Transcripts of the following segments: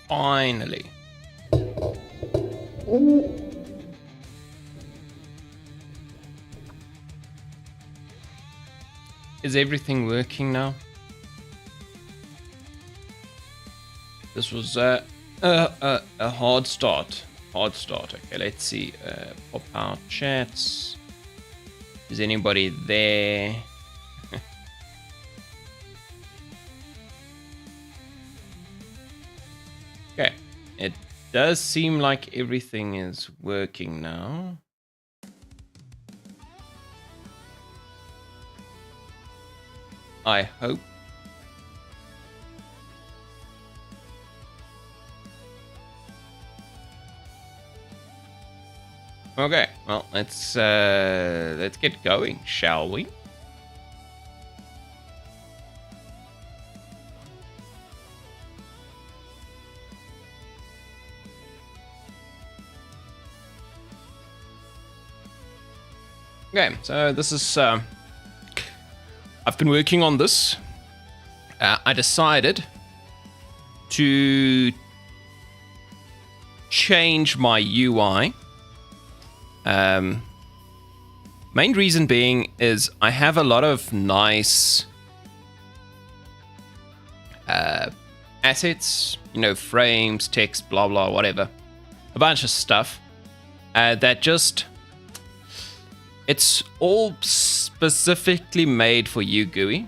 Finally. Is everything working now? This was a hard start. Hard start. Okay, let's see. Pop out chats. Is anybody there? Okay, it does seem like everything is working now. I hope. Okay, well, let's get going, shall we? Okay, so this is I've been working on this. I decided to change my UI. Main reason being is I have a lot of nice assets, you know, frames, text, blah blah, whatever, a bunch of stuff that just, it's all specifically made for UGUI,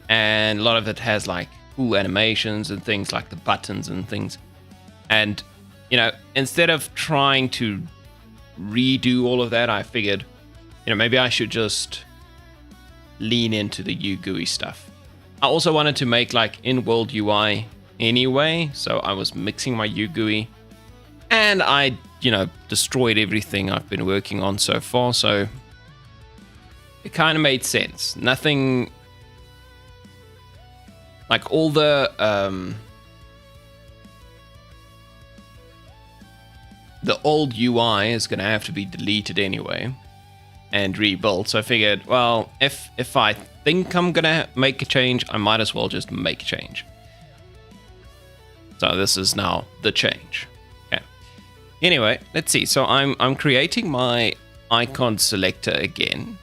and a lot of it has like cool animations and things like the buttons and things. And you know, instead of trying to redo all of that, I figured, you know, maybe I should just lean into the UGUI stuff. I also wanted to make like in-world UI anyway, so I was mixing my UGUI, and I, you know, destroyed everything I've been working on so far, so it kind of made sense. Nothing like all the old UI is going to have to be deleted anyway and rebuilt. So I figured, well, if I think I'm going to make a change, I might as well just make a change. So this is now the change. Okay. Anyway, let's see. So I'm creating my icon selector again.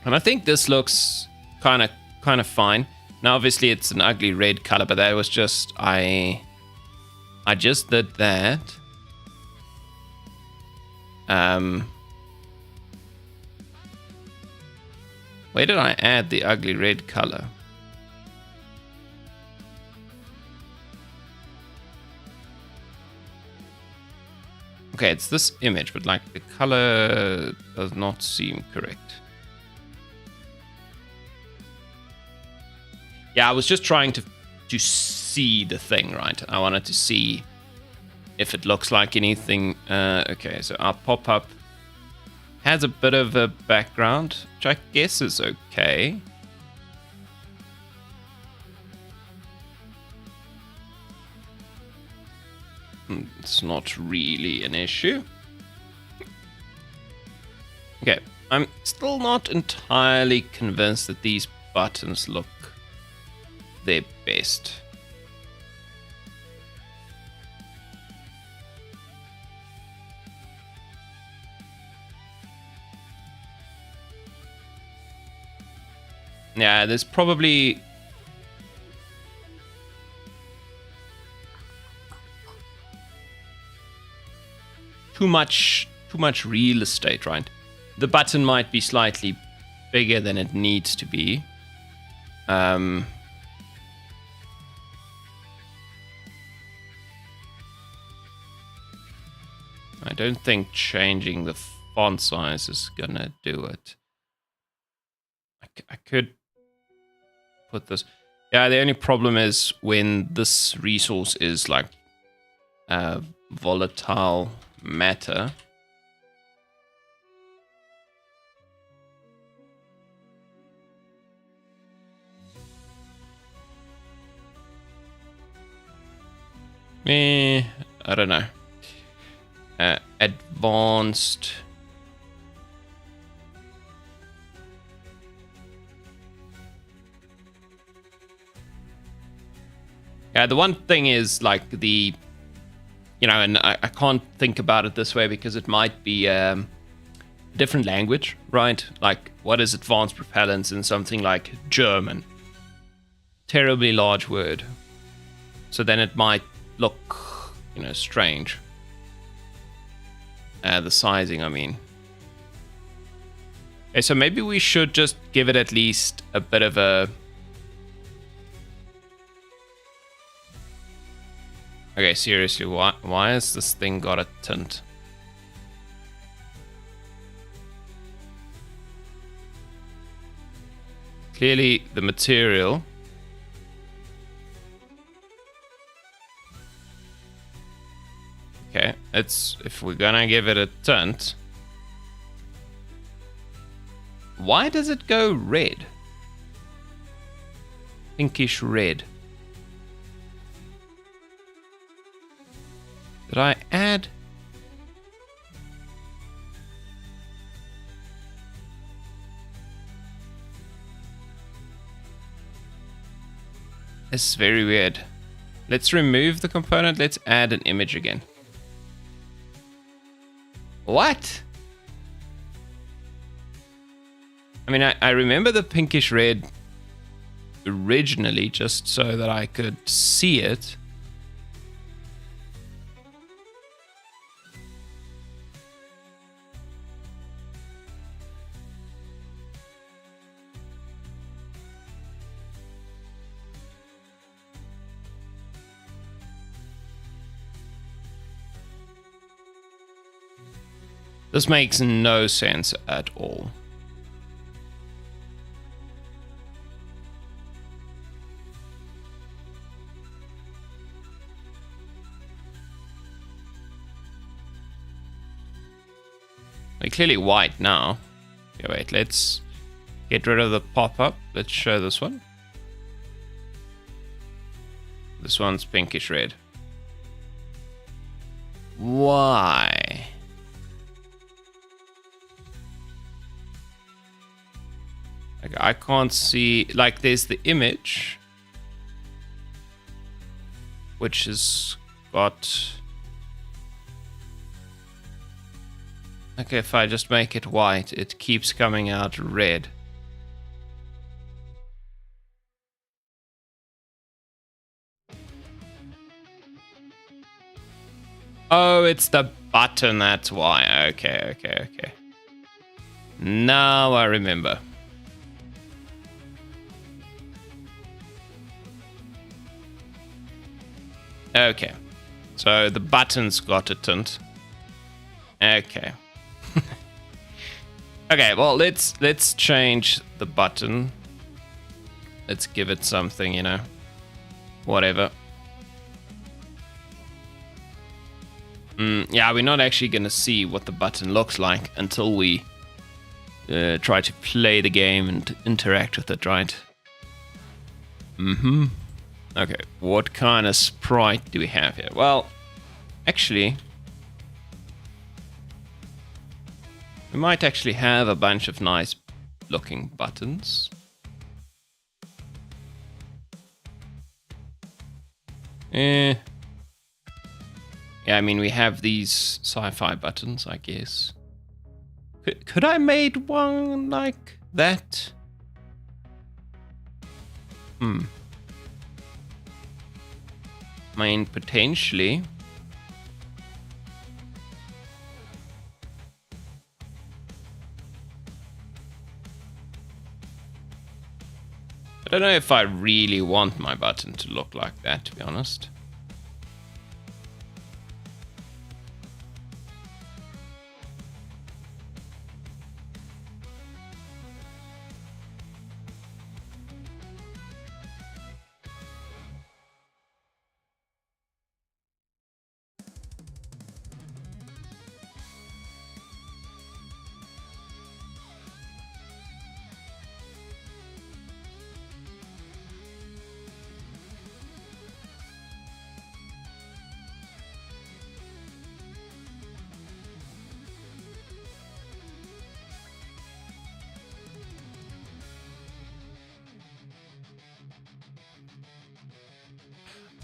And I think this looks kind of fine. Now obviously it's an ugly red color, but that was just I just did that. Where did I add the ugly red color? Okay, it's this image, but like the color does not seem correct. Yeah, I was just trying to see the thing, right? I wanted to see if it looks like anything. Okay, so our pop-up has a bit of a background, which I guess is okay. It's not really an issue. Okay, I'm still not entirely convinced that these buttons look their best. Yeah, there's probably too much real estate, right? The button might be slightly bigger than it needs to be. I don't think changing the font size is gonna do it. I could put this. Yeah, the only problem is when this resource is like volatile matter. I don't know. Advanced. Yeah, the one thing is like the, and I can't think about it this way because it might be a different language, right? Like, what is advanced propellants in something like German? Terribly large word. So then it might look, strange. The sizing, I mean. Okay, so maybe we should just give it at least a bit of a... Okay, seriously, why has this thing got a tint? Clearly, the material... Okay, if we're gonna give it a tint... Why does it go red? Pinkish red. Did I add? This is very weird. Let's remove the component. Let's add an image again. What? I mean, I remember the pinkish red originally just so that I could see it. This makes no sense at all. They're clearly white now. Okay, wait, let's get rid of the pop-up. Let's show this one. This one's pinkish red. Why? Like, I can't see, like, there's the image, which has got... Okay, if I just make it white, it keeps coming out red. Oh, it's the button, that's why. Okay. Now I remember. Okay. So the button's got a tint. Okay. Okay, well, let's change the button. Let's give it something, whatever. Yeah, we're not actually gonna see what the button looks like until we try to play the game and interact with it, right? Okay, what kind of sprite do we have here? Well, actually... we might actually have a bunch of nice looking buttons. Yeah, I mean, we have these sci-fi buttons, I guess. Could I made one like that? I mean, potentially. I don't know if I really want my button to look like that, to be honest.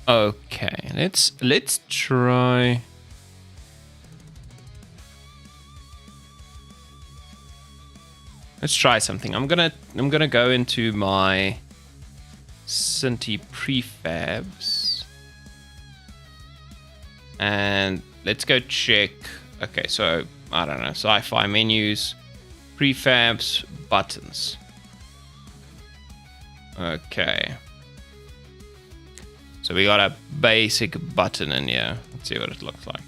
Okay, let's try. Let's try something. I'm gonna go into my Cinti prefabs and let's go check. Okay, so I don't know, sci-fi menus, prefabs, buttons. Okay. So we got a basic button in here. Let's see what it looks like.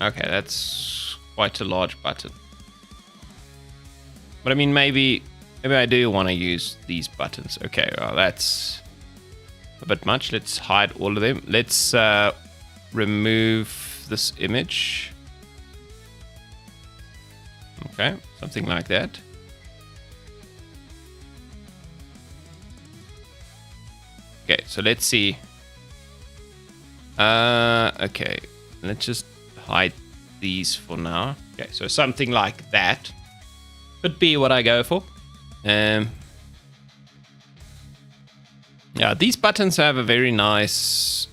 Okay, that's quite a large button. But I mean, maybe I do want to use these buttons. Okay, well, that's a bit much. Let's hide all of them. Let's remove this image. Okay, something like that. Okay, so let's see. Okay, let's just hide these for now. Okay, so something like that could be what I go for. Yeah, these buttons have a very nice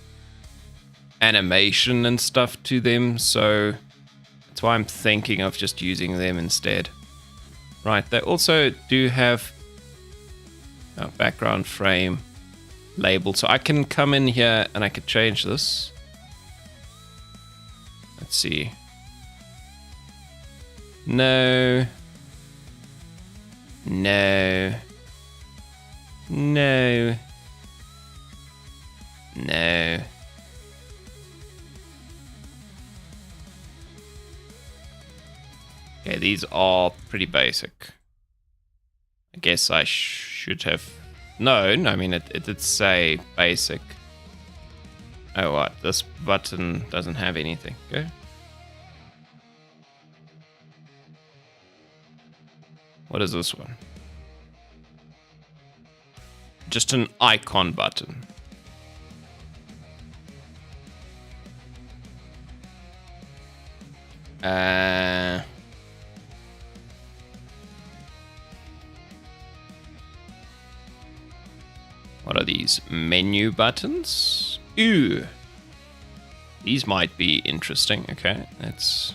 animation and stuff to them, so that's why I'm thinking of just using them instead. Right, they also do have a background frame label, so I can come in here and I could change this. Let's see. No. No. No. No. Okay, these are pretty basic. I guess I should have... No, I mean, it did say basic. Oh, what? This button doesn't have anything. Okay. What is this one? Just an icon button. What are these? Menu buttons? Ooh. These might be interesting. Okay, let's...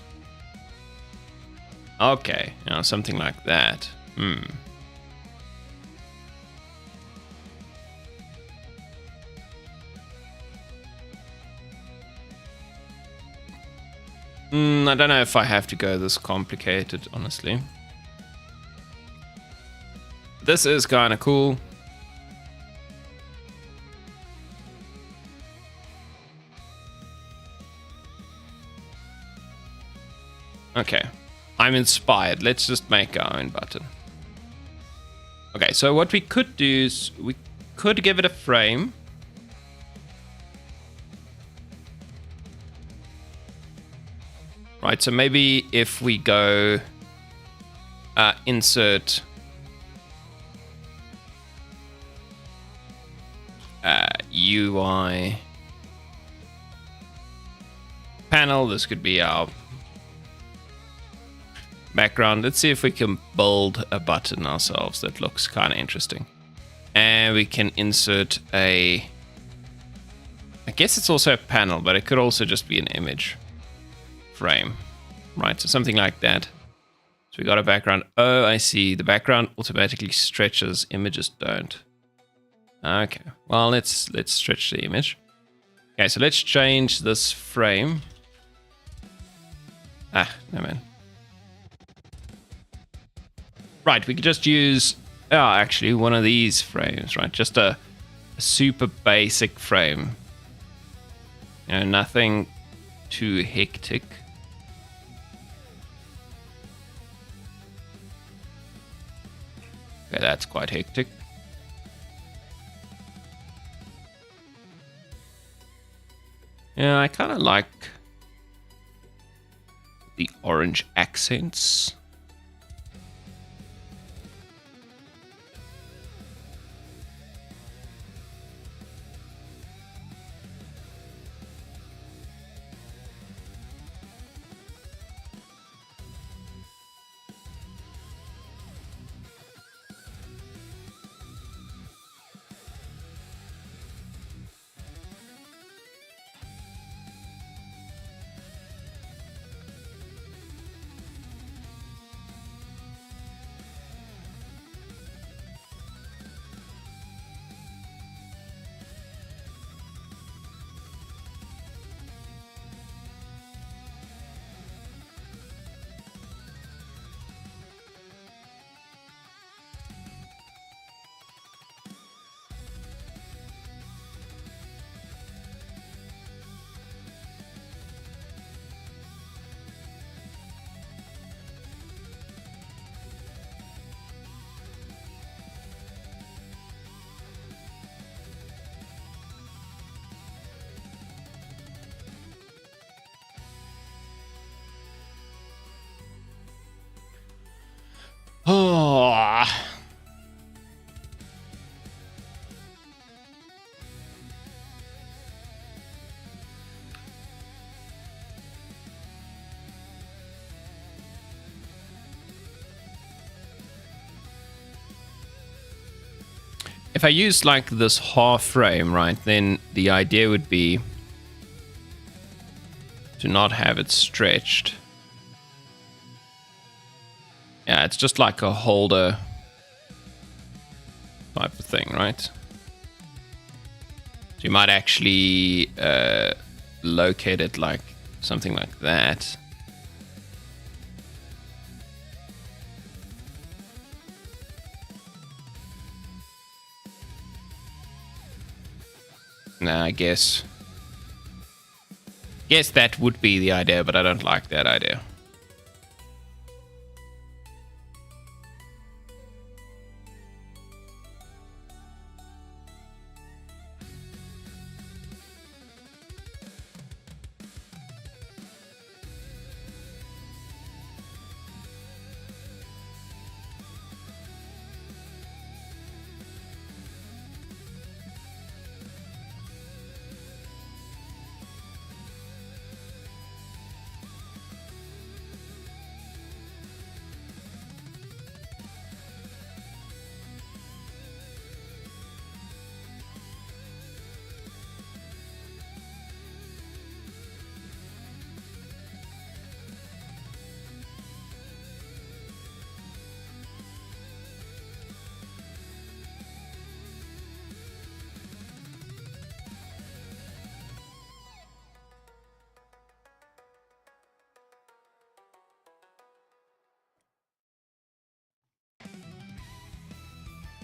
Okay, something like that. I don't know if I have to go this complicated, honestly. This is kind of cool. Okay, I'm inspired. Let's just make our own button. Okay, so what we could do is we could give it a frame. Right, so maybe if we go insert UI panel, this could be our background. Let's see if we can build a button ourselves that looks kind of interesting. And we can insert a... I guess it's also a panel, but it could also just be an image frame. Right, so something like that. So we got a background. Oh, I see. The background automatically stretches. Images don't. Okay, well, let's stretch the image. Okay, so let's change this frame. Ah, no man. Right, we could just use, actually, one of these frames, right? Just a super basic frame. Nothing too hectic. Okay, that's quite hectic. Yeah, I kind of like the orange accents. if I use like this half frame, right, then the idea would be to not have it stretched. Yeah, it's just like a holder type of thing, right? So you might actually locate it like something like that. Nah, I guess that would be the idea, but I don't like that idea.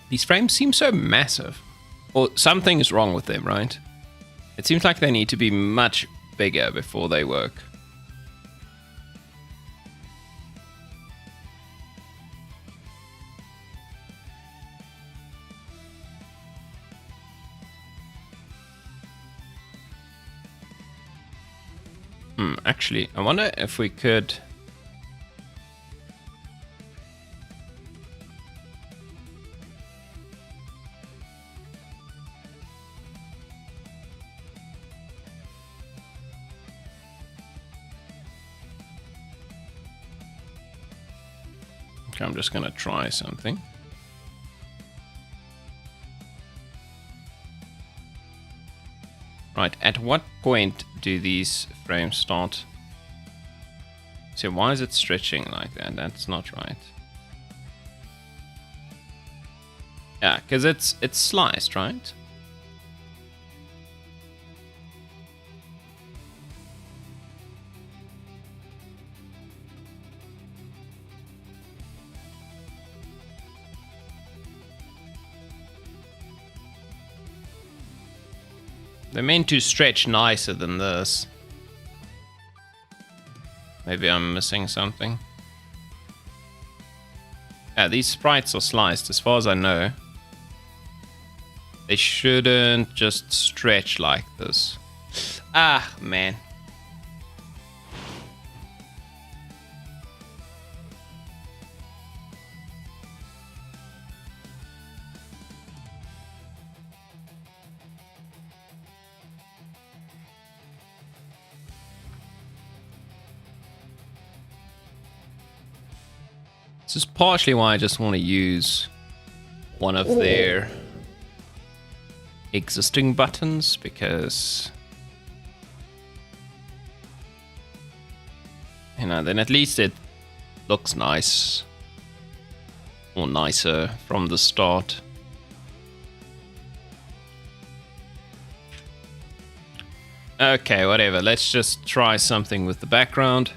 These frames seem so massive. Or something is wrong with them, right? It seems like they need to be much bigger before they work. Actually, I wonder if we could... Okay, I'm just gonna try something. Right, at what point do these frames start? So why is it stretching like that? That's not right. Yeah, because it's sliced, right? They're meant to stretch nicer than this. Maybe I'm missing something. Yeah, these sprites are sliced, as far as I know. They shouldn't just stretch like this. Ah, man. This is partially why I just want to use one of their existing buttons, because, you know, then at least it looks nice, or nicer from the start. Okay, whatever. Let's just try something with the background.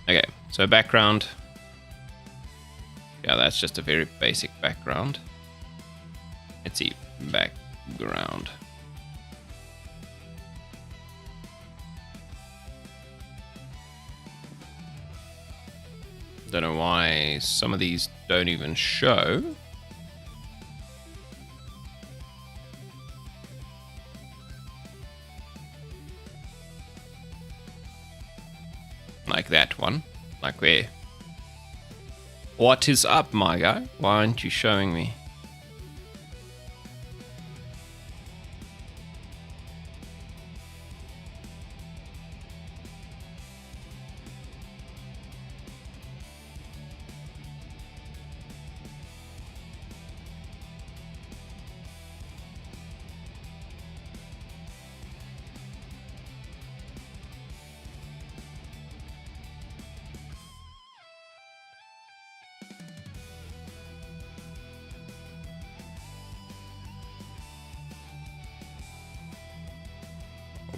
Okay, so background. Yeah, that's just a very basic background. Let's see, background. Don't know why some of these don't even show. Like that one. Like where? What is up, my guy? Why aren't you showing me?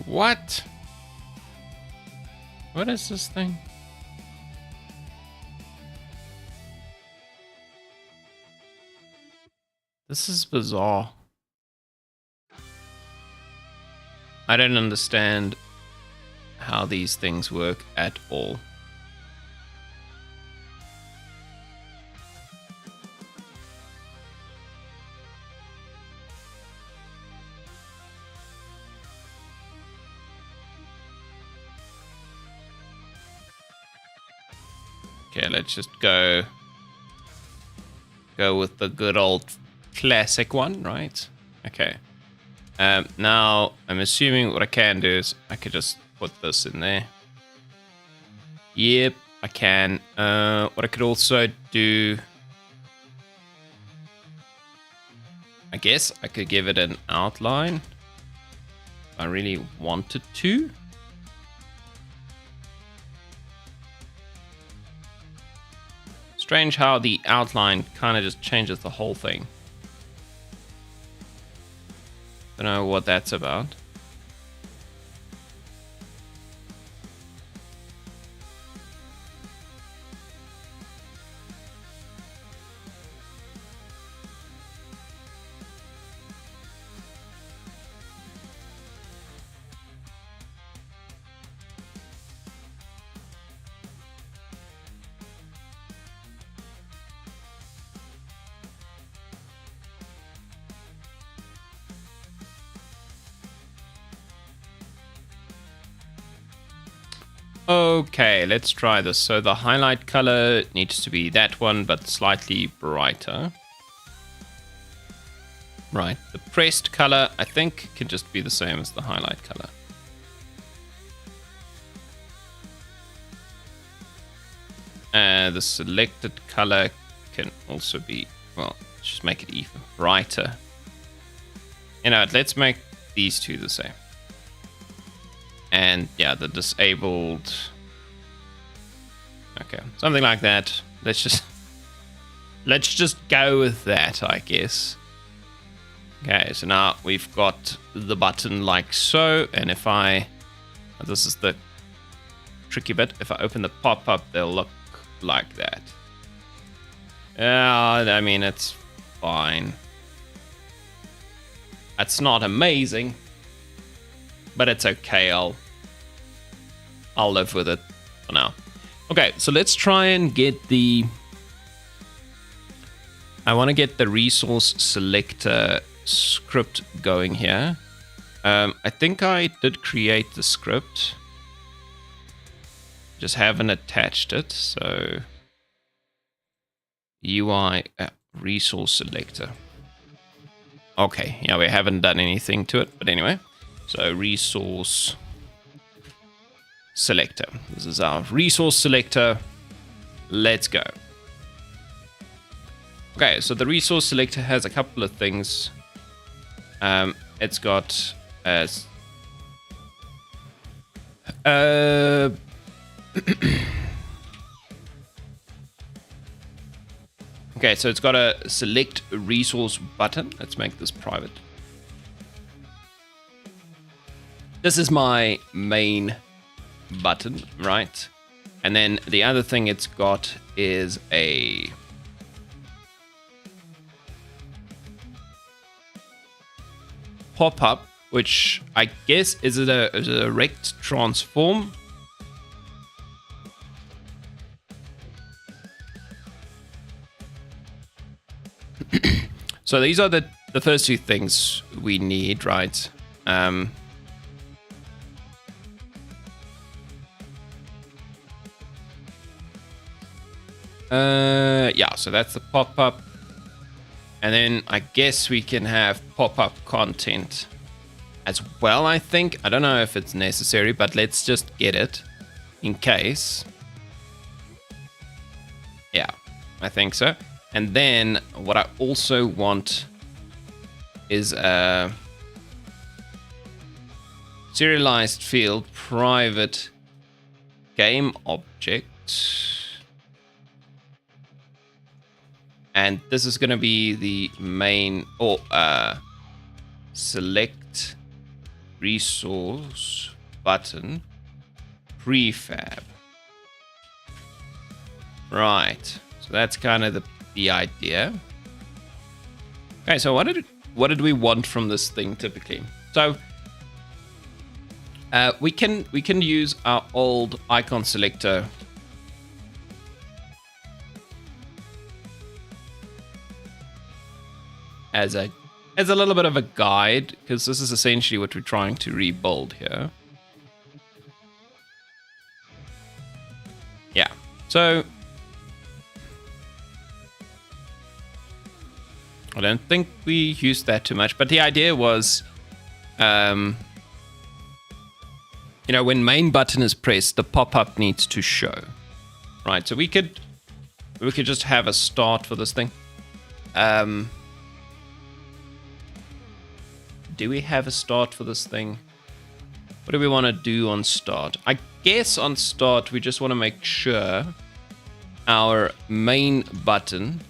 What? What is this thing? This is bizarre. I don't understand how these things work at all. Okay, let's just go with the good old classic one, right? Okay. Now, I'm assuming what I can do is I could just put this in there. Yep, I can. What I could also do... I guess I could give it an outline. If I really wanted to. Strange how the outline kind of just changes the whole thing. Don't know what that's about. Okay, let's try this. So the highlight color needs to be that one, but slightly brighter. Right, the pressed color, I think, can just be the same as the highlight color. The selected color can also be, well, just make it even brighter. You know, let's make these two the same. And yeah, the disabled. Okay, something like that. Let's just go with that, I guess. Okay, so now we've got the button like so, and if I, this is the tricky bit. If I open the pop-up, they'll look like that. I mean, it's fine. It's not amazing, but it's okay. I'll live with it for now. Okay, so let's try and get the... I want to get the resource selector script going here. I think I did create the script. Just haven't attached it, so... UI resource selector. Okay, yeah, we haven't done anything to it, but anyway. So resource selector. This is our resource selector. Let's go. Okay, so the resource selector has a couple of things. It's got okay, so it's got a select resource button. Let's make this private. This is my main button, right? And then the other thing it's got is a pop-up, which I guess is a rect transform. So these are the first two things we need, right? Yeah, so that's the pop-up. And then I guess we can have pop-up content as well, I think. I don't know if it's necessary, but let's just get it in case. Yeah, I think so. And then what I also want is a serialized field private game object. And this is going to be the main, or select resource button prefab. Right. So that's kind of the idea. Okay, so what did we want from this thing typically? So we can use our old icon selector as a little bit of a guide, because this is essentially what we're trying to rebuild here. Yeah. So I don't think we used that too much, but the idea was, when main button is pressed, the pop-up needs to show, right? So we could just have a start for this thing. Do we have a start for this thing? What do we want to do on start? I guess on start, we just want to make sure our main button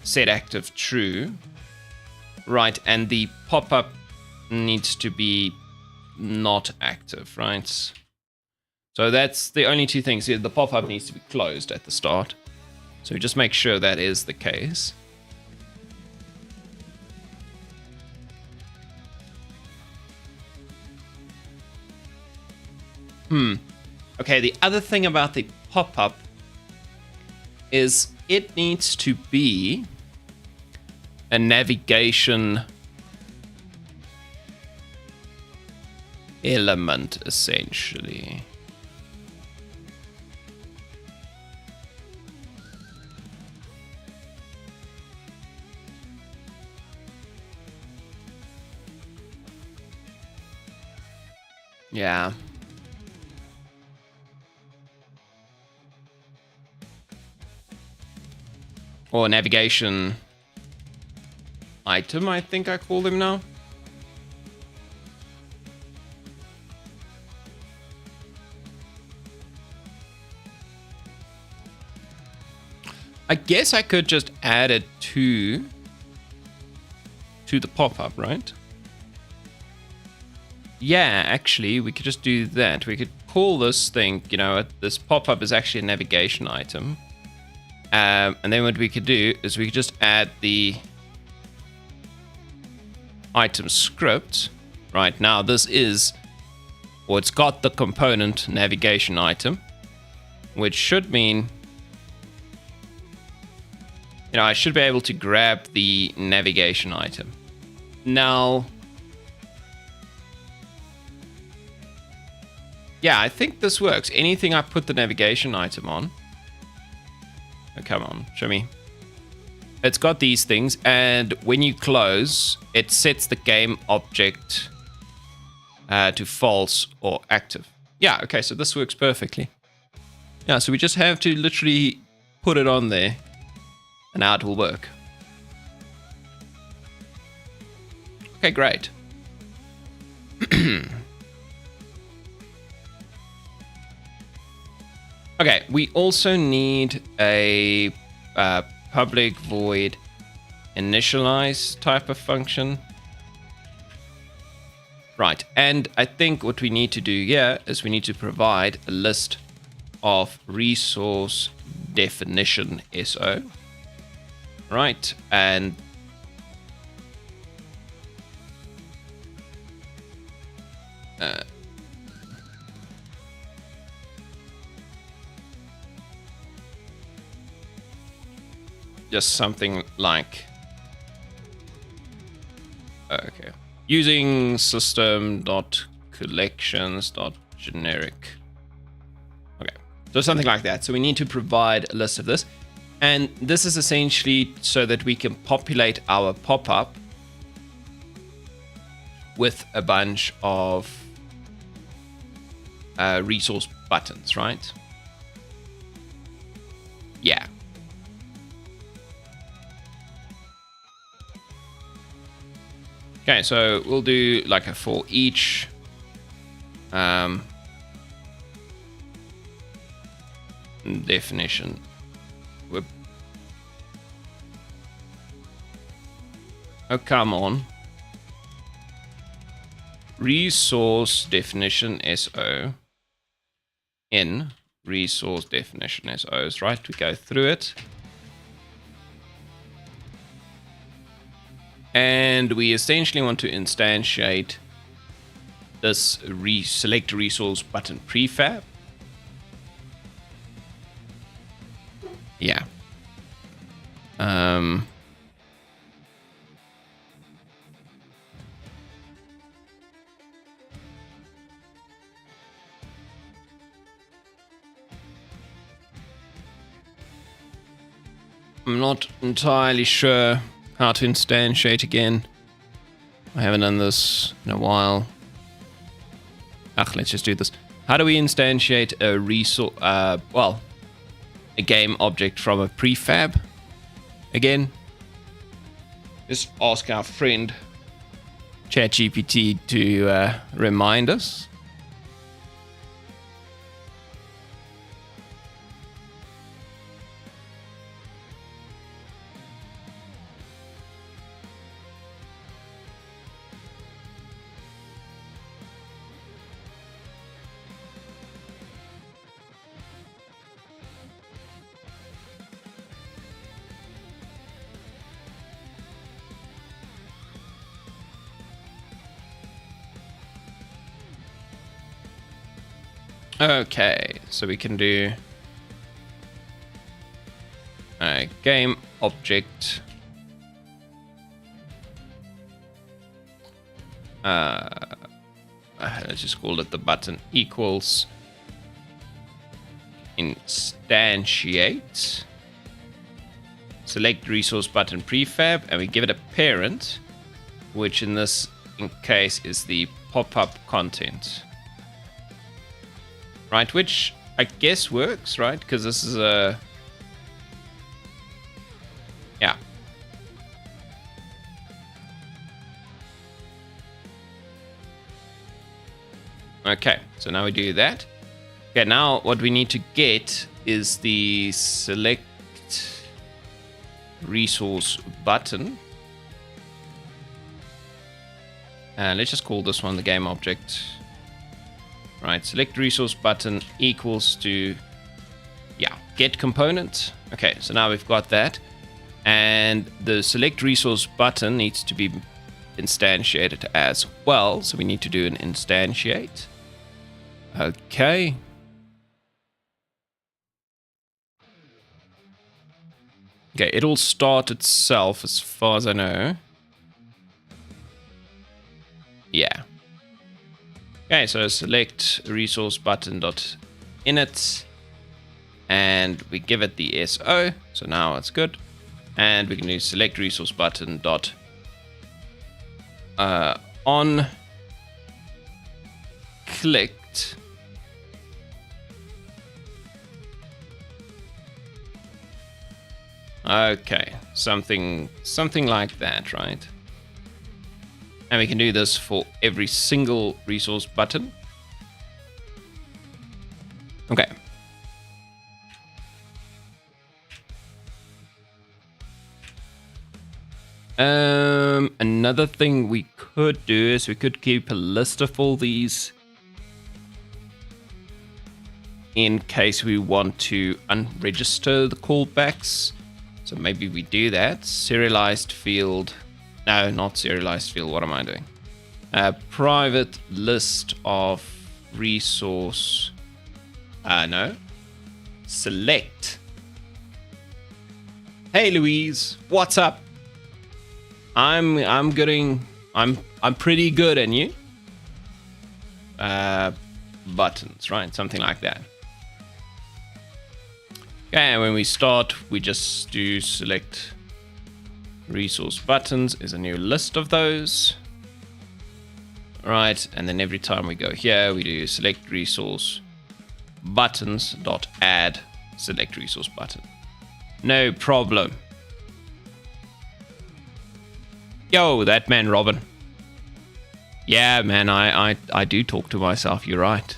set active true, right? And the pop-up needs to be not active, right? So that's the only two things. The pop-up needs to be closed at the start. So just make sure that is the case. Okay, the other thing about the pop-up is it needs to be a navigation element, essentially. Yeah. Or navigation item, I think I call them now. I guess I could just add it to the pop-up, right? Yeah, actually, we could just do that. We could call this thing, this pop-up is actually a navigation item. And then what we could do is we could just add the item script. Right now, this is, or it's got the component navigation item, which should mean, I should be able to grab the navigation item. Now, yeah, I think this works. Anything I put the navigation item on. Oh, come on, show me. It's got these things, and when you close, it sets the game object to false or active. Yeah, okay, so this works perfectly. Yeah, so we just have to literally put it on there, and now it will work. Okay, great. Okay, we also need a public void initialize type of function. Right, and I think what we need to do here is we need to provide a list of resource definition SO. Right, and just something like, okay, using system.collections.generic. Okay, so something like that. So we need to provide a list of this. And this is essentially so that we can populate our pop-up with a bunch of resource buttons, right? Yeah. Okay, so we'll do like a for each definition. Whoop. Oh, come on. Resource definition SO. In resource definition SOs, right? We go through it. And we essentially want to instantiate this select resource button prefab. Yeah. I'm not entirely sure how to instantiate again. I haven't done this in a while. Let's just do this. How do we instantiate a resource? Well, a game object from a prefab? Again, just ask our friend ChatGPT to remind us. Okay, so we can do a game object. Let's just call it the button equals instantiate. Select resource button prefab, and we give it a parent, which in this case is the pop-up content. Right, which I guess works, right? Because this is a... Yeah. Okay, so now we do that. Okay, now what we need to get is the select resource button. And let's just call this one the game object. Right, select resource button equals to, yeah, get component. Okay, so now we've got that. And the select resource button needs to be instantiated as well. So we need to do an instantiate. Okay. Okay, it'll start itself as far as I know. Yeah. Okay, so select resource button dot init, and we give it the SO, so now it's good. And we can do select resource button dot on clicked. Okay, something like that, right? And we can do this for every single resource button. Okay. Another thing we could do is we could keep a list of all these in case we want to unregister the callbacks. So maybe we do that. Serialized field. No, not serialized field. What am I doing? Private list of resource. No. Select. Hey Louise, what's up? I'm pretty good, and you? Buttons, right? Something like that. Okay, and when we start, we just do select resource buttons is a new list of those. Right, and then every time we go here, we do select resource buttons dot add select resource button. No problem. Yo, that man Robin. Yeah, man, I do talk to myself, you're right.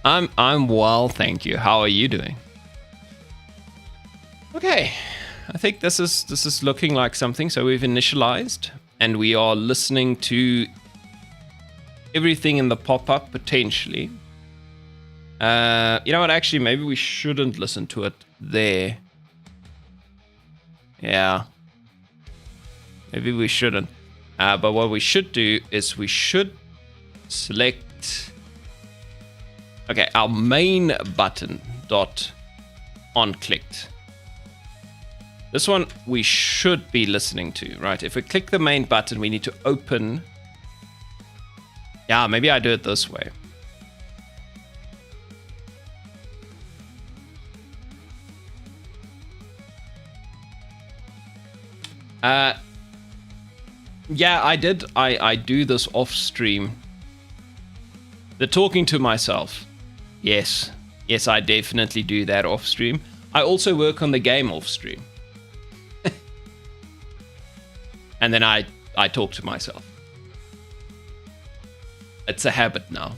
I'm well, thank you. How are you doing? Okay, I think this is looking like something. So we've initialized, and we are listening to everything in the pop-up potentially. You know what? Actually, maybe we shouldn't listen to it there. Yeah, maybe we shouldn't. But what we should do is we should select. Okay, our main button dot on clicked. This one we should be listening to, right? If we click the main button, we need to open. Yeah, maybe I do it this way. Yeah, I did. I do this off stream. The talking to myself. Yes, I definitely do that off stream. I also work on the game off stream. And then I talk to myself. It's a habit now.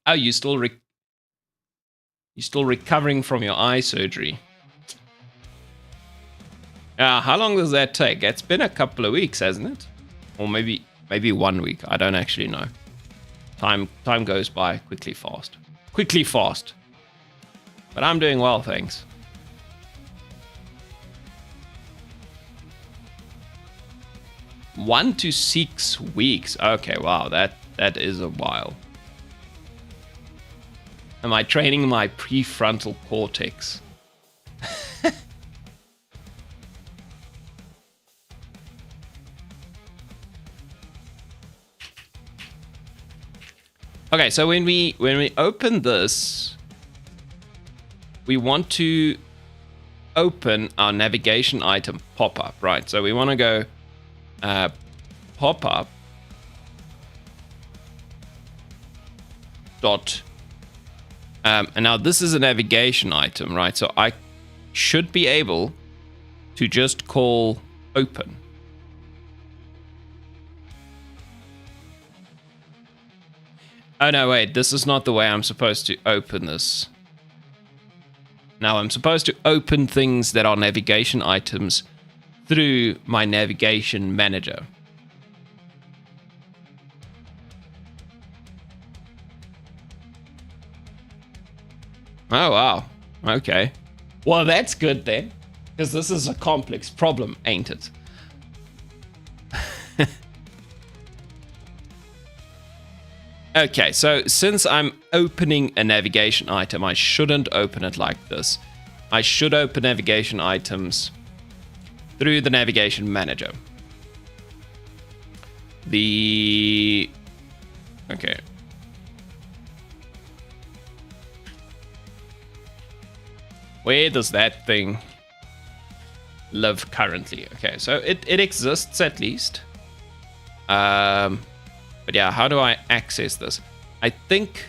Oh, you still recovering from your eye surgery? How long does that take? It's been a couple of weeks, hasn't it? Or maybe 1 week. I don't actually know. Time goes by quickly fast. But I'm doing well, thanks. One to 6 weeks. Okay, wow, that is a while. Am I training my prefrontal cortex? Okay, so when we open this, we want to open our navigation item pop-up, right? So we want to go pop-up dot and now this is a navigation item, right? So I should be able to just call open. Oh no, wait, this is not the way I'm supposed to open this. Now I'm supposed to open things that are navigation items through my navigation manager. Oh wow, okay. Well, that's good then, because this is a complex problem, ain't it? Okay, so since I'm opening a navigation item, I shouldn't open it like this. I should open navigation items through the navigation manager. Okay. Where does that thing live currently? Okay, so it exists at least. But yeah, how do I access this? I think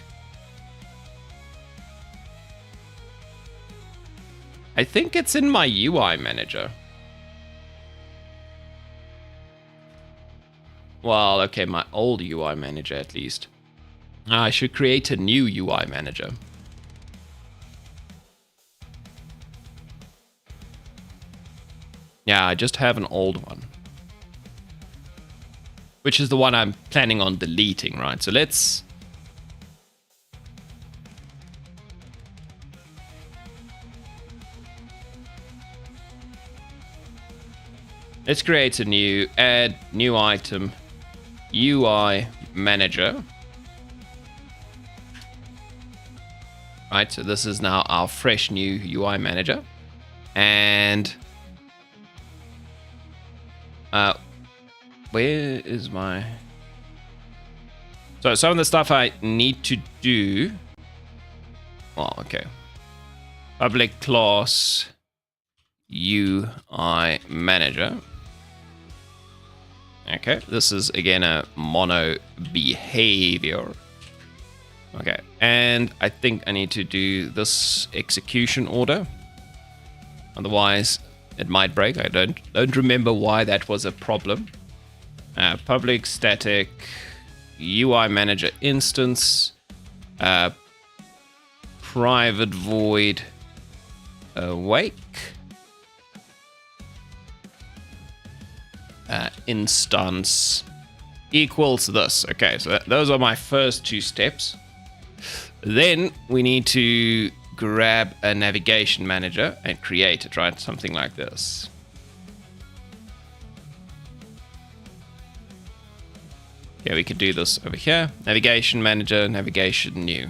it's in my UI manager. Well, okay, my old UI manager at least. I should create a new UI manager. Yeah, I just have an old one, which is the one I'm planning on deleting, right? So let's create a new, add new item, UI manager. Right, so this is now our fresh new UI manager. And where is my... So some of the stuff I need to do... Well, okay. Public class UI manager. Okay, this is again a mono behavior. Okay, and I think I need to do this execution order. Otherwise, it might break. I don't remember why that was a problem. Public static UI manager instance. private void awake instance equals this. Okay, so those are my first two steps. Then we need to grab a navigation manager and create it, right? Something like this. Yeah, we could do this over here. Navigation manager, navigation new.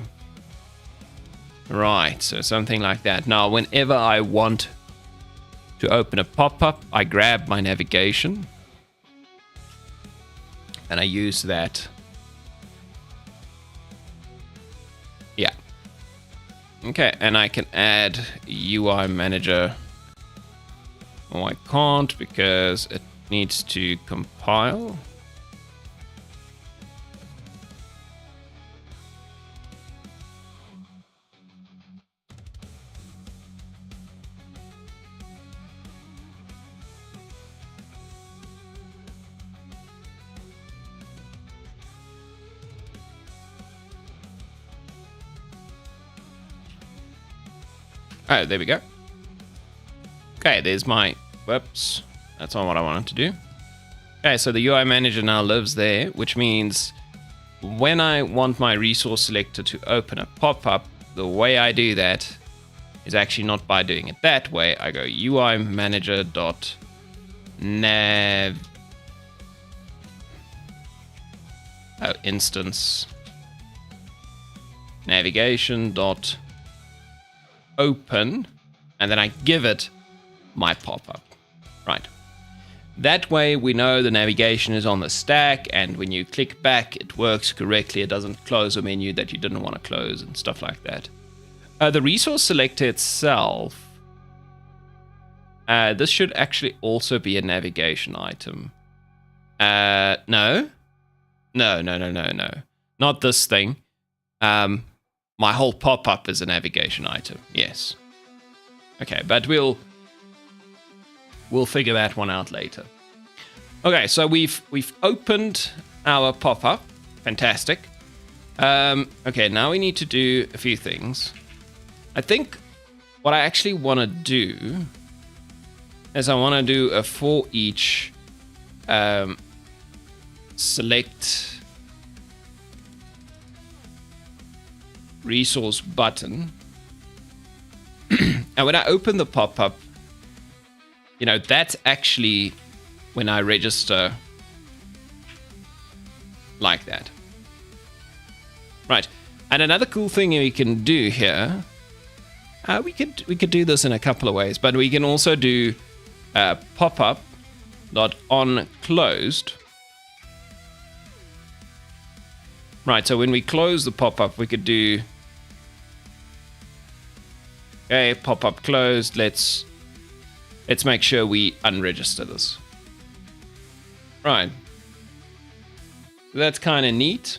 Right, so something like that. Now, whenever I want to open a pop-up, I grab my navigation and I use that. Yeah. Okay, and I can add UI manager. Oh, I can't because it needs to compile. Oh, there we go. Okay, there's my... Whoops. That's not what I wanted to do. Okay, so the UI manager now lives there, which means when I want my resource selector to open a pop-up, the way I do that is actually not by doing it that way. I go UI manager dot nav instance navigation dot open, and then I give it my pop-up. Right. That way we know the navigation is on the stack, and when you click back, it works correctly. It doesn't close a menu that you didn't want to close and stuff like that. The resource selector itself, this should actually also be a navigation item. No. Not this thing. My whole pop-up is a navigation item. Yes. Okay, but we'll figure that one out later. Okay, so we've opened our pop-up. Fantastic. Okay, now we need to do a few things. I think what I actually want to do is I want to do a for each select resource button. And when I open the pop-up, you know, that's actually when I register like that. Right. And another cool thing we can do here, we could do this in a couple of ways, but we can also do pop-up dot on closed. Right, so when we close the pop-up, we could do okay, pop-up closed. Let's make sure we unregister this. Right. So that's kind of neat.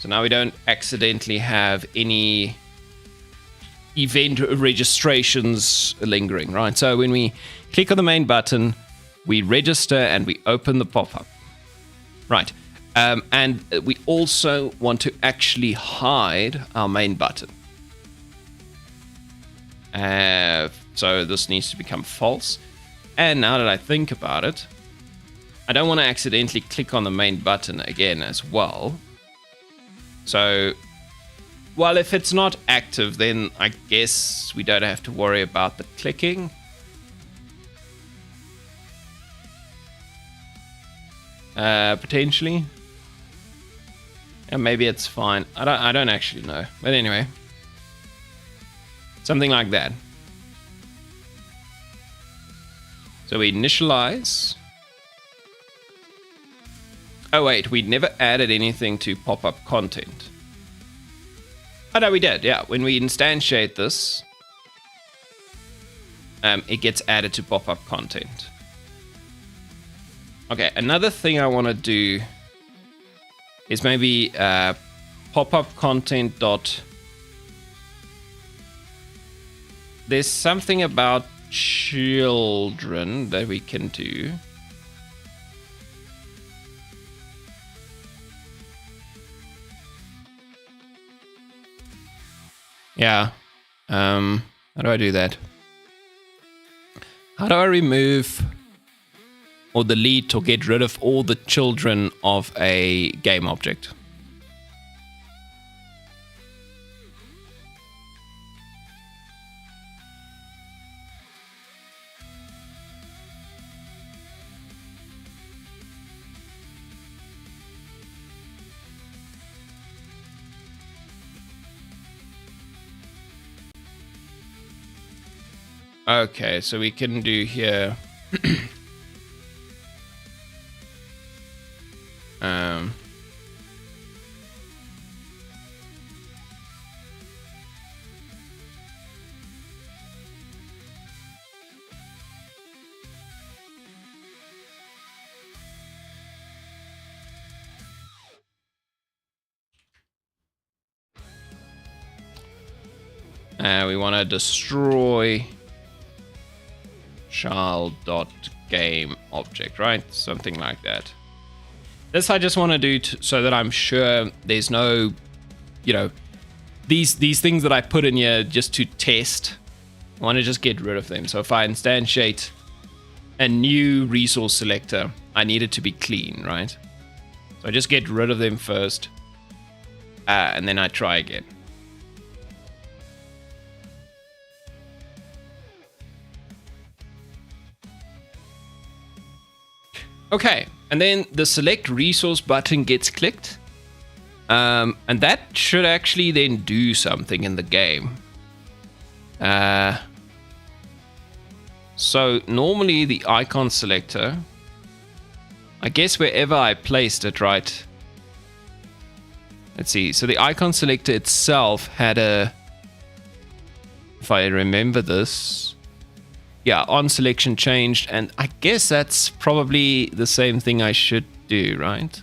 So now we don't accidentally have any event registrations lingering, right? So when we click on the main button, we register and we open the pop-up. Right. And we also want to actually hide our main button. So this needs to become false. And now that I think about it, I don't want to accidentally click on the main button again as well. So, well, if it's not active, then I guess we don't have to worry about the clicking. Potentially. Yeah, maybe it's fine. I don't actually know. But anyway. Something like that. So we initialize. Oh wait, we never added anything to pop-up content. Oh no, we did, yeah. When we instantiate this, it gets added to pop-up content. Okay, another thing I want to do is maybe pop-up content dot. There's something about children that we can do. Yeah. How do I do that? How do I remove or delete or get rid of all the children of a game object? Okay, so we can do here. We want to destroy child.game object, right? Something like that. This I just want to do so that I'm sure there's no, these things that I put in here just to test. I want to just get rid of them. So if I instantiate a new resource selector, I need it to be clean, right? So I just get rid of them first, and then I try again. Okay, and then the select resource button gets clicked. And that should actually then do something in the game. So normally the icon selector, I guess wherever I placed it, right? Let's see. So the icon selector itself had a, if I remember this, yeah, on selection changed, and I guess that's probably the same thing I should do, right?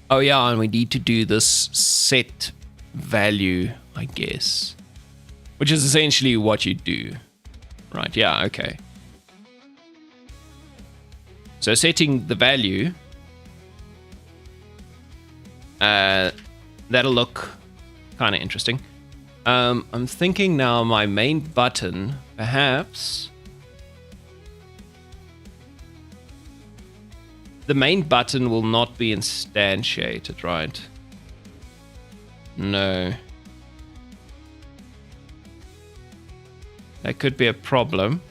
Oh yeah, and we need to do this set value, I guess, which is essentially what you do, right? Yeah, okay. So setting the value, that'll look kind of interesting. I'm thinking now my main button, perhaps the main button will not be instantiated, right? No. That could be a problem.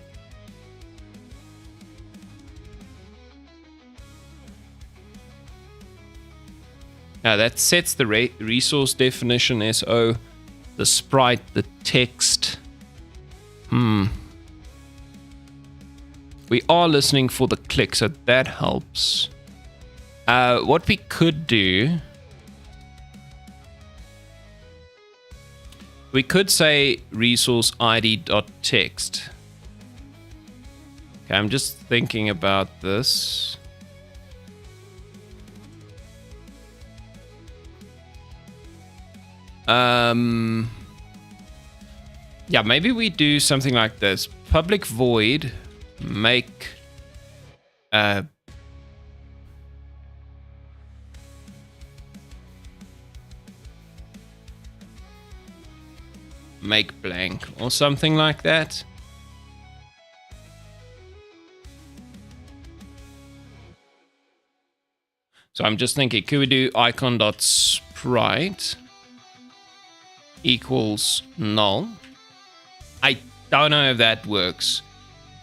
Now that sets the resource definition SO. The sprite, the text. We are listening for the click, so that helps. What we could do, we could say resource ID.text. Okay, I'm just thinking about this. Yeah, maybe we do something like this. Public void make make blank or something like that. So I'm just thinking, could we do icon.sprite equals null? I don't know if that works.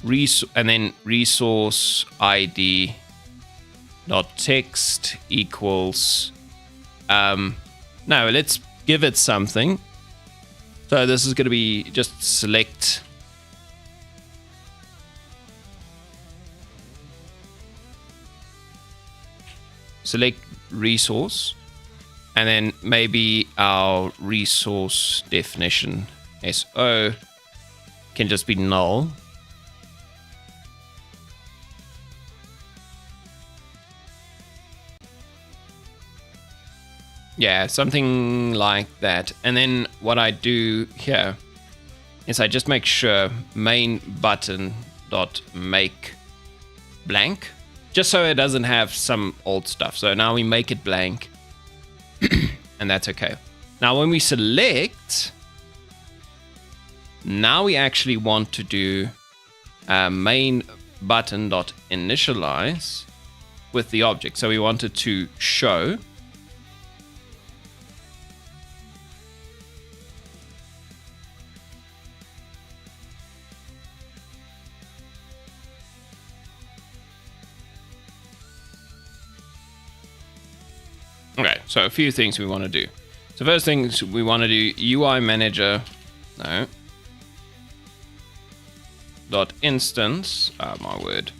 And then resource ID dot text equals no, let's give it something. So this is going to be just select resource, and then maybe our resource definition SO can just be null. Yeah, something like that. And then what I do here is I just make sure main button dot make blank, just so it doesn't have some old stuff. So now we make it blank. and that's okay. Now, when we select, now we actually want to do main button dot initialize with the object. So we want it to show. Okay, so a few things we want to do. So first things we want to do, UI manager, no, dot instance, my word.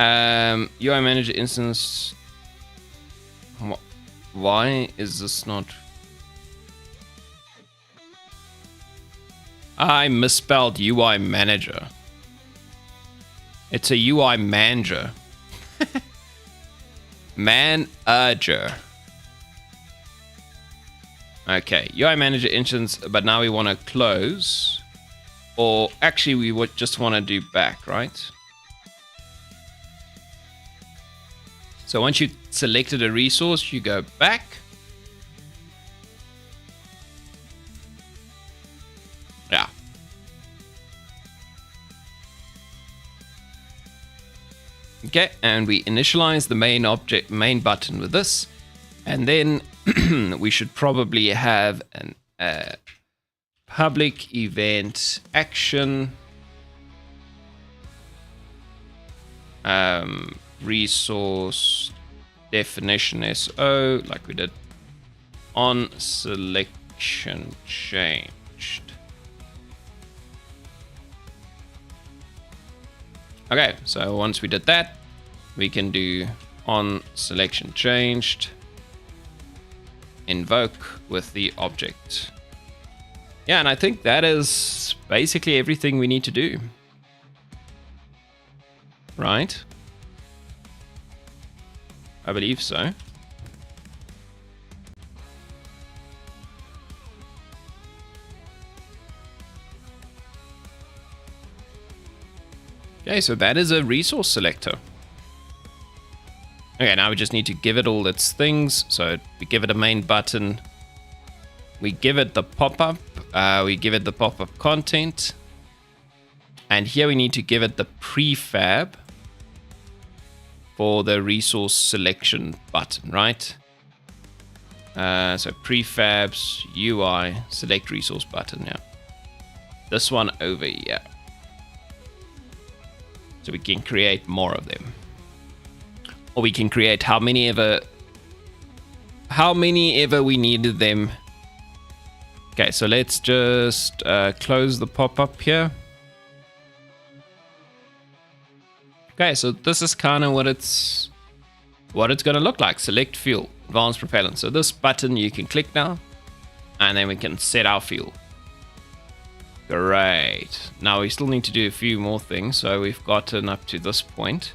UI manager instance, why is this not? I misspelled UI manager. It's a UI manager. Manager. Okay, UI manager instance, but now we want to close. Or actually, we would just want to do back, right? So once you selected a resource, you go back. Yeah. Okay, and we initialize the main button with this, and then we should probably have an public event action resource definition SO, like we did on selection changed. Okay, so once we did that, we can do on selection changed invoke with the object. Yeah, and I think that is basically everything we need to do. Right? I believe so. Okay, so that is a resource selector. Okay, now we just need to give it all its things. So we give it a main button. We give it the pop-up. We give it the pop-up content. And here we need to give it the prefab for the resource selection button, right? So prefabs, UI, select resource button, yeah. This one over here. So we can create more of them. Or we can create how many ever we needed them. Okay, so let's just close the pop-up here. Okay, so this is kind of what it's going to look like. Select fuel, advanced propellant. So this button you can click now, and then we can set our fuel. Great. Now we still need to do a few more things. So we've gotten up to this point.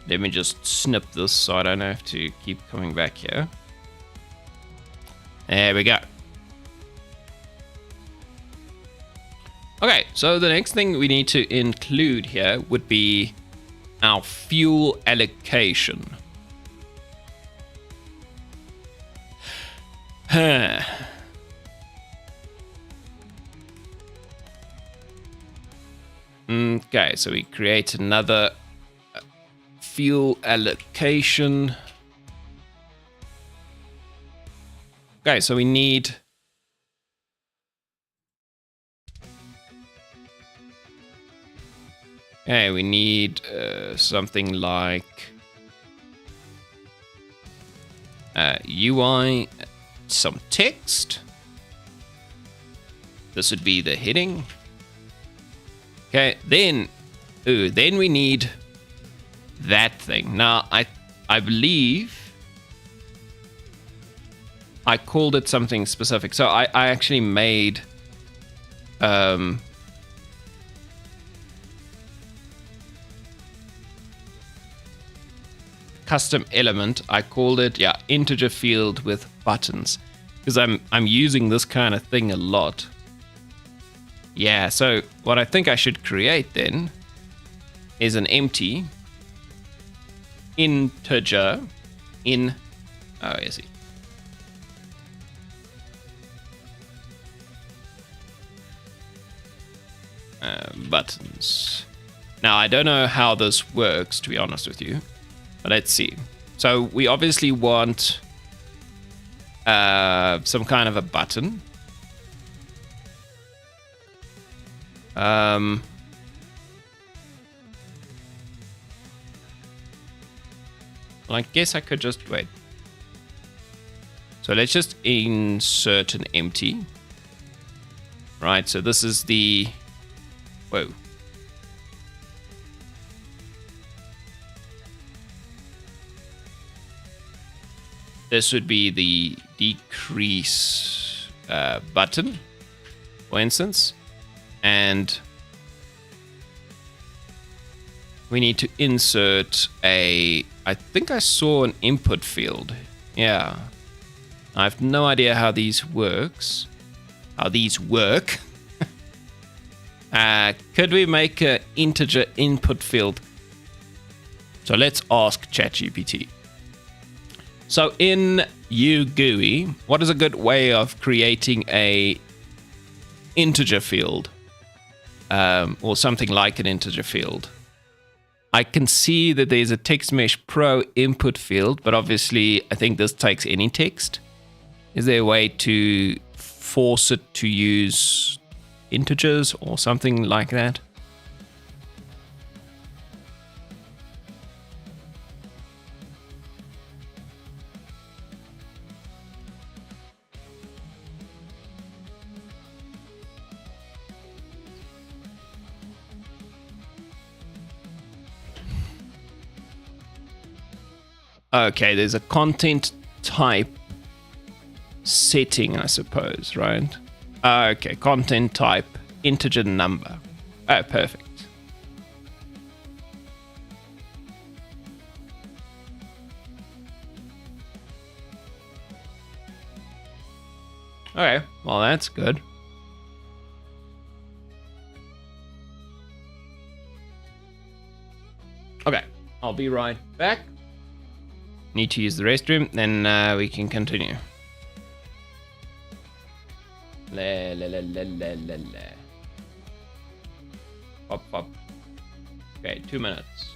Let me just snip this so I don't have to keep coming back here. There we go. Okay, so the next thing we need to include here would be our fuel allocation. Okay, so we create another fuel allocation. Okay, so we need something like UI, some text. This would be the heading. Okay, then we need that thing. Now, I believe I called it something specific. So I actually made custom element. I called it integer field with buttons, because I'm using this kind of thing a lot. Yeah, so what I think I should create then is an empty integer in, oh, I see. Buttons. Now, I don't know how this works, to be honest with you, but let's see. So we obviously want some kind of a button. Well, I guess I could just wait. So let's just insert an empty. Right, so this is the... Whoa. This would be the decrease button, for instance. And we need to insert a... I think I saw an input field. Yeah. I have no idea how these works. How these work. Could we make an integer input field? So let's ask ChatGPT. So in UGUI, what is a good way of creating a integer field? Or something like an integer field? I can see that there's a TextMesh Pro input field, but obviously I think this takes any text. Is there a way to force it to use integers or something like that? Okay, there's a content type setting, I suppose, right? Okay, content type, integer number. Oh, perfect. Okay, well, that's good. Okay, I'll be right back. Need to use the restroom, then we can continue. La la la la la la la. Hop hop. Okay, 2 minutes.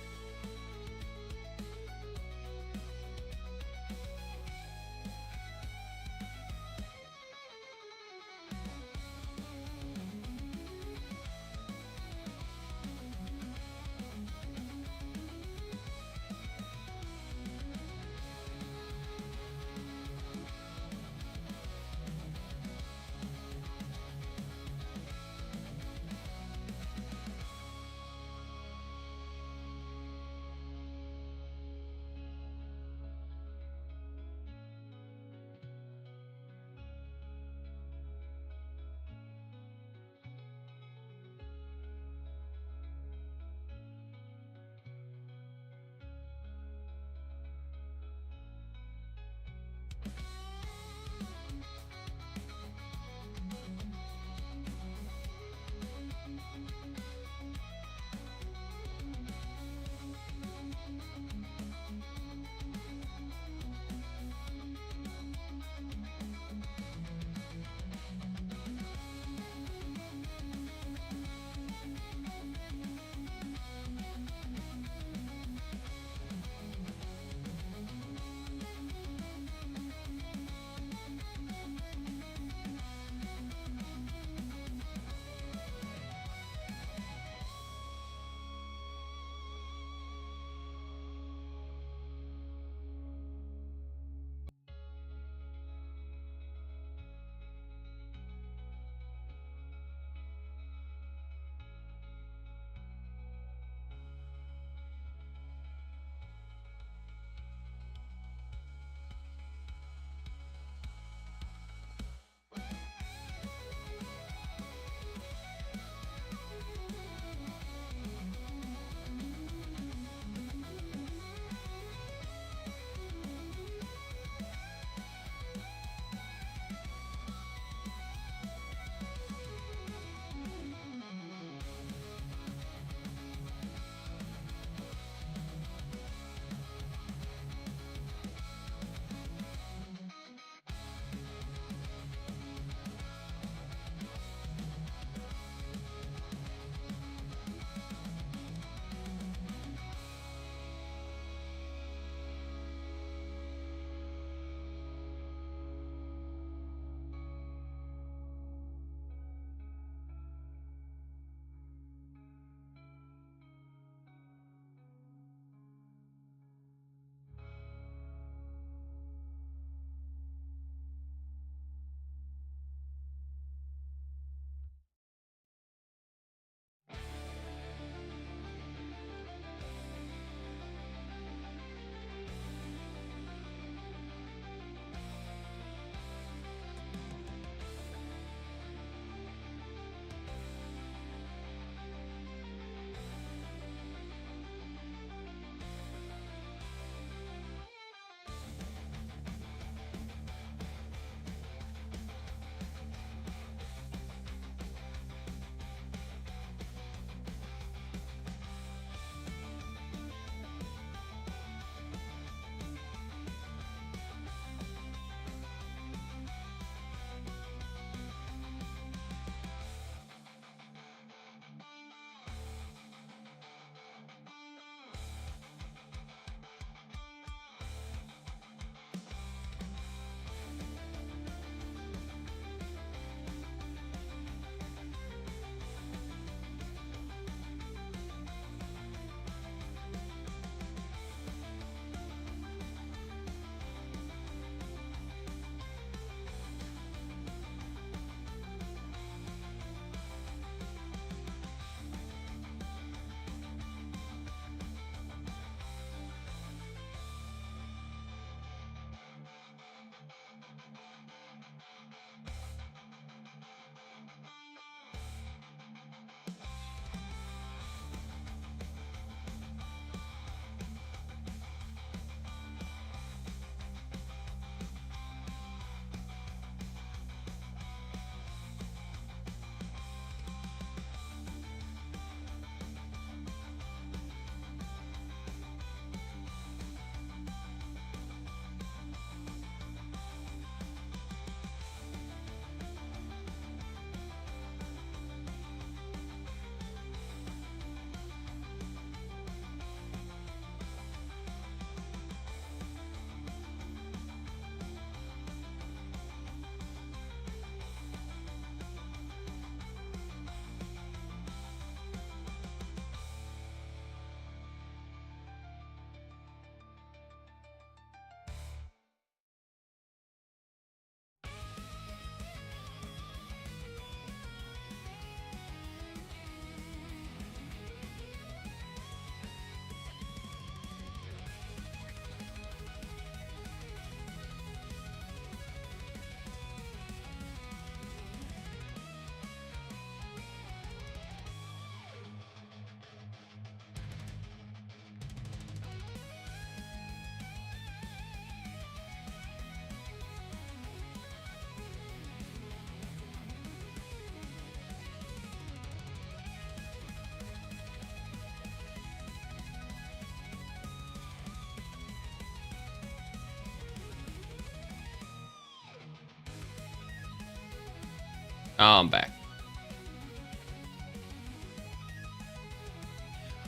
I'm back.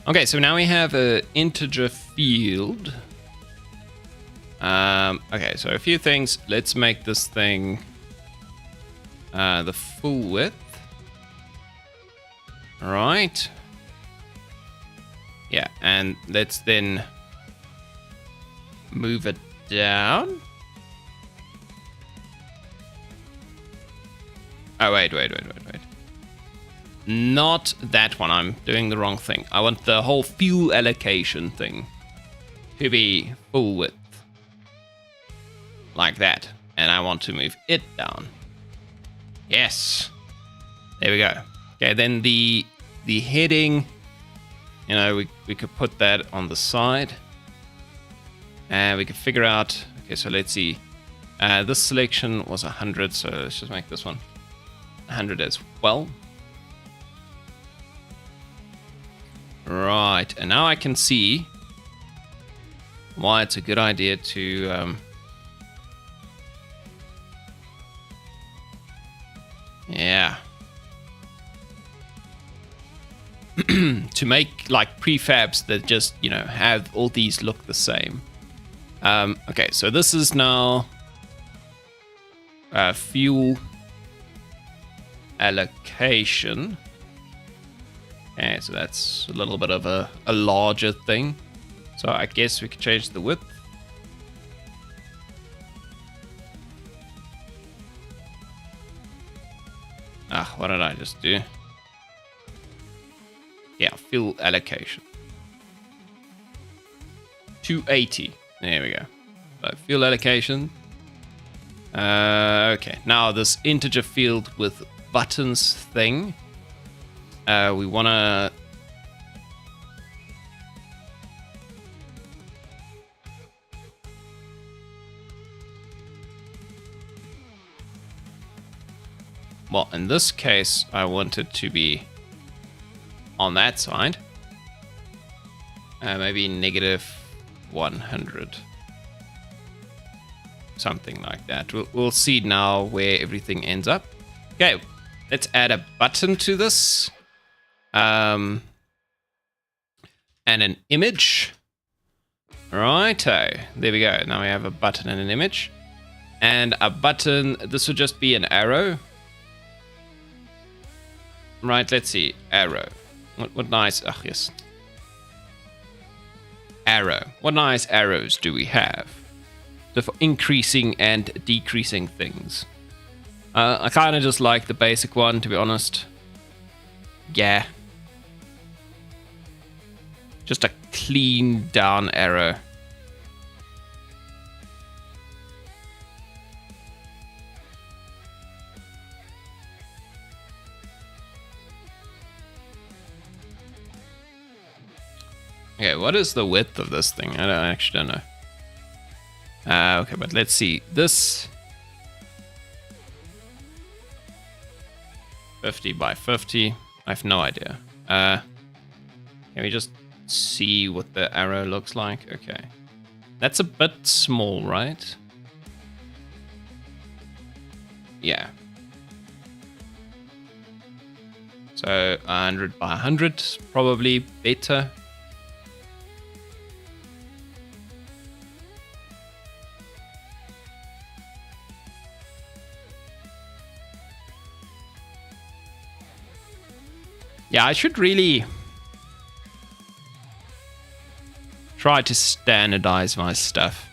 Okay, so now we have an integer field. Okay, so a few things. Let's make this thing the full width. All right. Yeah, and let's then move it down. Oh, wait. Not that one. I'm doing the wrong thing. I want the whole fuel allocation thing to be full width. Like that. And I want to move it down. Yes. There we go. Okay, then the heading, you know, we could put that on the side. And we could figure out, okay, so let's see. This selection was 100, so let's just make this one 100 as well. Right, and now I can see why it's a good idea to yeah. To make like prefabs that just, you know, have all these look the same. Okay, so this is now fuel allocation. Okay, so that's a little bit of a larger thing. So I guess we could change the width. What did I just do? Yeah, fuel allocation. 280. There we go. So fuel allocation. Okay, now this integer field with buttons thing. We want to... Well, in this case, I want it to be on that side. Maybe negative 100. Something like that. We'll see now where everything ends up. Okay, let's add a button to this. And an image. Righto. There we go. Now we have a button and an image. And a button, this would just be an arrow. Right, let's see. Arrow. What nice... Oh, yes. Arrow. What nice arrows do we have? So for increasing and decreasing things. I kind of just like the basic one, to be honest. Yeah. Just a clean down arrow. Okay, what is the width of this thing? I actually don't know. Okay, but let's see. This 50 by 50. I have no idea. Can we just see what the arrow looks like? Okay. That's a bit small, right? Yeah. So 100 by 100 is probably better. Yeah, I should really try to standardize my stuff.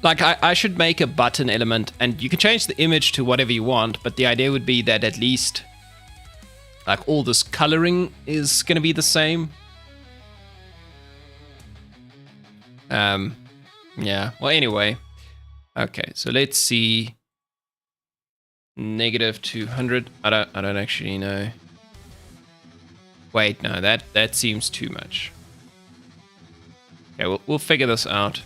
Like, I should make a button element, and you can change the image to whatever you want, but the idea would be that at least, like, all this coloring is going to be the same. Yeah, well, anyway. Okay, so let's see. Negative 200. I don't actually know. Wait, no, that seems too much. Okay, we'll figure this out.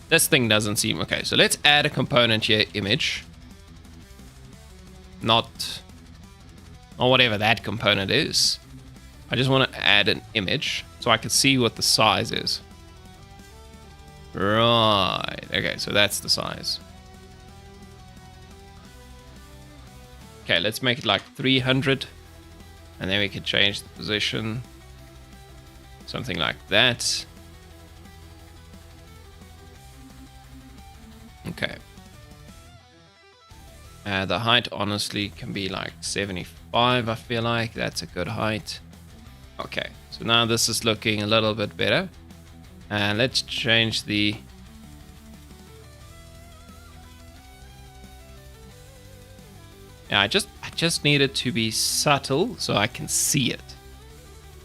This thing doesn't seem okay. So let's add a component here, image. Not whatever that component is. I just want to add an image so I can see what the size is. Right. Okay, so that's the size. Okay, let's make it like 300. And then we can change the position. Something like that. Okay. The height honestly can be like 75, I feel like. That's a good height. Okay, so now this is looking a little bit better. And let's change the... Yeah, I just need it to be subtle so I can see it.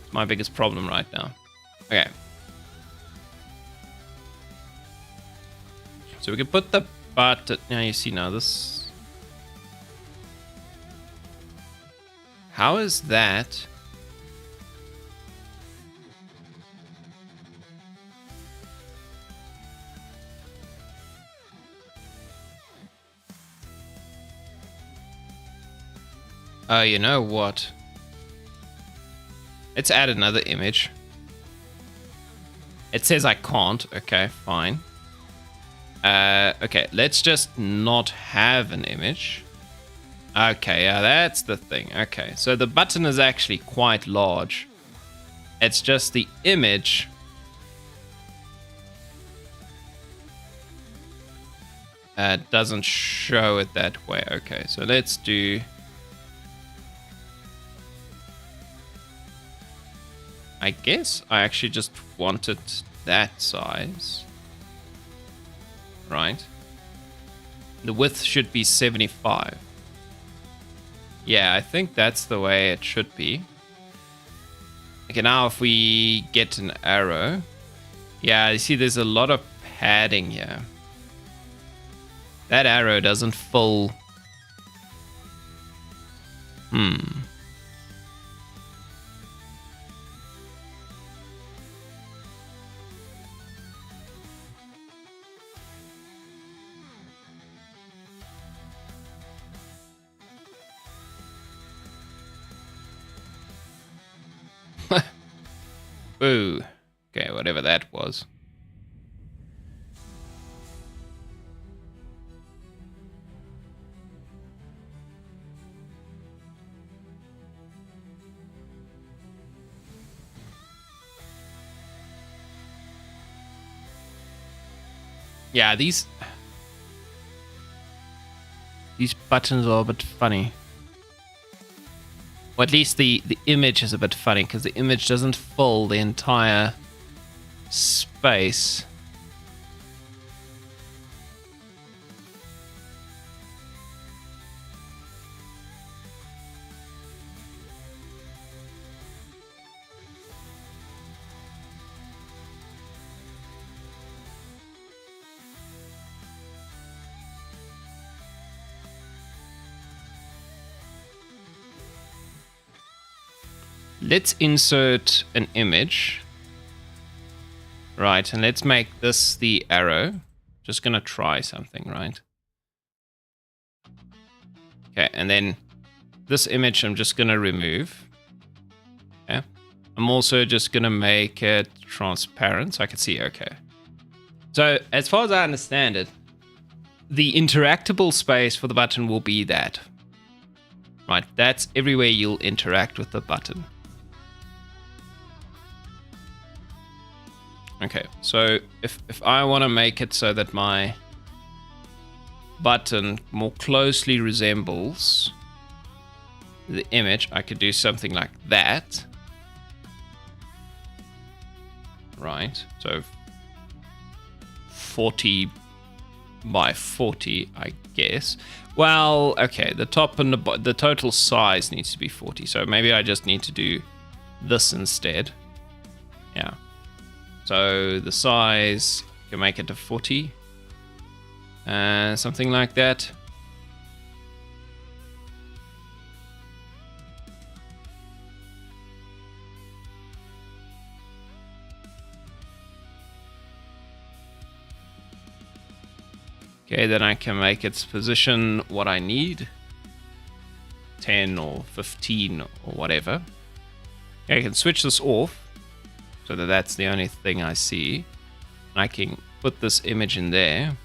It's my biggest problem right now. Okay. So we can put the button... Now you see now this... How is that? You know what? Let's add another image. It says I can't. Okay, fine. Okay, let's just not have an image. Okay, yeah, that's the thing. Okay, so the button is actually quite large. It's just the image. Doesn't show it that way. Okay, so let's do... I guess I actually just wanted that size. Right. The width should be 75. Yeah, I think that's the way it should be. Okay, now if we get an arrow. Yeah, you see there's a lot of padding here. That arrow doesn't fill... Ooh. Okay, whatever that was. Yeah, these buttons are a bit funny. Or at least the image is a bit funny because the image doesn't fill the entire space. Let's insert an image. Right, and let's make this the arrow. Just gonna try something, right? Okay, and then this image I'm just gonna remove. Okay. I'm also just gonna make it transparent so I can see, okay. So as far as I understand it, the interactable space for the button will be that. Right, that's everywhere you'll interact with the button. Okay, so if I want to make it so that my button more closely resembles the image, I could do something like that. Right, so 40 by 40, I guess. Well, okay, the top and the total size needs to be 40, so maybe I just need to do this instead. Yeah. So the size, you can make it to 40. Something like that. Okay, then I can make its position what I need. 10 or 15 or whatever. Okay, I can switch this off. So that's the only thing I see. I can put this image in there.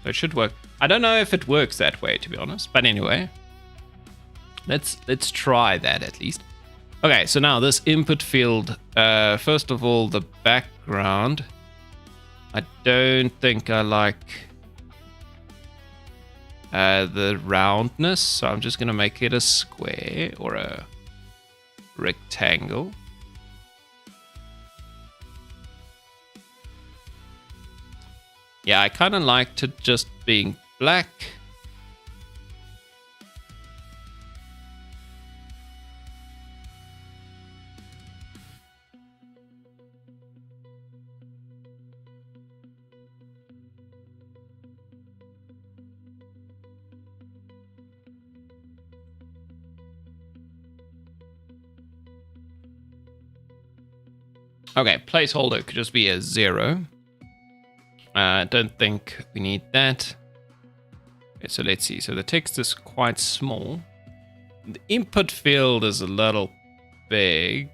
So it should work. I don't know if it works that way, to be honest. But anyway, let's try that at least. Okay, so now this input field, first of all, the background. I don't think I like the roundness, so I'm just going to make it a square or a rectangle. Yeah, I kind of liked it just being black. Okay, placeholder could just be a 0. I don't think we need that. Okay, so let's see. So the text is quite small. The input field is a little big.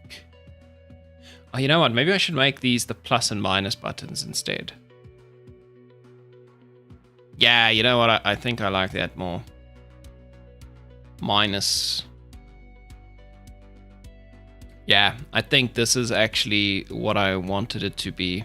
Oh, you know what? Maybe I should make these the plus and minus buttons instead. Yeah, you know what? I think I like that more. Minus. Yeah, I think this is actually what I wanted it to be.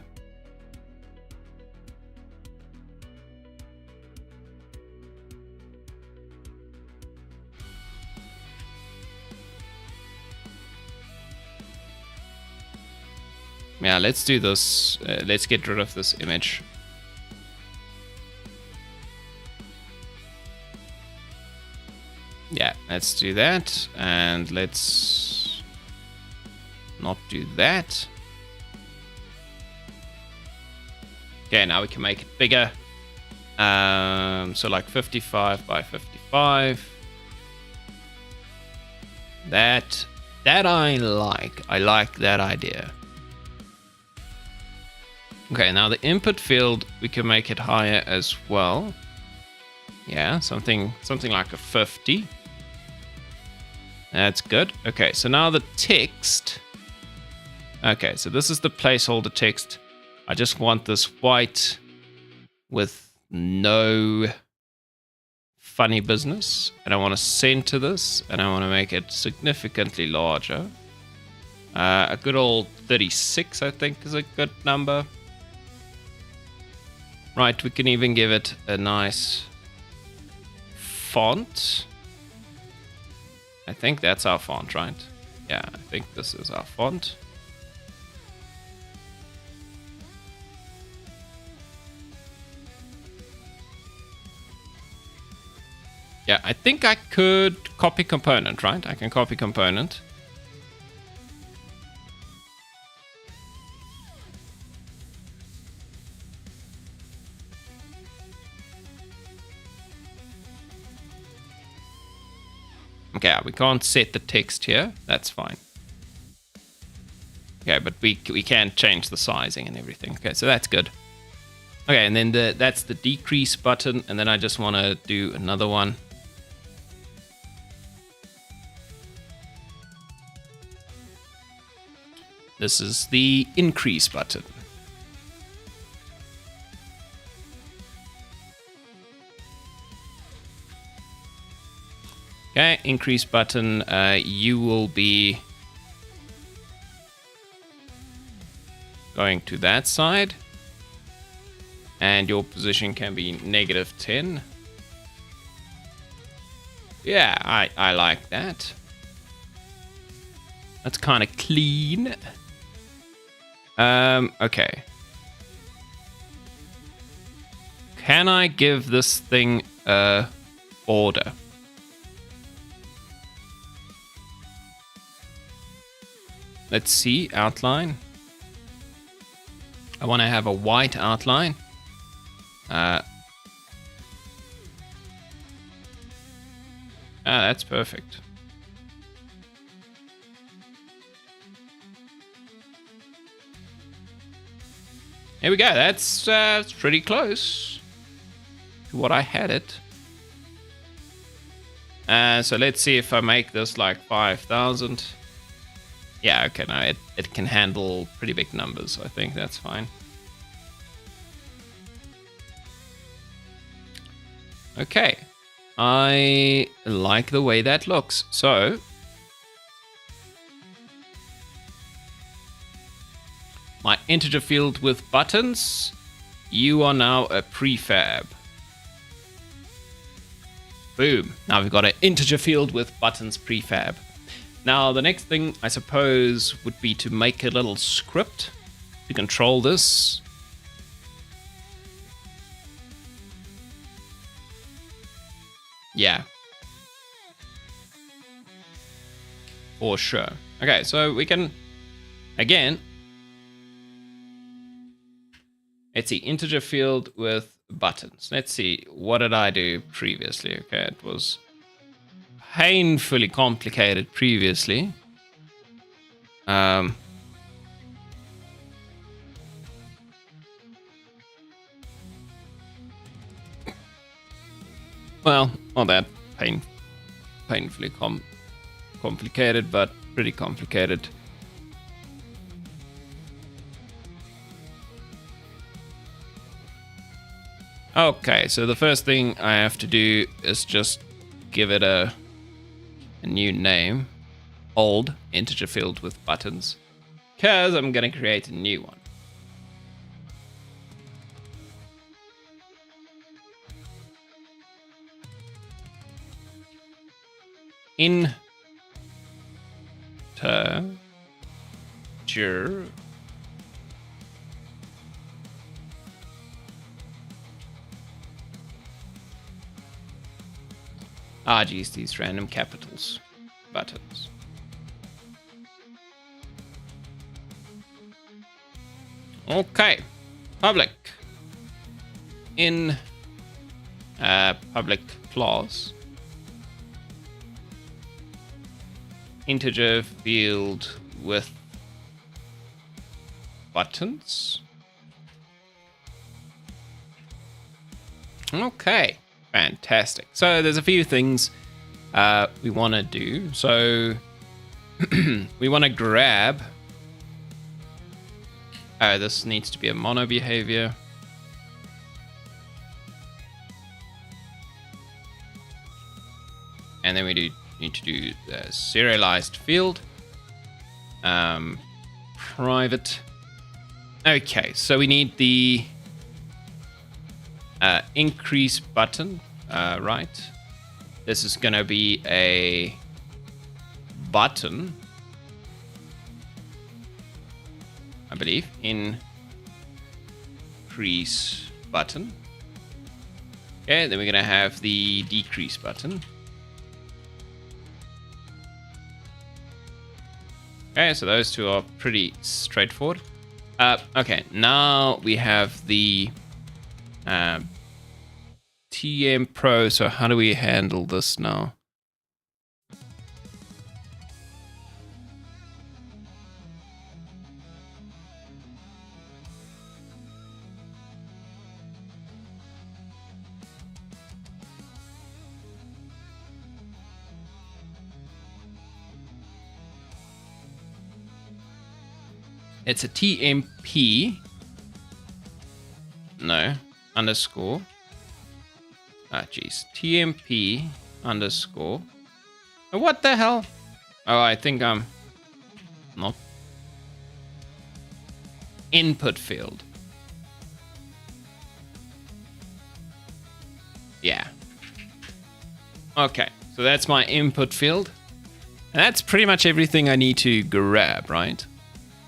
Yeah, let's do this. Let's get rid of this image. Yeah, let's do that. And let's not do that. Okay, now we can make it bigger. So like 55 by 55. That I like. I like that idea. Okay, now the input field, we can make it higher as well. Yeah, something like a 50. That's good. Okay, so now the text. Okay, so this is the placeholder text. I just want this white with no funny business. And I want to center this, and I want to make it significantly larger. A good old 36, I think, is a good number. Right, we can even give it a nice font. I think that's our font, right? Yeah, I think this is our font. Yeah, I think I could copy component, right? I can copy component. Okay, we can't set the text here. That's fine. Okay, but we can change the sizing and everything. Okay, so that's good. Okay, and then that's the decrease button, and then I just want to do another one. This is the increase button. Okay, increase button, you will be going to that side. And your position can be -10. Yeah, I like that. That's kind of clean. Okay. Can I give this thing a border? Let's see, outline. I want to have a white outline. That's perfect. Here we go. That's pretty close to what I had it. So let's see if I make this like 5,000. Yeah, okay, no, it can handle pretty big numbers. So I think that's fine. Okay. I like the way that looks. So my integer field with buttons, you are now a prefab. Boom. Now we've got an integer field with buttons prefab. Now the next thing I suppose would be to make a little script to control this. Yeah. For sure. Okay, so we can, again, let's see, integer field with buttons. Let's see, what did I do previously? Okay, it was painfully complicated previously. Well, not that painfully complicated, but pretty complicated. Okay, so the first thing I have to do is just give it a new name. Old integer field with buttons. Because I'm going to create a new one. Integer geez, these random capitals. Buttons. Okay. Public. In public class. Integer field with buttons. Okay. Fantastic. So there's a few things we want to do. So we want to grab. This needs to be a mono behavior. And then we need to do the serialized field. Private. Okay, so we need the increase button, right? This is going to be a button, I believe. Increase button. Okay, then we're going to have the decrease button. Okay, so those two are pretty straightforward. Okay, now we have the TM Pro. So how do we handle this now? It's a TMP. No, underscore. Geez. TMP underscore. What the hell? Oh, I think I'm not. Input field. Yeah. Okay, so that's my input field. And that's pretty much everything I need to grab, right?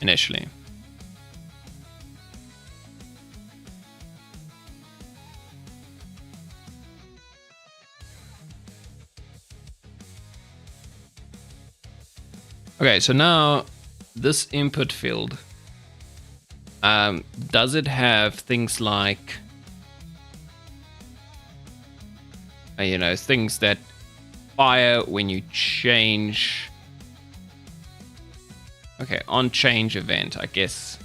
Initially. Okay, so now this input field, does it have things like, things that fire when you change? Okay, on change event, I guess.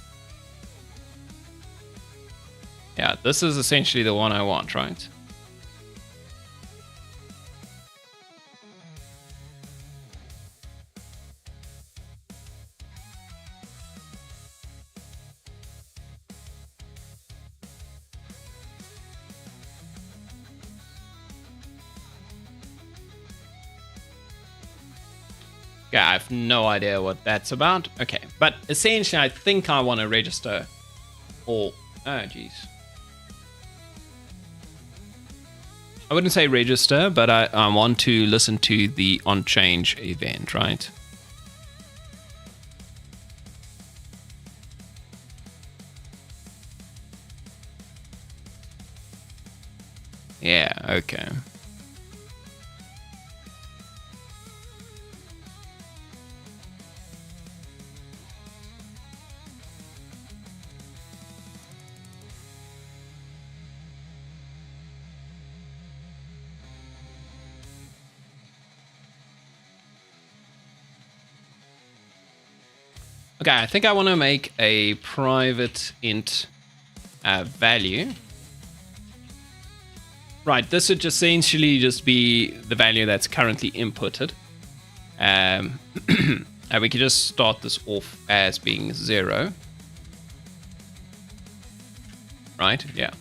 Yeah, this is essentially the one I want, right? Okay, I have no idea what that's about. Okay, but essentially I think I want to register all... Oh, geez. I wouldn't say register, but I want to listen to the on-change event, right? Yeah, okay. Okay, I think I want to make a private int value. Right, this would just essentially just be the value that's currently inputted. And we could just start this off as being 0. Right, yeah.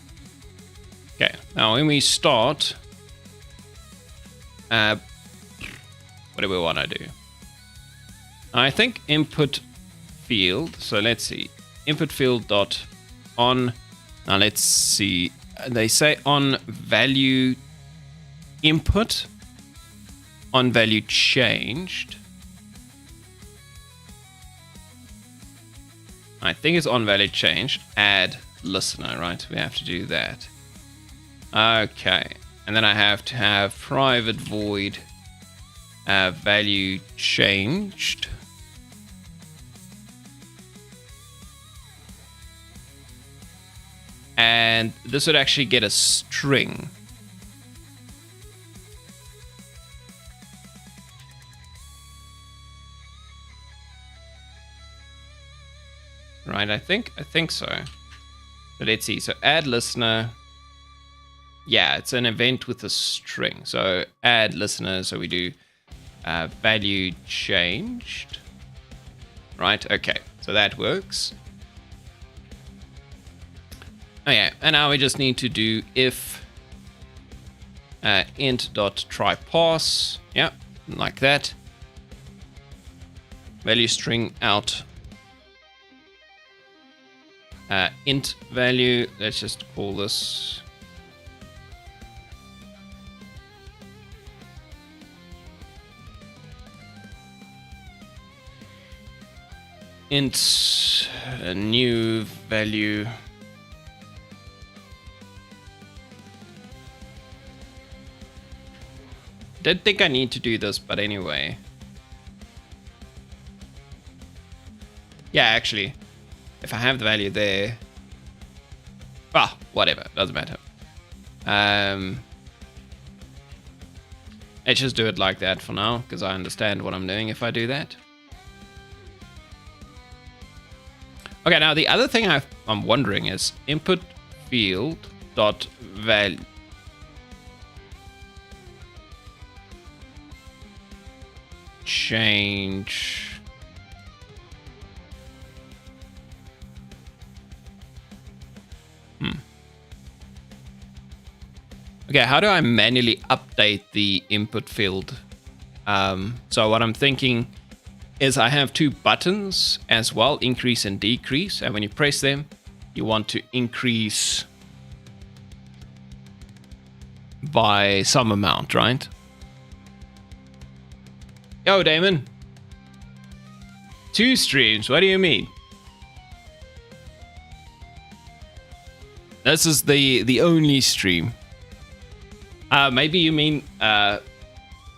Okay, now when we start, what do we want to do? I think input field, so let's see, input field dot on, now let's see, they say on value input, on value changed. I think it's on value changed, add listener, right? We have to do that. Okay, and then I have to have private void value changed. And this would actually get a string. Right, I think so. So let's see. So add listener. Yeah, it's an event with a string. So add listener. So we do value changed. Right, okay. So that works. Oh yeah, and now we just need to do if int.tryParse. Yeah, like that. Value string out int value. Let's just call this int new value. Didn't think I need to do this, but anyway. Yeah, actually, if I have the value there, whatever, doesn't matter. Let's just do it like that for now, because I understand what I'm doing if I do that. Okay, now the other thing I'm wondering is input field dot value. Change. Okay, how do I manually update the input field? So what I'm thinking is I have two buttons as well, increase and decrease. And when you press them, you want to increase by some amount, right? Yo, Damon. 2 streams, what do you mean? This is the only stream. Maybe you mean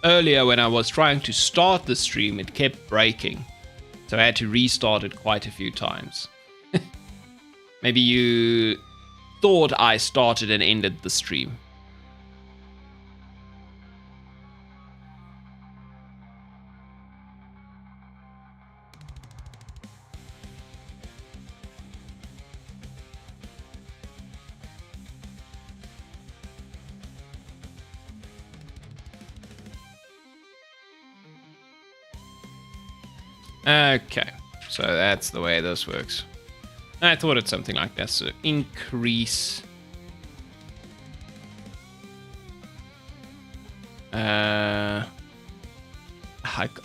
earlier when I was trying to start the stream, it kept breaking. So I had to restart it quite a few times. Maybe you thought I started and ended the stream. Okay, so that's the way this works. I thought it's something like that. So increase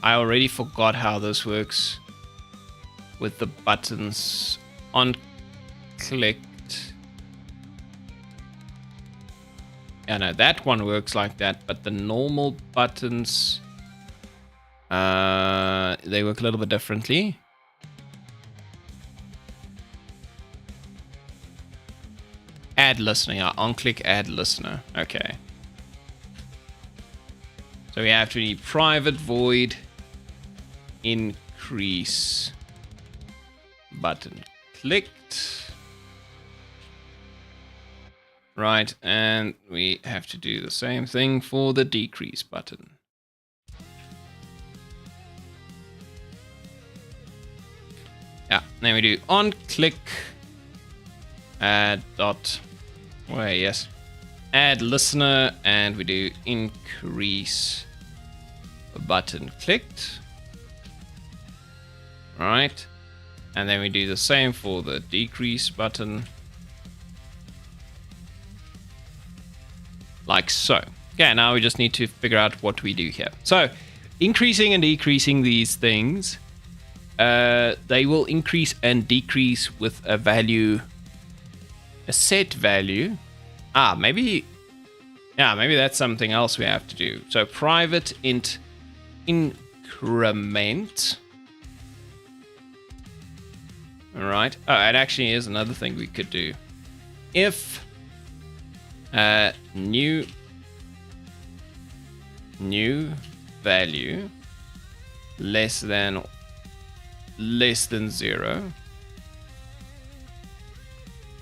I already forgot how this works with the buttons on clicked. Yeah, no, that one works like that, but the normal buttons, they work a little bit differently. Add listener, yeah, on click add listener. Okay. So we have to need private void increase button clicked. Right, and we have to do the same thing for the decrease button. Yeah, then we do on click add dot, wait, yes, add listener, and we do increase button clicked. Right, and then we do the same for the decrease button, like so. Okay, now we just need to figure out what we do here. So increasing and decreasing these things, they will increase and decrease with a value, a set value. Maybe that's something else we have to do. So private int increment. All right. Oh, and actually is another thing we could do. If new value less than 0,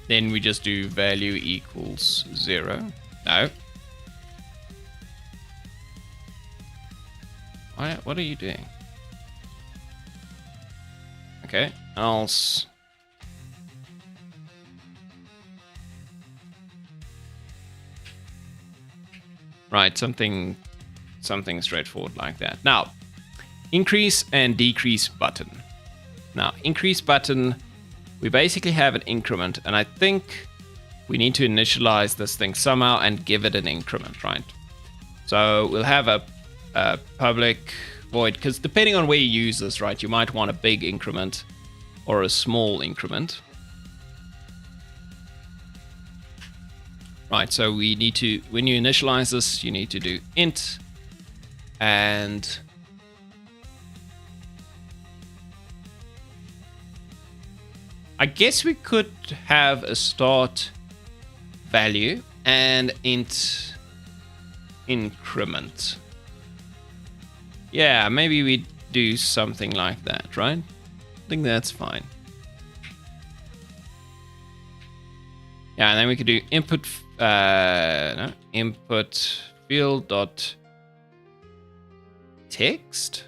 then we just do value equals 0. No. What are you doing? Okay, else. Right, something straightforward like that. Now, increase and decrease button. Now, increase button, we basically have an increment, and I think we need to initialize this thing somehow and give it an increment, right? So we'll have a public void, because depending on where you use this, right, you might want a big increment or a small increment. Right, so we need to, when you initialize this, you need to do int and I guess we could have a start value and int increment. Yeah, maybe we do something like that, right? I think that's fine. Yeah, and then we could do input field dot text.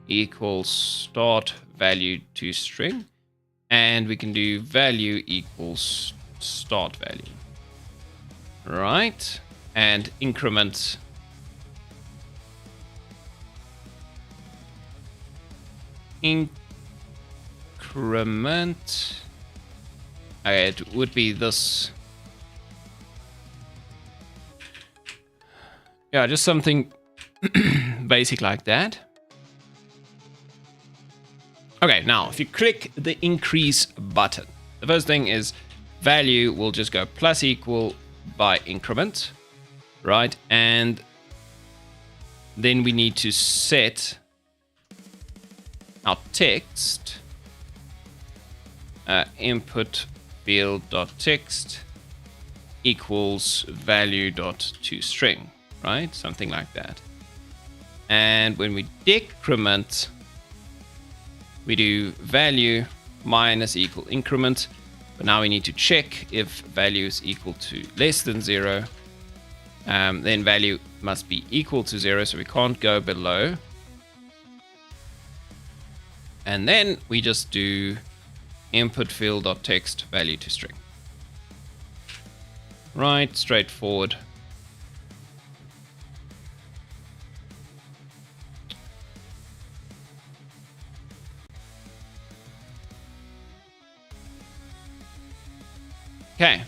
Equals start value to string, and we can do value equals start value, right? And increment okay, it would be this, yeah, just something basic like that. Okay, now if you click the increase button, the first thing is value will just go plus equal by increment, right? And then we need to set our text input field dot text equals value dot to string, right? Something like that. And when we decrement, we do value minus equal increment, but now we need to check if value is equal to less than 0. Then value must be equal to 0, so we can't go below. And then we just do input field dot text value to string. Right, straightforward. Okay.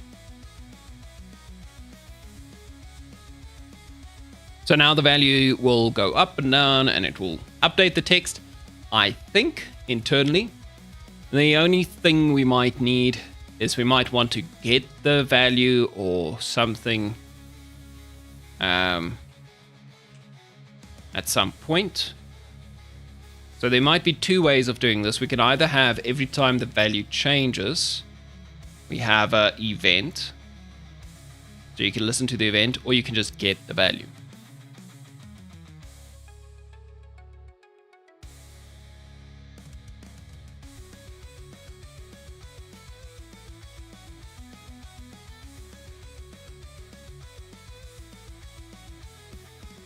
So now the value will go up and down and it will update the text, I think, internally. The only thing we might need is we might want to get the value or something at some point. So there might be two ways of doing this. We can either have every time the value changes, we have an event. So you can listen to the event, or you can just get the value.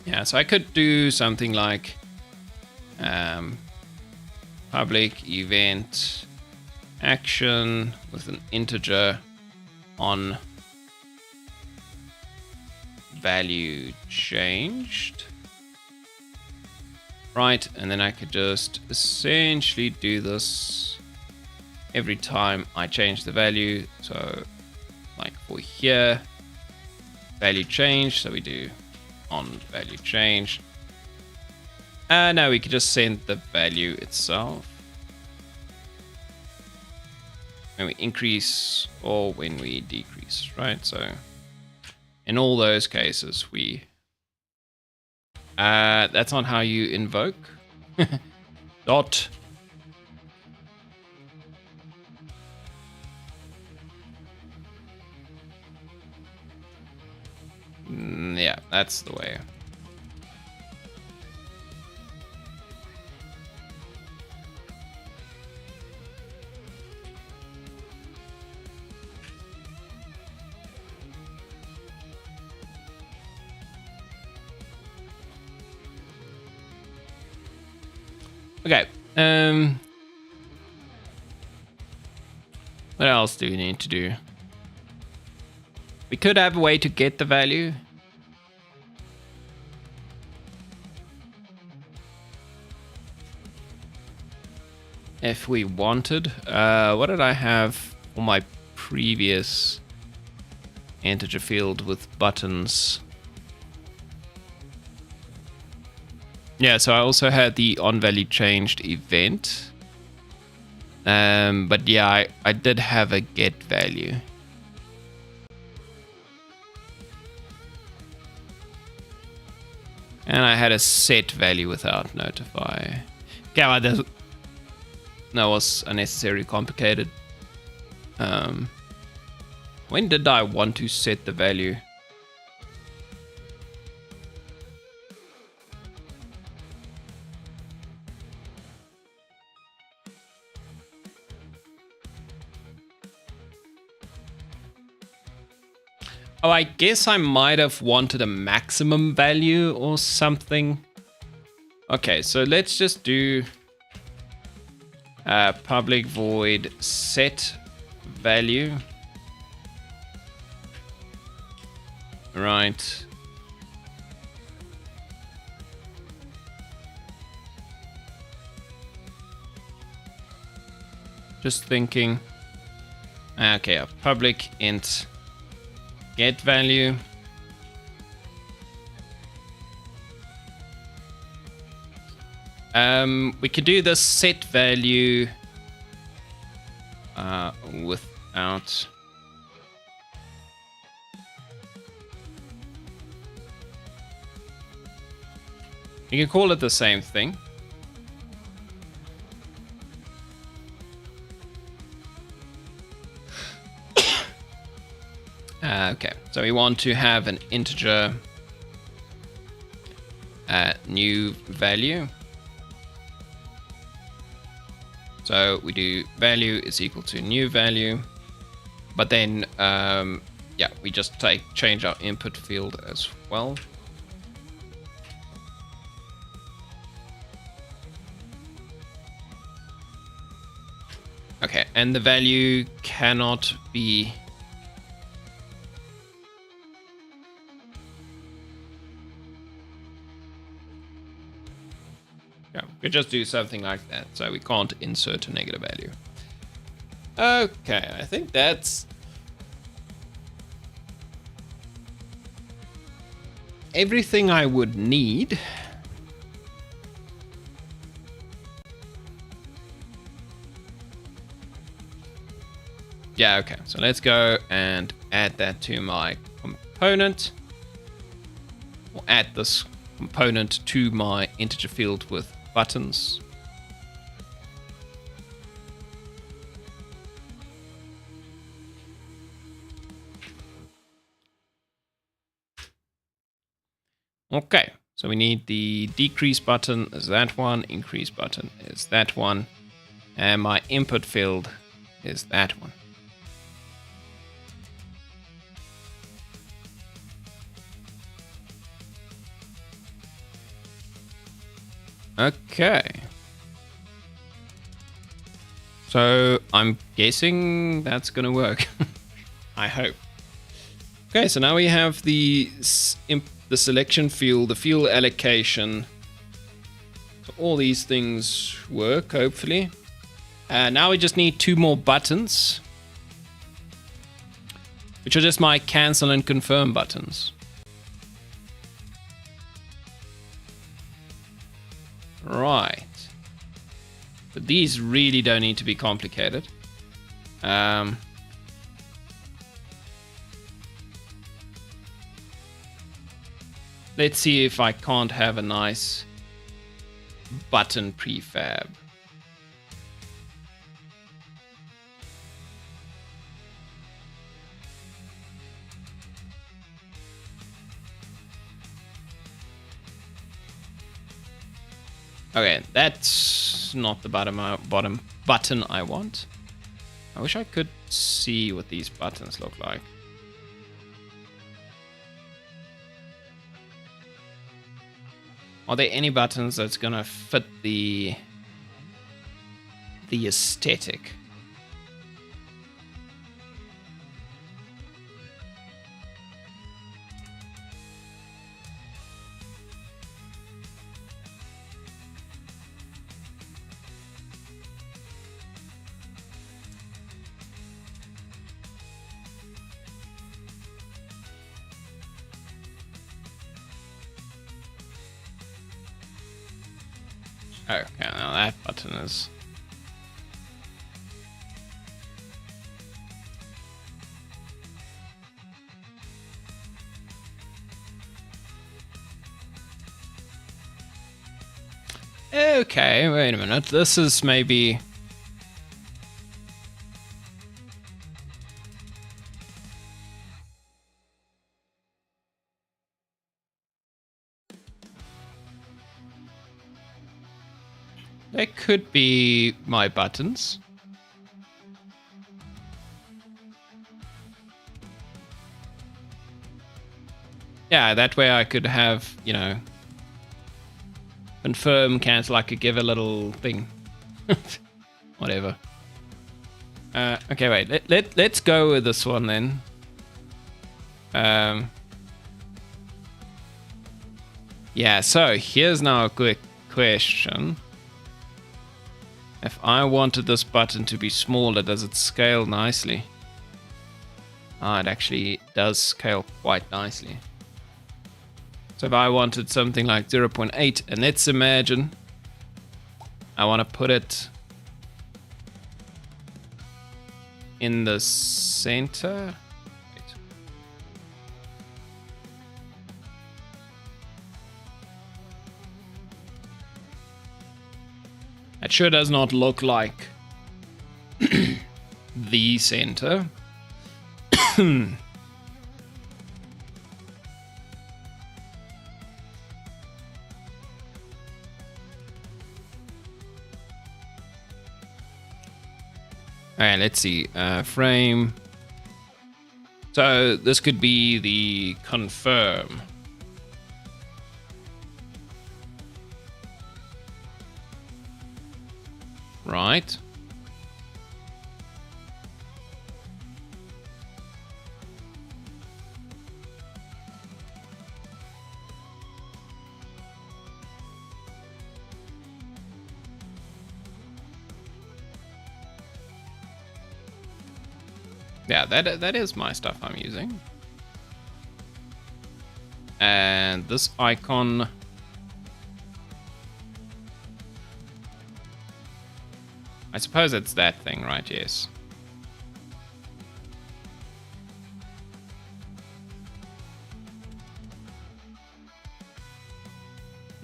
Yeah, so I could do something like public event action with an integer on value changed. Right, and then I could just essentially do this every time I change the value. So like for here, value change, so we do on value change. Now we can just send the value itself when we increase or when we decrease, right? So in all those cases, we that's not how you invoke. Dot yeah, that's the way. Okay. What else do we need to do? We could have a way to get the value. If we wanted. What did I have for my previous integer field with buttons? Yeah, so I also had the onValueChanged event. But yeah, I did have a get value. And I had a set value without notify. Yeah, that was unnecessarily complicated. When did I want to set the value? Oh, I guess I might have wanted a maximum value or something. Okay, so let's just do public void set value. Right. Just thinking. Okay, a public int get value. We could do this set value without. You can call it the same thing. Okay, so we want to have an integer new value. So we do value is equal to new value, but then yeah, we just change our input field as well. Okay, and the value cannot be we could just do something like that, so we can't insert a negative value. Okay, I think that's everything I would need. Yeah, okay. So let's go and add that to my component. Or add this component to my integer field with buttons. Okay, so we need the decrease button is that one, increase button is that one, and my input field is that one. Okay. So I'm guessing that's gonna work. I hope. Okay, so now we have the selection field, the field allocation. So all these things work, hopefully. Now we just need 2 more buttons, which are just my cancel and confirm buttons. Right. But these really don't need to be complicated. Let's see if I can't have a nice button prefab. Okay, that's not the bottom button I want. I wish I could see what these buttons look like. Are there any buttons that's gonna fit the aesthetic? Okay, now that button is... Okay, wait a minute. This is maybe... They could be my buttons. Yeah, that way I could have, you know, confirm, cancel. I could give a little thing. Whatever. Okay, wait. Let's go with this one then. Yeah, so here's now a quick question. If I wanted this button to be smaller, does it scale nicely? Ah, it actually does scale quite nicely. So if I wanted something like 0.8, and let's imagine I want to put it in the center. It sure does not look like the center. Alright, let's see. Frame. So this could be the confirm. Right. Yeah, that is my stuff I'm using. And this icon, I suppose it's that thing, right? Yes.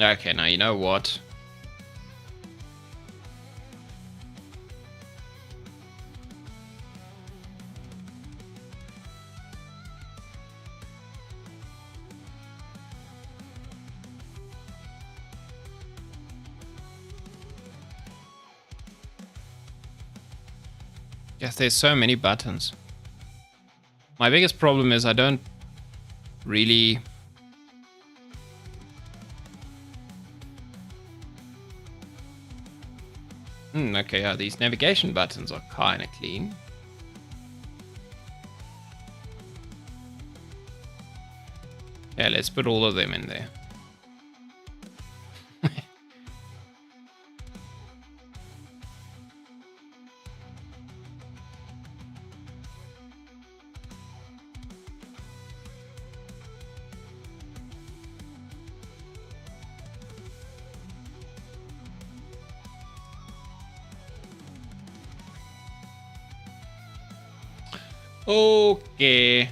Okay, now you know what? Yes, there's so many buttons. My biggest problem is I don't really... okay, yeah, these navigation buttons are kind of clean. Yeah, let's put all of them in there. Okay.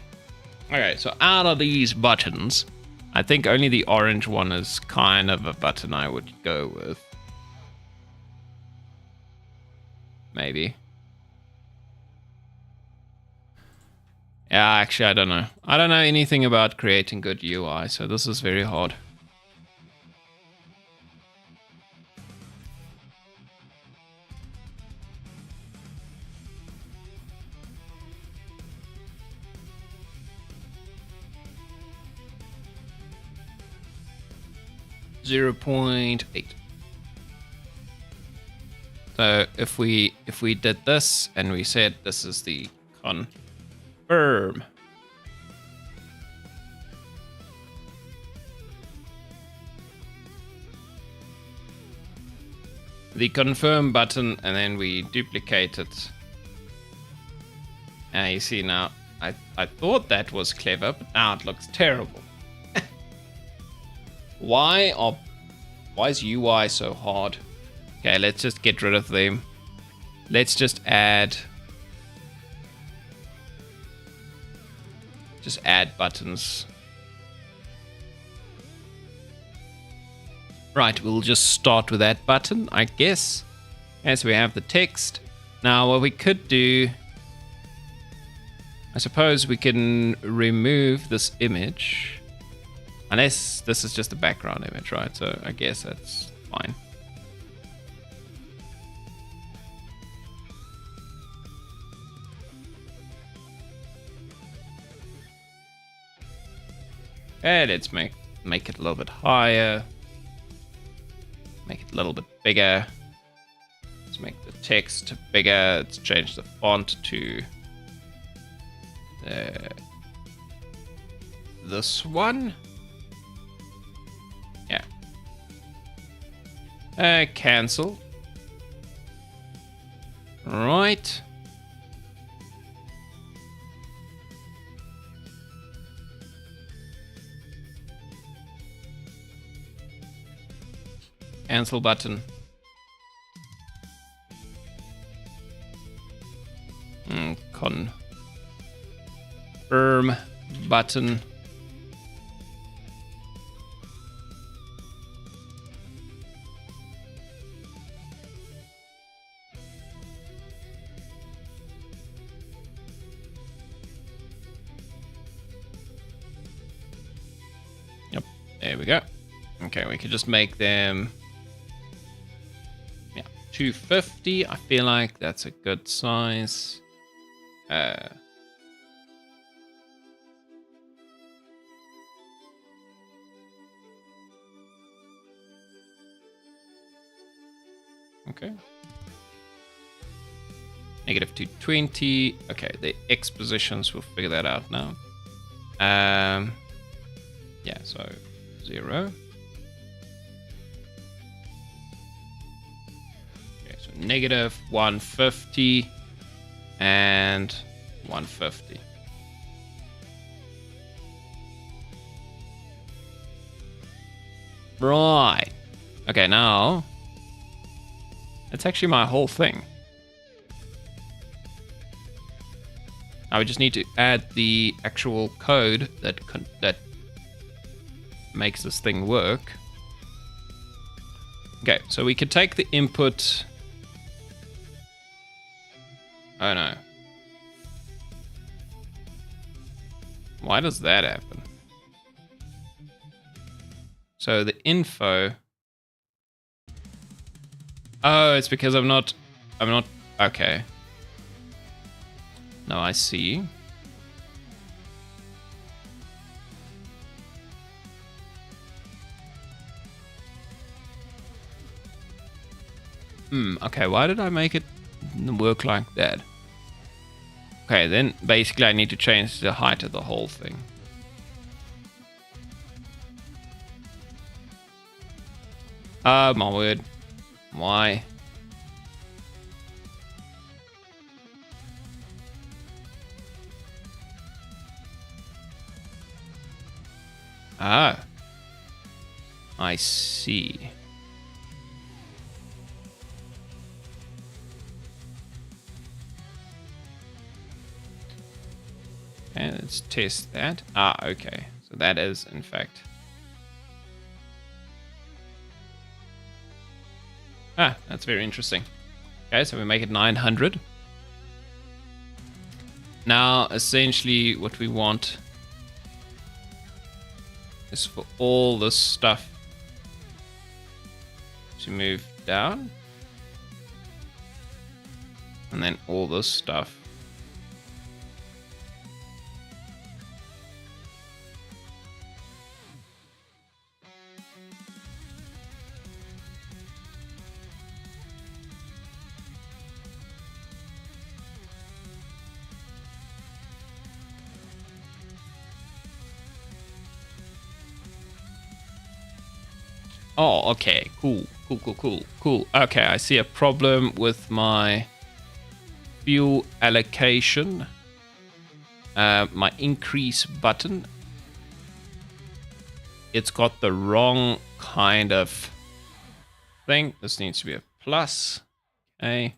Okay, so out of these buttons, I think only the orange one is kind of a button I would go with. Maybe. Yeah, actually, I don't know. I don't know anything about creating good UI, so this is very hard. .8. So if we did this and we said this is the confirm, the confirm button, and then we duplicate it. And you see now, I thought that was clever, but now it looks terrible. Why is UI so hard? Okay, let's just get rid of them. Let's just add buttons. Right, we'll just start with that button, I guess, as we have the text. Now, what we could do, I suppose we can remove this image. Unless this is just a background image, right? So I guess that's fine. And let's make it a little bit higher. Make it a little bit bigger. Let's make the text bigger. Let's change the font to this one. Yeah. Cancel. Right. Cancel button. Confirm button. Yep, there we go. Okay, we could just make them 250. I feel like that's a good size. Okay. Negative 220. Okay, the X positions, we'll figure that out now. Yeah, so 0. Negative 150 and 150. Right. Okay, now that's actually my whole thing. Now we just need to add the actual code that makes this thing work. Okay, so we could take the input. Oh no. Why does that happen? So the info. Oh, it's because I'm not, okay. No, I see. Okay, why did I make it work like that? Okay, then basically I need to change the height of the whole thing. Oh my word. Why? Ah. I see. Okay, let's test that. Ah, okay. So that is, in fact... Ah, that's very interesting. Okay, so we make it 900. Now, essentially, what we want is for all this stuff to move down. And then all this stuff Oh, okay, cool. Okay, I see a problem with my fuel allocation. My increase button. It's got the wrong kind of thing. This needs to be a plus. Okay.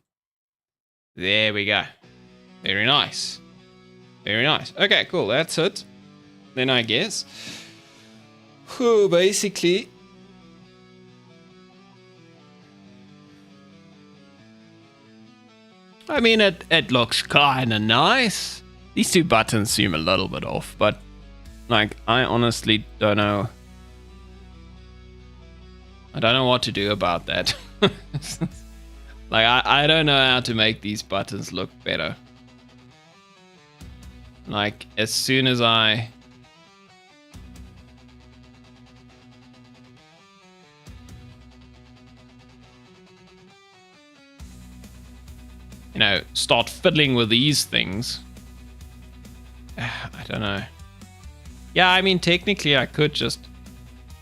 There we go. Very nice. Very nice. Okay, cool. That's it. Then I guess. Basically... I mean, it looks kind of nice. These two buttons seem a little bit off, but like, I honestly don't know. I don't know what to do about that. Like, I don't know how to make these buttons look better. Like, as soon as I... start fiddling with these things. I don't know. Yeah, I mean, technically I could just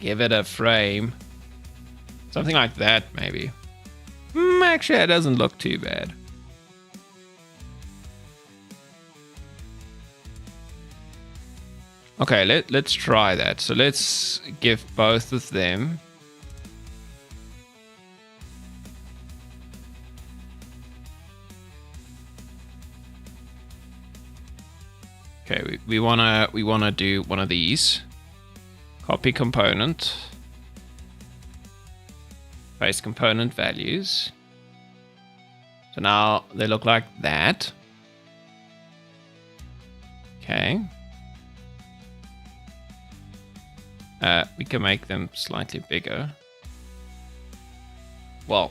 give it a frame. Something like that, maybe. Actually, it doesn't look too bad. Okay, let's try that. So let's give both of them... Okay, we wanna do one of these. Copy component. Paste component values. So now they look like that. Okay. We can make them slightly bigger. Well,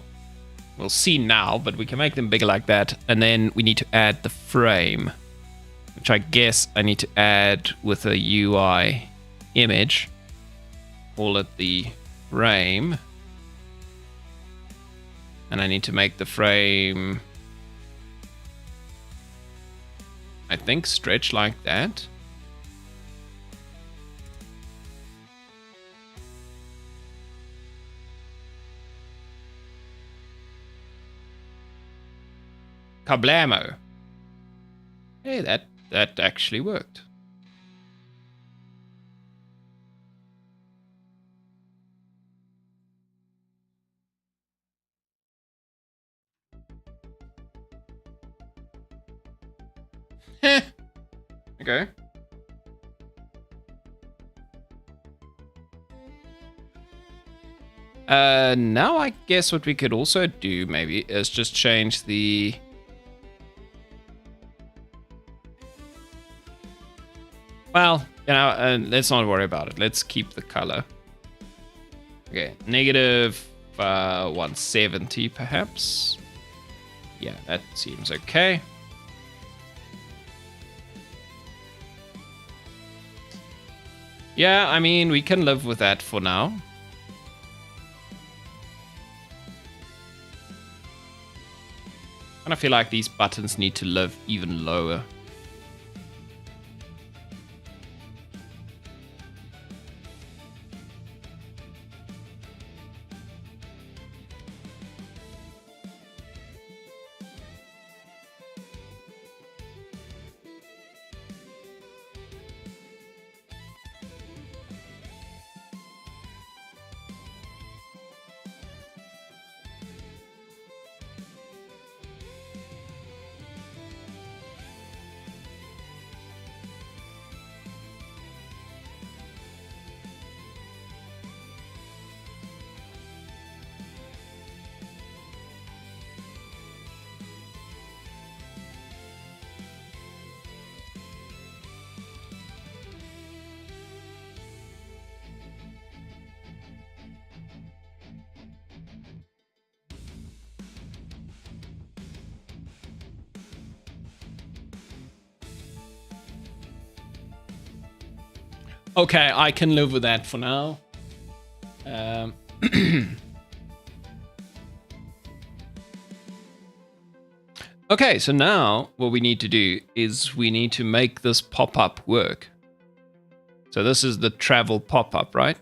we'll see now, but we can make them bigger like that. And then we need to add the frame, which I guess I need to add with a UI image. Call it the frame. And I need to make the frame, I think, stretch like that. Kablamo. Hey, that actually worked. Okay. Now I guess what we could also do maybe is just change the... Well, you know, let's not worry about it. Let's keep the color. Okay, negative 170 perhaps. Yeah, that seems okay. Yeah, I mean, we can live with that for now. I feel like these buttons need to live even lower. Okay, I can live with that for now. Okay, so now what we need to do is we need to make this pop-up work. So this is the travel pop-up, right?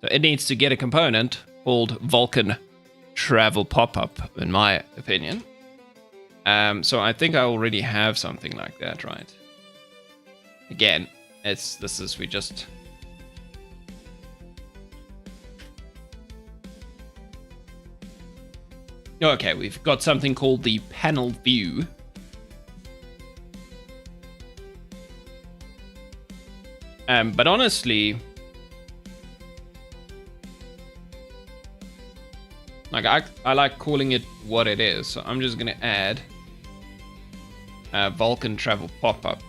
So it needs to get a component called Vulkan Travel Pop-up, in my opinion. So I think I already have something like that, right? Again, we just... Okay, we've got something called the panel view. But honestly, like I like calling it what it is. So I'm just gonna add Vulkan Travel Pop-up.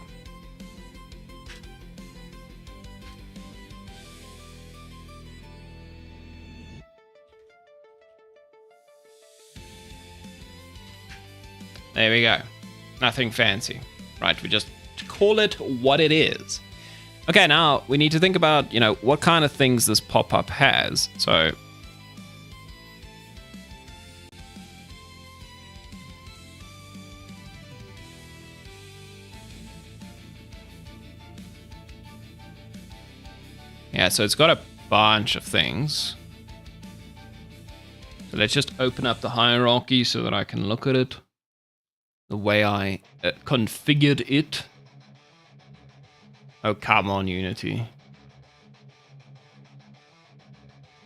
There we go. Nothing fancy. Right, we just call it what it is. Okay, now we need to think about, what kind of things this pop-up has. So yeah, so it's got a bunch of things. So let's just open up the hierarchy so that I can look at it the way I configured it. Oh, come on, Unity.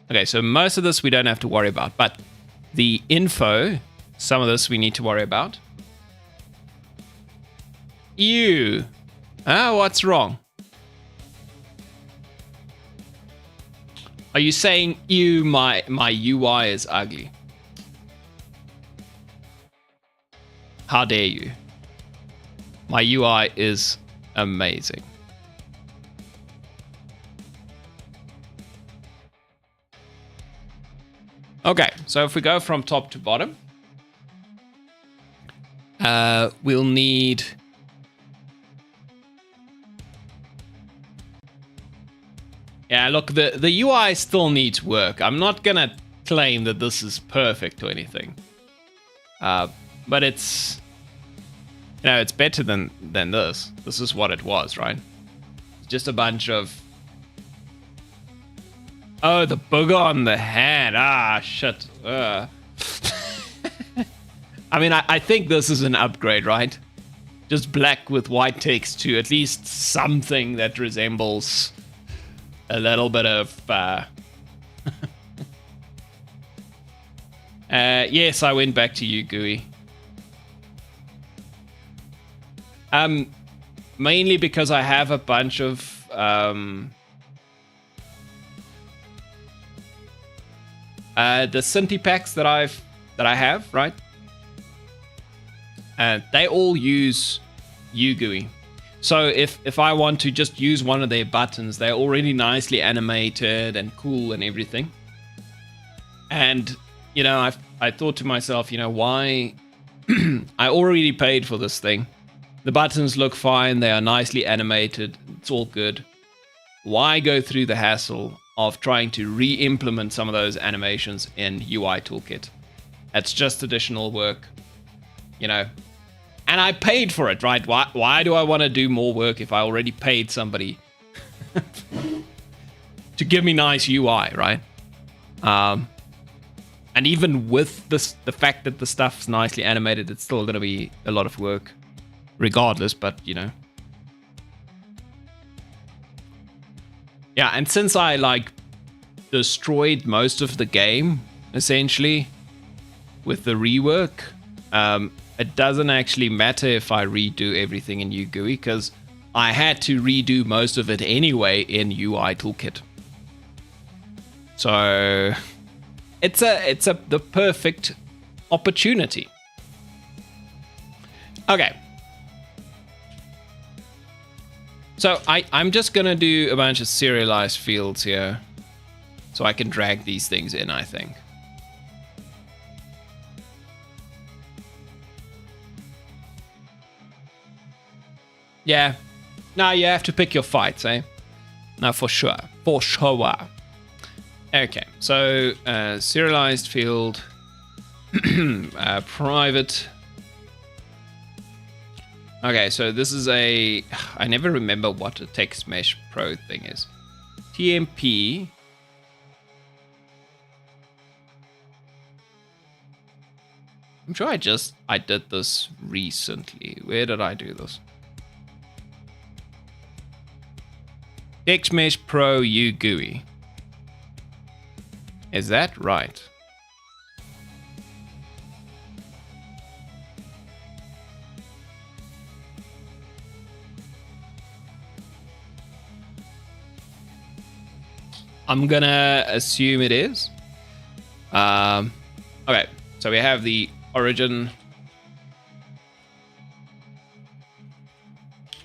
Okay, so most of this we don't have to worry about, but the info, some of this we need to worry about. Ew. What's wrong? Are you saying, ew, my UI is ugly? How dare you? My UI is amazing. Okay, so if we go from top to bottom, we'll need... Yeah, look, the UI still needs work. I'm not gonna claim that this is perfect or anything. But it's... it's better than this. This is what it was, right? It's just a bunch of... Oh, the booger on the hand. Ah, shit. I mean, I think this is an upgrade, right? Just black with white text to at least something that resembles a little bit of... Yes, I went back to you, GUI. Mainly because I have a bunch of the Synthi packs that I have, right? And they all use UGUI. So if I want to just use one of their buttons, they're already nicely animated and cool and everything. And you know, I thought to myself, you know, why? I already paid for this thing. The buttons look fine. They are nicely animated. It's all good. Why go through the hassle of trying to re-implement some of those animations in UI Toolkit? That's just additional work, you know. And I paid for it, right? Why do I want to do more work if I already paid somebody to give me nice UI, right? And even with this, the fact that the stuff's nicely animated, it's still going to be a lot of work regardless, but you know. Yeah, and since I like destroyed most of the game, essentially, with the rework, it doesn't actually matter if I redo everything in UGUI, because I had to redo most of it anyway in UI Toolkit. So it's the perfect opportunity. Okay. So I'm just gonna do a bunch of serialized fields here, so I can drag these things in, I think. Yeah. Now you have to pick your fights, eh? No, for sure. For sure. Okay, so serialized field, private. Okay, so this is I never remember what a Text Mesh Pro thing is. TMP. I'm sure I did this recently. Where did I do this? Text Mesh Pro UGUI. Is that right? I'm gonna assume it is. Okay, so we have the origin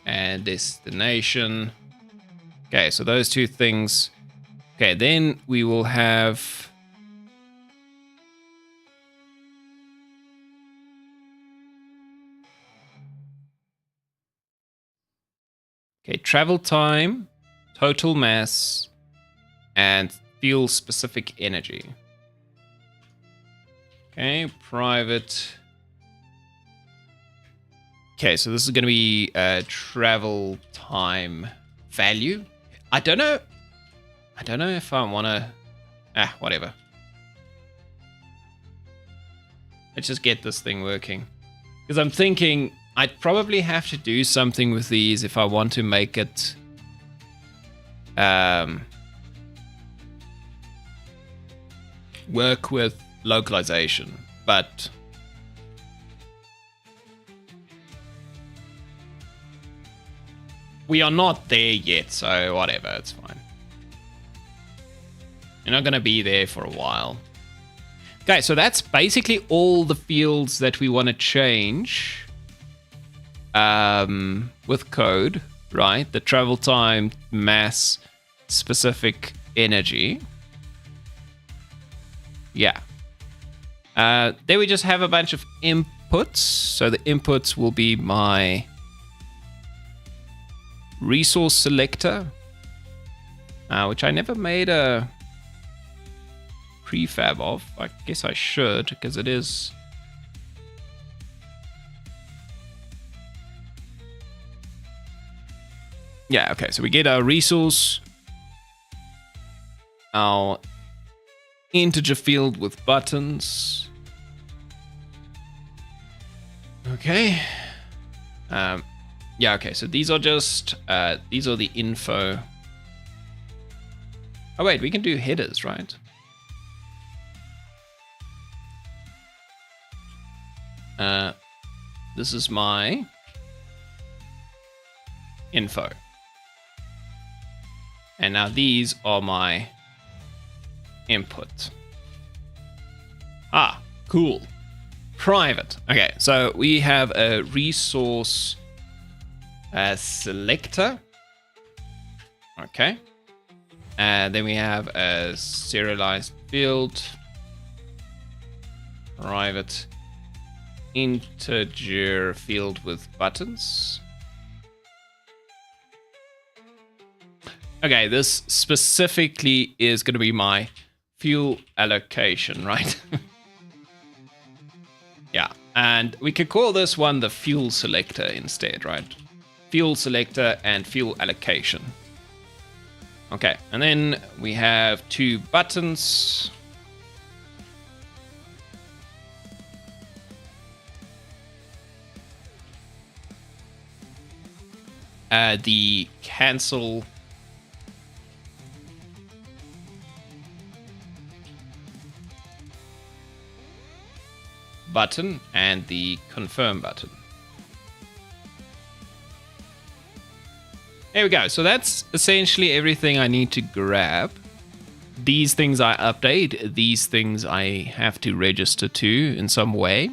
and destination. Okay, so those two things. Okay, then we will have travel time, total mass, and field specific energy. Okay, private. Okay, so this is going to be travel time value. I don't know if I want to. Whatever. Let's just get this thing working. Because I'm thinking I'd probably have to do something with these if I want to make it work with localization. But we are not there yet, so whatever, it's fine. You're not going to be there for a while. Okay, so that's basically all the fields that we want to change with code, right? The travel time, mass, specific energy. Yeah. Then we just have a bunch of inputs. So the inputs will be my resource selector, which I never made a prefab of. I guess I should, because it is. Yeah, okay, so we get our resource, our integer field with buttons. Okay. Yeah, okay, so these are just, these are the info. Oh wait, we can do headers, right? This is my info. And now these are my input. Ah, cool. Private. Okay, so we have a resource selector. Okay. And then we have a serialized field. Private integer field with buttons. Okay, this specifically is going to be my fuel allocation, right? Yeah, and we could call this one the fuel selector instead, right? Fuel selector and fuel allocation. Okay, and then we have 2 buttons. The cancel button and the confirm button. There we go. So that's essentially everything I need to grab. These things I update. These things I have to register to in some way.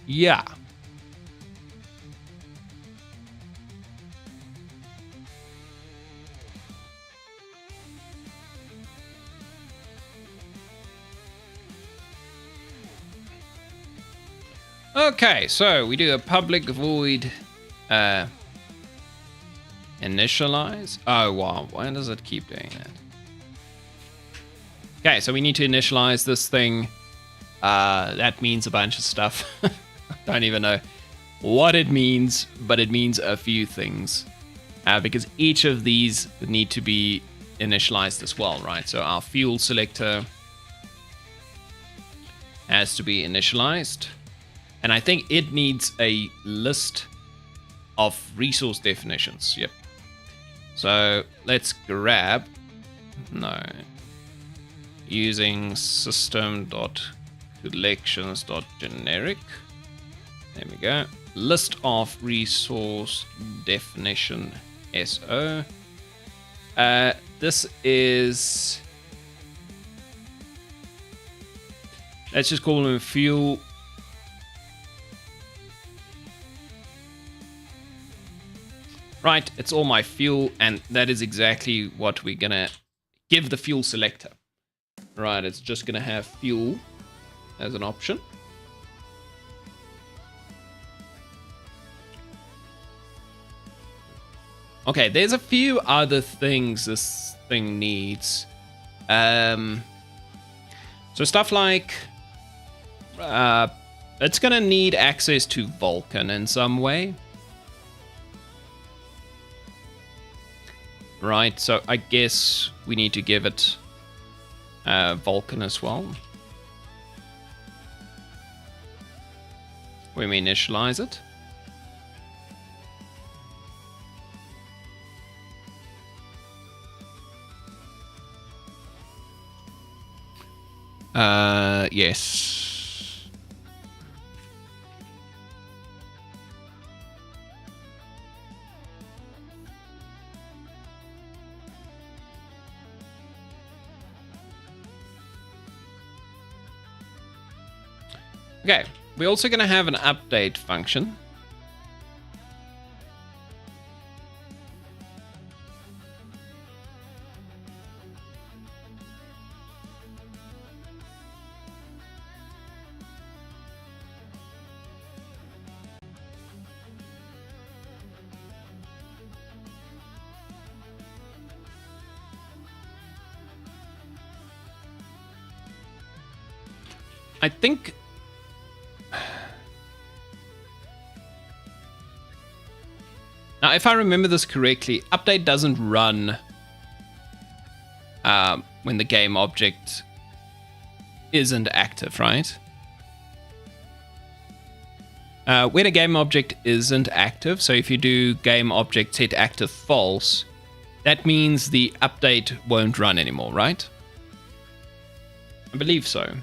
Yeah. Okay, so we do a public void initialize. Oh, wow. Why does it keep doing that? Okay, so we need to initialize this thing. That means a bunch of stuff. Don't even know what it means, but it means a few things. Because each of these need to be initialized as well, right? So our fuel selector has to be initialized. And I think it needs a list of resource definitions. Yep. So let's grab, using system.collections.generic. There we go. List of resource definition SO. This is, let's just call them fuel. Right, it's all my fuel, and that is exactly what we're gonna give the fuel selector. Right, it's just gonna have fuel as an option. Okay, there's a few other things this thing needs. So stuff like it's gonna need access to Vulkan in some way. Right, so I guess we need to give it Vulkan as well when we initialize it. Yes. Okay, we're also going to have an update function. I think now, if I remember this correctly, update doesn't run when the game object isn't active, right? When a game object isn't active, so if you do game object set active false, that means the update won't run anymore, right? I believe so.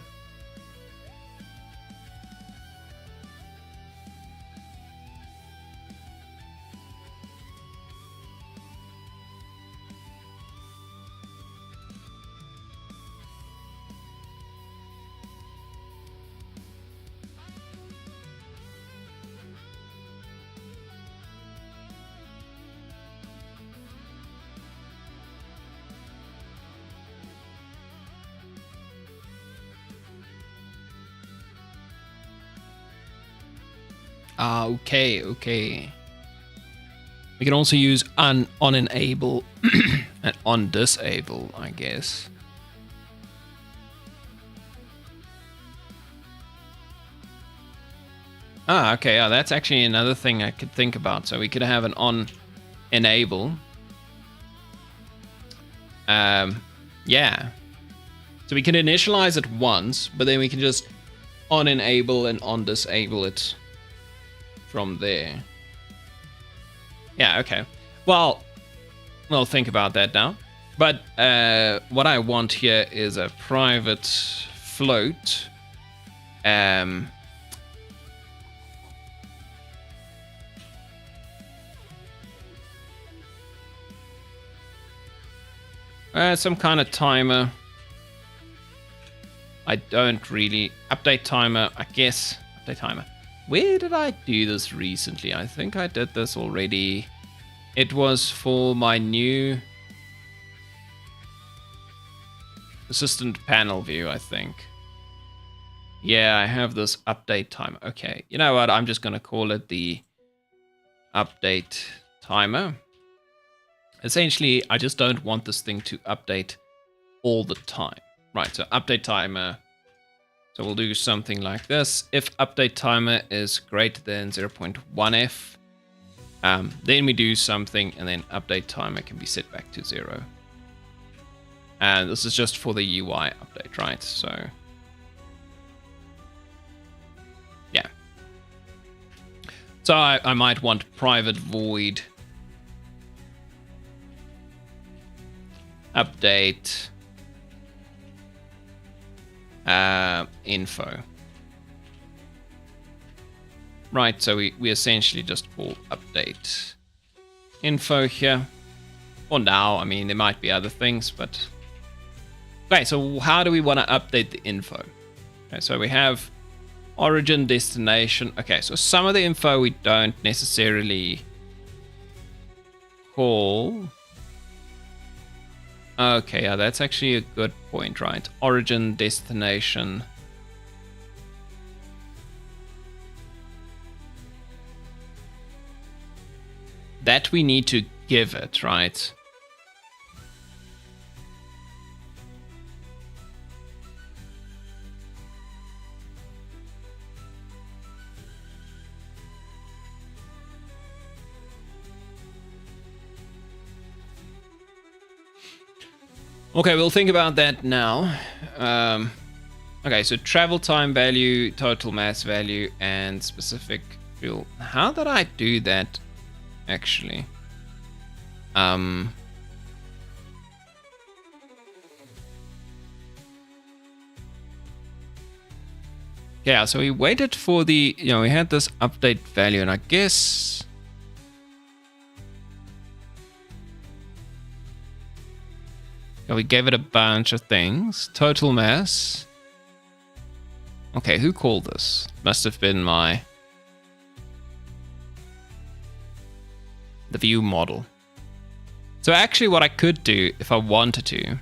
Okay. We can also use on enable and on disable, I guess. Okay. Yeah, that's actually another thing I could think about. So we could have an on enable. Yeah. So we can initialize it once, but then we can just on enable and on disable it from there. Yeah, okay. Well, we'll think about that now. But what I want here is a private float. Some kind of timer. I don't really... Update timer, I guess. Update timer. Where did I do this recently? I think I did this already. It was for my new assistant panel view, I think. Yeah, I have this update timer. Okay, you know what? I'm just going to call it the update timer. Essentially, I just don't want this thing to update all the time. Right, so update timer. So we'll do something like this. If update timer is greater than 0.1f, then we do something, and then update timer can be set back to 0. And this is just for the UI update, right? So, yeah. So I might want private void update info. Right, so we essentially just call update info here. For now, I mean, there might be other things, but... Okay, so how do we want to update the info? Okay, so we have origin, destination. Okay, so some of the info we don't necessarily call. Okay, yeah, that's actually a good point, right? Origin, destination. That we need to give it, right? Okay, we'll think about that now. Okay, so travel time value, total mass value, and specific fuel. How did I do that, actually? Yeah, so we waited for the, we had this update value, and I guess... Yeah, we gave it a bunch of things. Total mass. Okay, who called this? Must have been the view model. So actually what I could do, if I wanted to,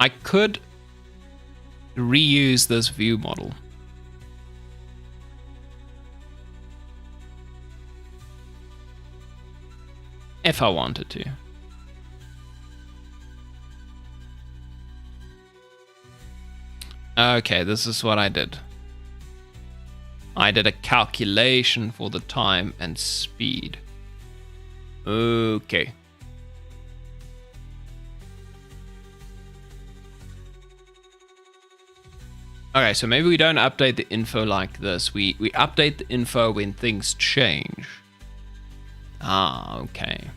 I could reuse this view model. If I wanted to. Okay, this is what I did. I did a calculation for the time and speed. Okay. Okay, so maybe we don't update the info like this. We update the info when things change. Ah, okay.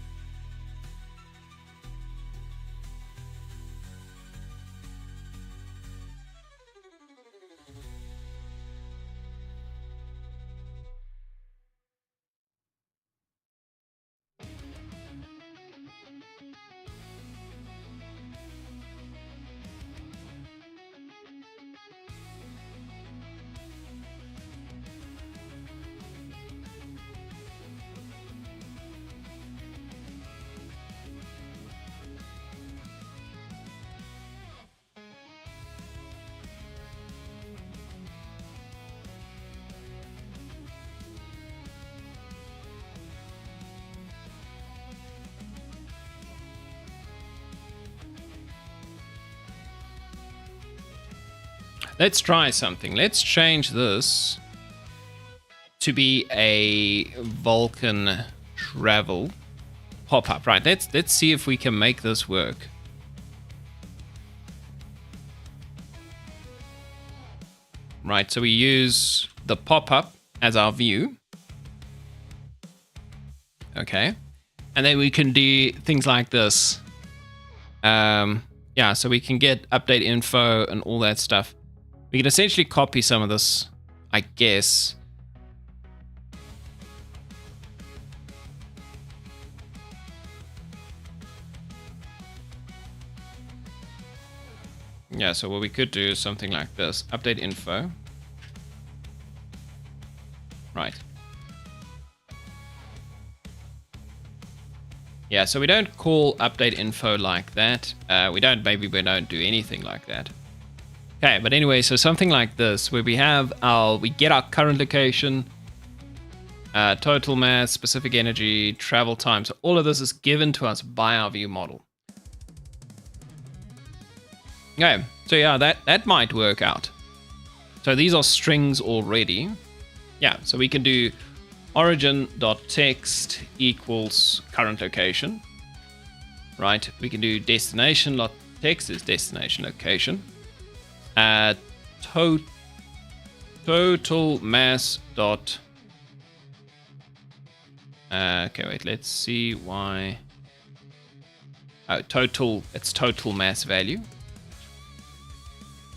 let's try something. Let's change this to be a Vulcan travel pop-up. Right, let's see if we can make this work. Right, so we use the pop-up as our view. Okay. And then we can do things like this. Yeah, so we can get update info and all that stuff. We can essentially copy some of this, I guess. Yeah, so what we could do is something like this. Update info. Right. Yeah, so we don't call update info like that. Maybe we don't do anything like that. Okay, but anyway, so something like this, where we get our current location, total mass, specific energy, travel time. So all of this is given to us by our view model. Okay, so yeah, that might work out. So these are strings already. Yeah, so we can do origin.text equals current location. Right, we can do destination.text is destination location. Total mass dot. Okay, wait, let's see why. Oh, it's total mass value.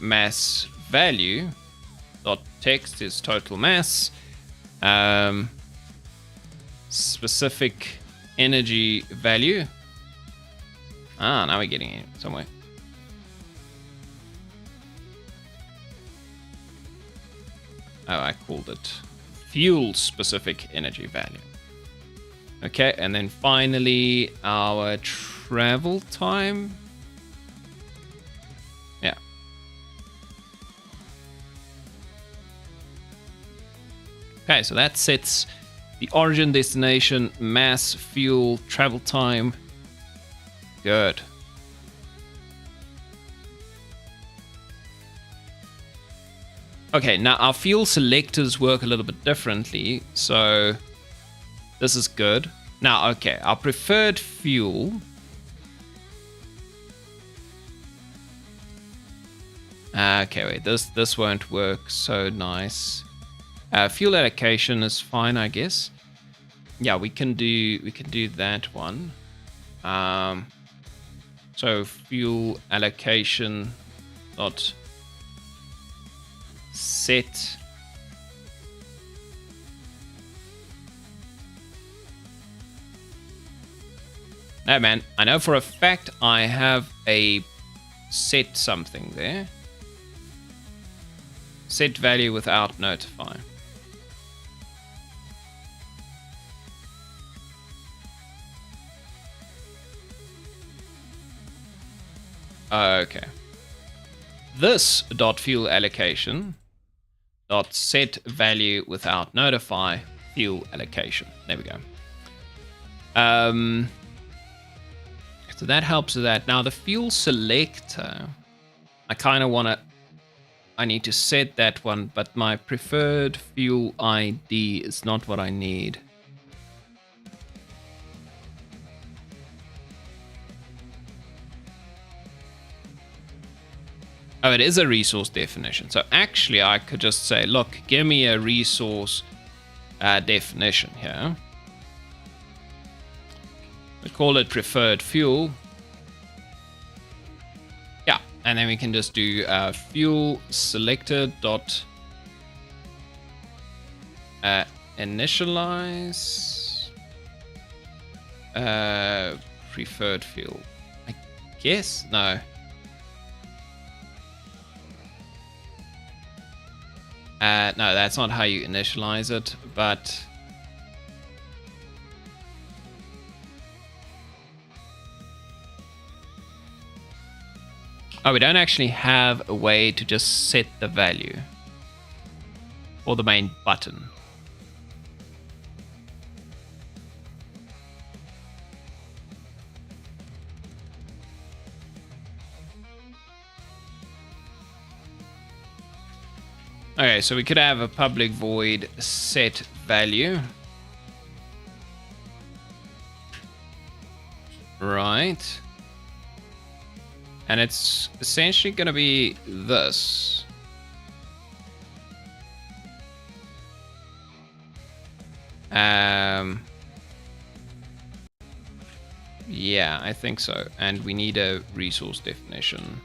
Mass value dot text is total mass. Specific energy value. Now we're getting it somewhere. Oh, I called it fuel specific energy value. Okay, and then finally our travel time. Yeah. Okay, so that sets the origin, destination, mass, fuel, travel time. Good. Okay, now our fuel selectors work a little bit differently, so this is good. Now, okay, our preferred fuel. Okay, wait, this won't work so nice. Fuel allocation is fine, I guess. Yeah, we can do that one. So fuel allocation dot set no, man, I know for a fact I have a set something there. Set value without notify. Okay. This dot fuel allocation dot set value without notify fuel allocation. There we go. So that helps with that. Now the fuel selector, I need to set that one, but my preferred fuel ID is not what I need. Oh, it is a resource definition. So actually I could just say, look, give me a resource definition here. We call it preferred fuel. Yeah, and then we can just do fuel selector dot initialize preferred fuel. I guess no. No, that's not how you initialize it, but we don't actually have a way to just set the value for the main button. Okay, so we could have a public void set value. Right. And it's essentially going to be this. Yeah, I think so. And we need a resource definition.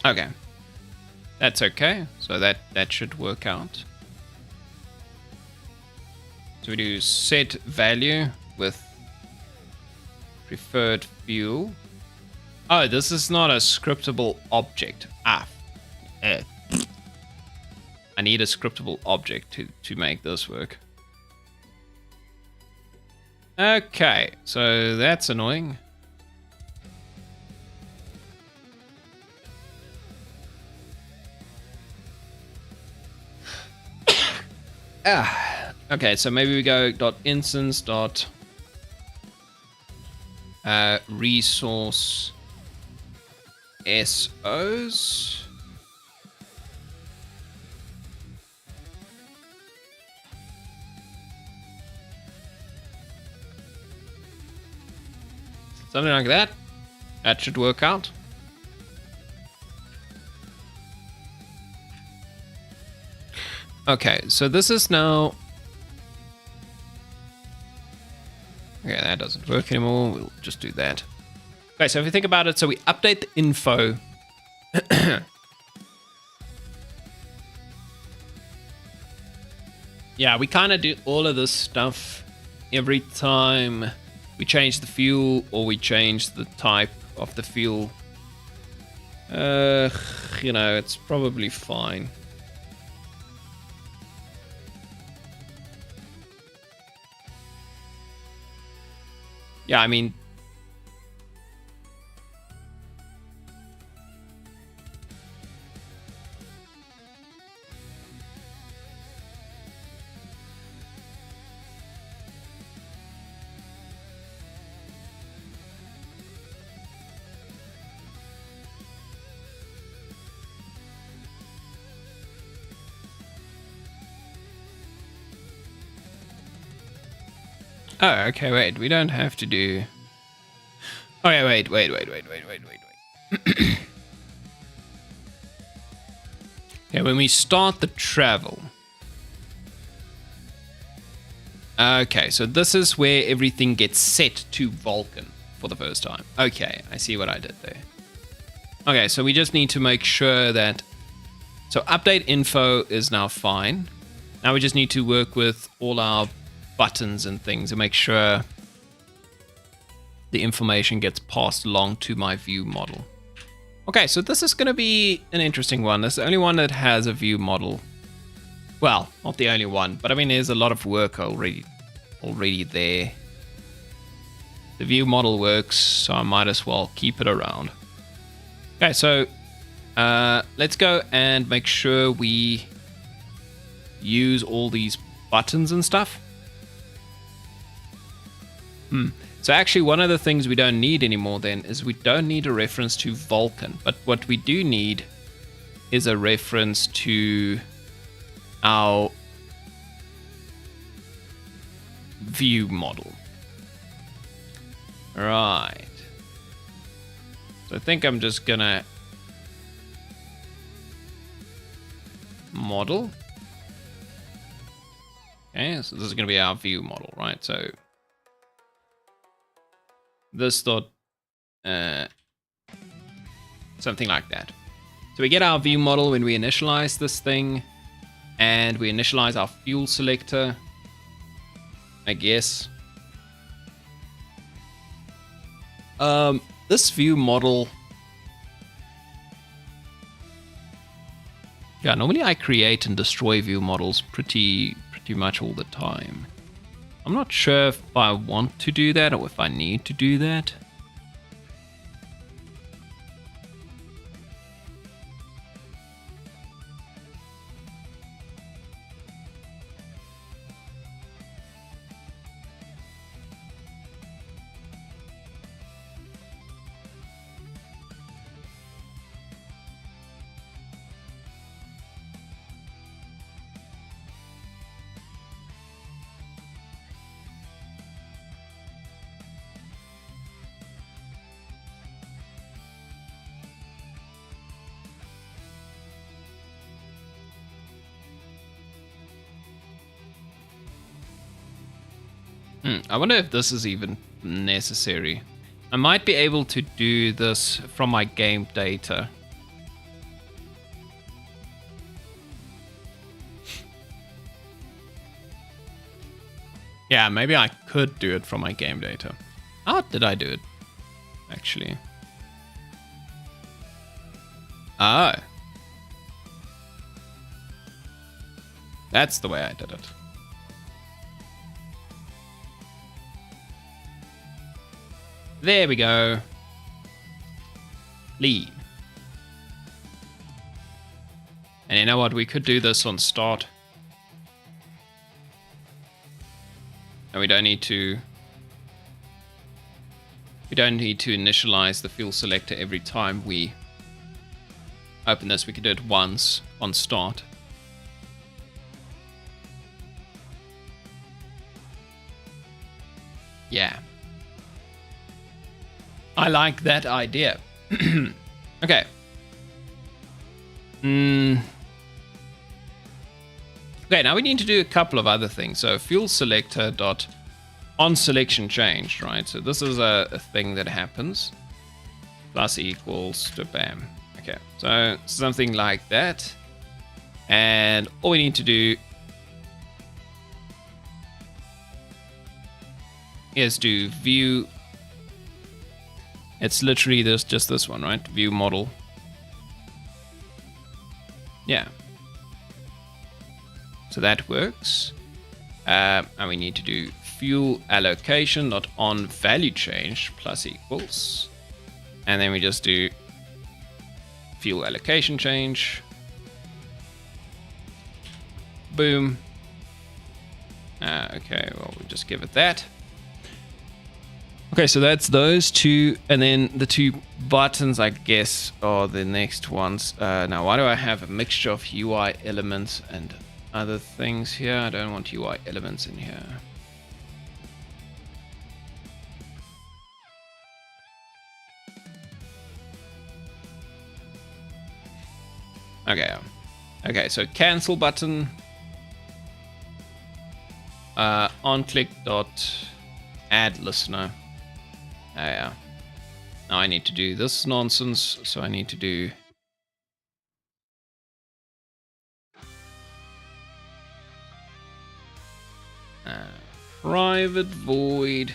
Okay. That's okay. So that should work out. So we do set value with preferred fuel. Oh, this is not a scriptable object. I need a scriptable object to make this work. Okay, so that's annoying. Okay, so maybe we go .instance resource SOs. Something like that. That should work out. Okay, so this is now... Okay, that doesn't work anymore. We'll just do that. Okay, so if you think about it, so we update the info. Yeah, we kind of do all of this stuff every time we change the fuel or we change the type of the fuel. You know, it's probably fine. Yeah, I mean... Oh, okay, wait, we don't have to do... Okay, wait. Okay, when we start the travel... Okay, so this is where everything gets set to Vulkan for the first time. Okay, I see what I did there. Okay, so we just need to make sure that... So update info is now fine. Now we just need to work with all our buttons and things to make sure the information gets passed along to my view model. Okay, so this is going to be an interesting one. It's the only one that has a view model. Well, not the only one, but I mean, there's a lot of work already there. The view model works, so I might as well keep it around. Okay, so let's go and make sure we use all these buttons and stuff. So actually, one of the things we don't need anymore then is we don't need a reference to Vulkan, but what we do need is a reference to our view model. Right. So I think I'm just gonna model. Okay, so this is gonna be our view model, right? So this dot something like that. So we get our view model when we initialize this thing, and we initialize our fuel selector, I guess. This view model, yeah, normally I create and destroy view models pretty much all the time. I'm not sure if I want to do that or if I need to do that. I wonder if this is even necessary. I might be able to do this from my game data. Yeah, maybe I could do it from my game data. How did I do it, actually? Oh. That's the way I did it. There we go. Lead. And you know what? We could do this on start. And we don't need to initialize the fuel selector every time we open this. We could do it once on start. Yeah. I like that idea. Okay. Okay, now we need to do a couple of other things. So fuel selector dot on selection changed, right? So this is a thing that happens. Plus equals to bam. Okay, so something like that. And all we need to do is do view. It's literally just this one, right? View model. Yeah. So that works. And we need to do fuel allocation not on value change plus equals. And then we just do fuel allocation change. Boom. Okay, well, we'll just give it that. Okay, so that's those two, and then the two buttons, I guess, are the next ones. Now, why do I have a mixture of UI elements and other things here? I don't want UI elements in here. Okay, so cancel button. On click dot add listener. Yeah. Now I need to do this nonsense, so I need to do private void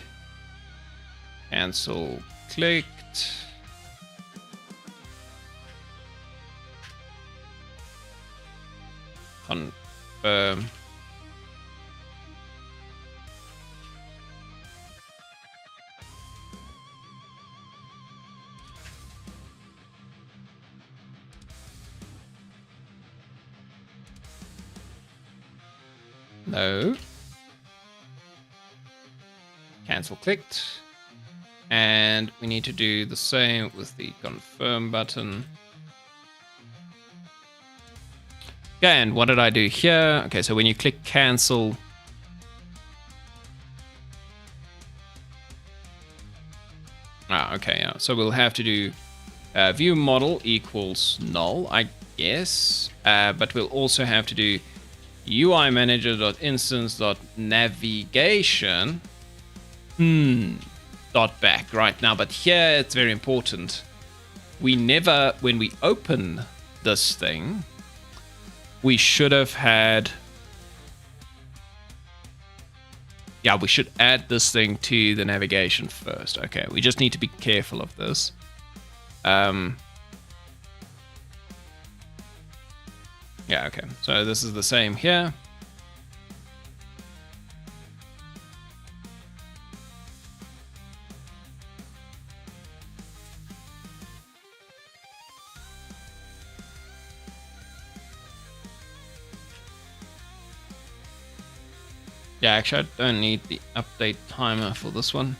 cancel clicked. Confirm. No. Cancel clicked. And we need to do the same with the confirm button. Okay, and what did I do here? Okay, so when you click cancel, okay, yeah. So we'll have to do view model equals null, I guess. But we'll also have to do UI manager.instance.navigation dot back right now. But here it's very important. We never, when we open this thing, we should have had, yeah, we should add this thing to the navigation first. Okay, we just need to be careful of this. Yeah, okay, so this is the same here. Yeah, actually, I don't need the update timer for this one.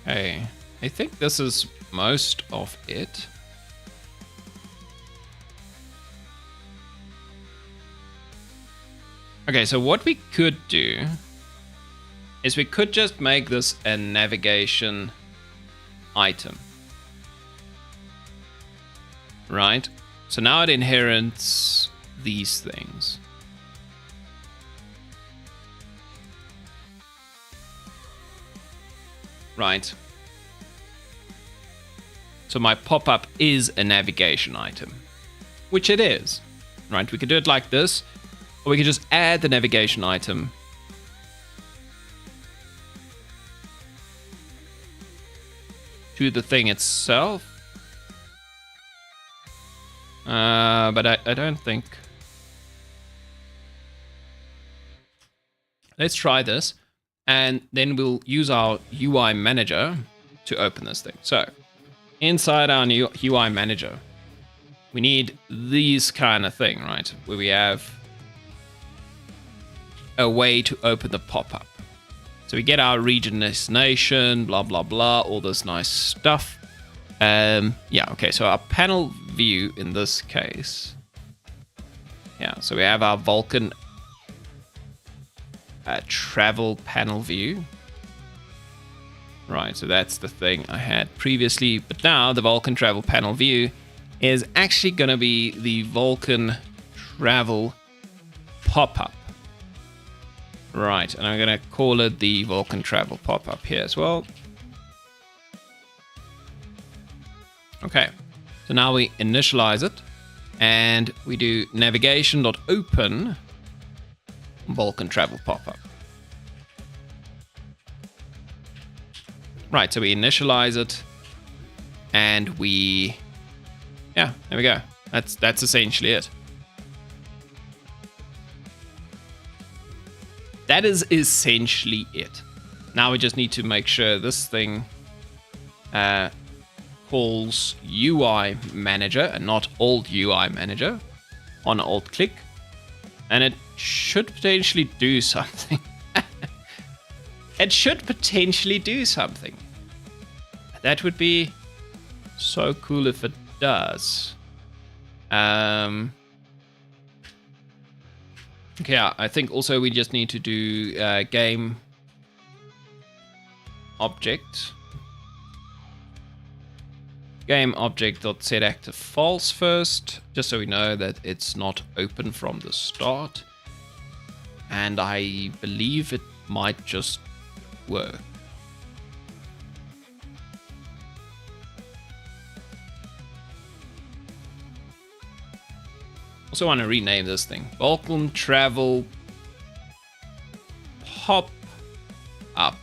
Okay, I think this is most of it. Okay, so what we could do is we could just make this a navigation item. Right? So now it inherits these things. Right. So my pop-up is a navigation item, which it is. Right, we could do it like this, or we could just add the navigation item to the thing itself. But I don't think... Let's try this, and then we'll use our UI manager to open this thing. So, inside our new UI manager, we need these kind of thing, right? Where we have a way to open the pop-up. So we get our region destination, blah, blah, blah, all this nice stuff. Yeah, okay, so our panel view in this case. Yeah, so we have our Vulkan travel panel view. Right, so that's the thing I had previously. But now the Vulkan travel panel view is actually going to be the Vulkan travel pop-up. Right, and I'm going to call it the Vulkan travel pop-up here as well. Okay, so now we initialize it, and we do navigation.open Vulkan travel pop-up. Right, so we initialize it, and we... Yeah, there we go. That's essentially it. That is essentially it. Now we just need to make sure this thing calls UI Manager and not Alt UI Manager on Alt click. And it should potentially do something. It should potentially do something. That would be so cool if it does. Okay, yeah, I think also we just need to do game object. Game object.set active false first, just so we know that it's not open from the start. And I believe it might just work. Also want to rename this thing. Vulkan travel pop up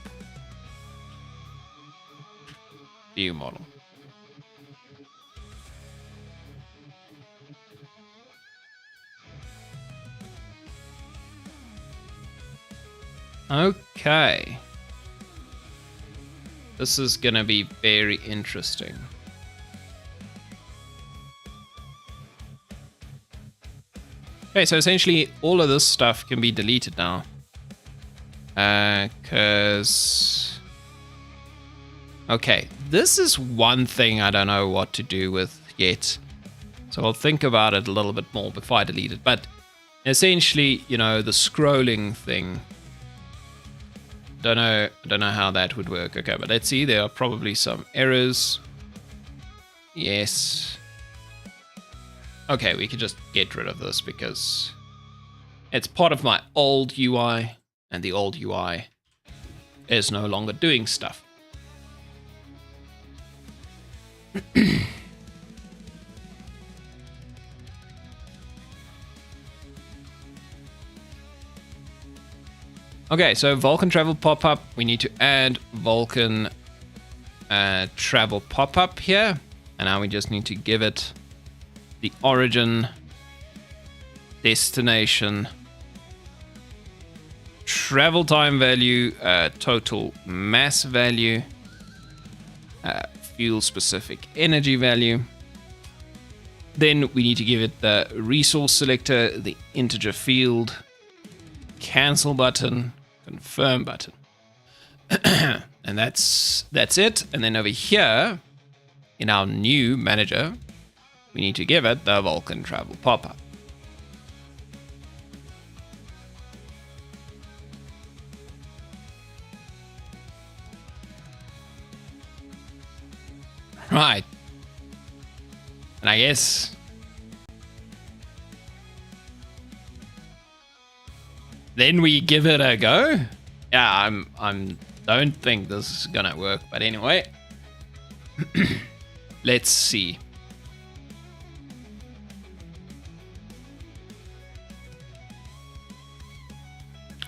view model. Okay. This is going to be very interesting. Okay, so essentially all of this stuff can be deleted now. Because... Okay, this is one thing I don't know what to do with yet. So I'll think about it a little bit more before I delete it. But essentially, you know, the scrolling thing... Don't know how that would work. Okay, but let's see. There are probably some errors. Yes. Okay, we could just get rid of this because it's part of my old UI, and the old UI is no longer doing stuff. Okay, so Vulkan travel pop-up. We need to add Vulkan travel pop-up here. And now we just need to give it the origin, destination, travel time value, total mass value, fuel specific energy value. Then we need to give it the resource selector, the integer field, cancel button, confirm button. And that's it. And then over here in our new manager, we need to give it the Vulkan travel pop-up. Right. And I guess Then we give it a go. Yeah, I'm don't think this is gonna work, but anyway. Let's see.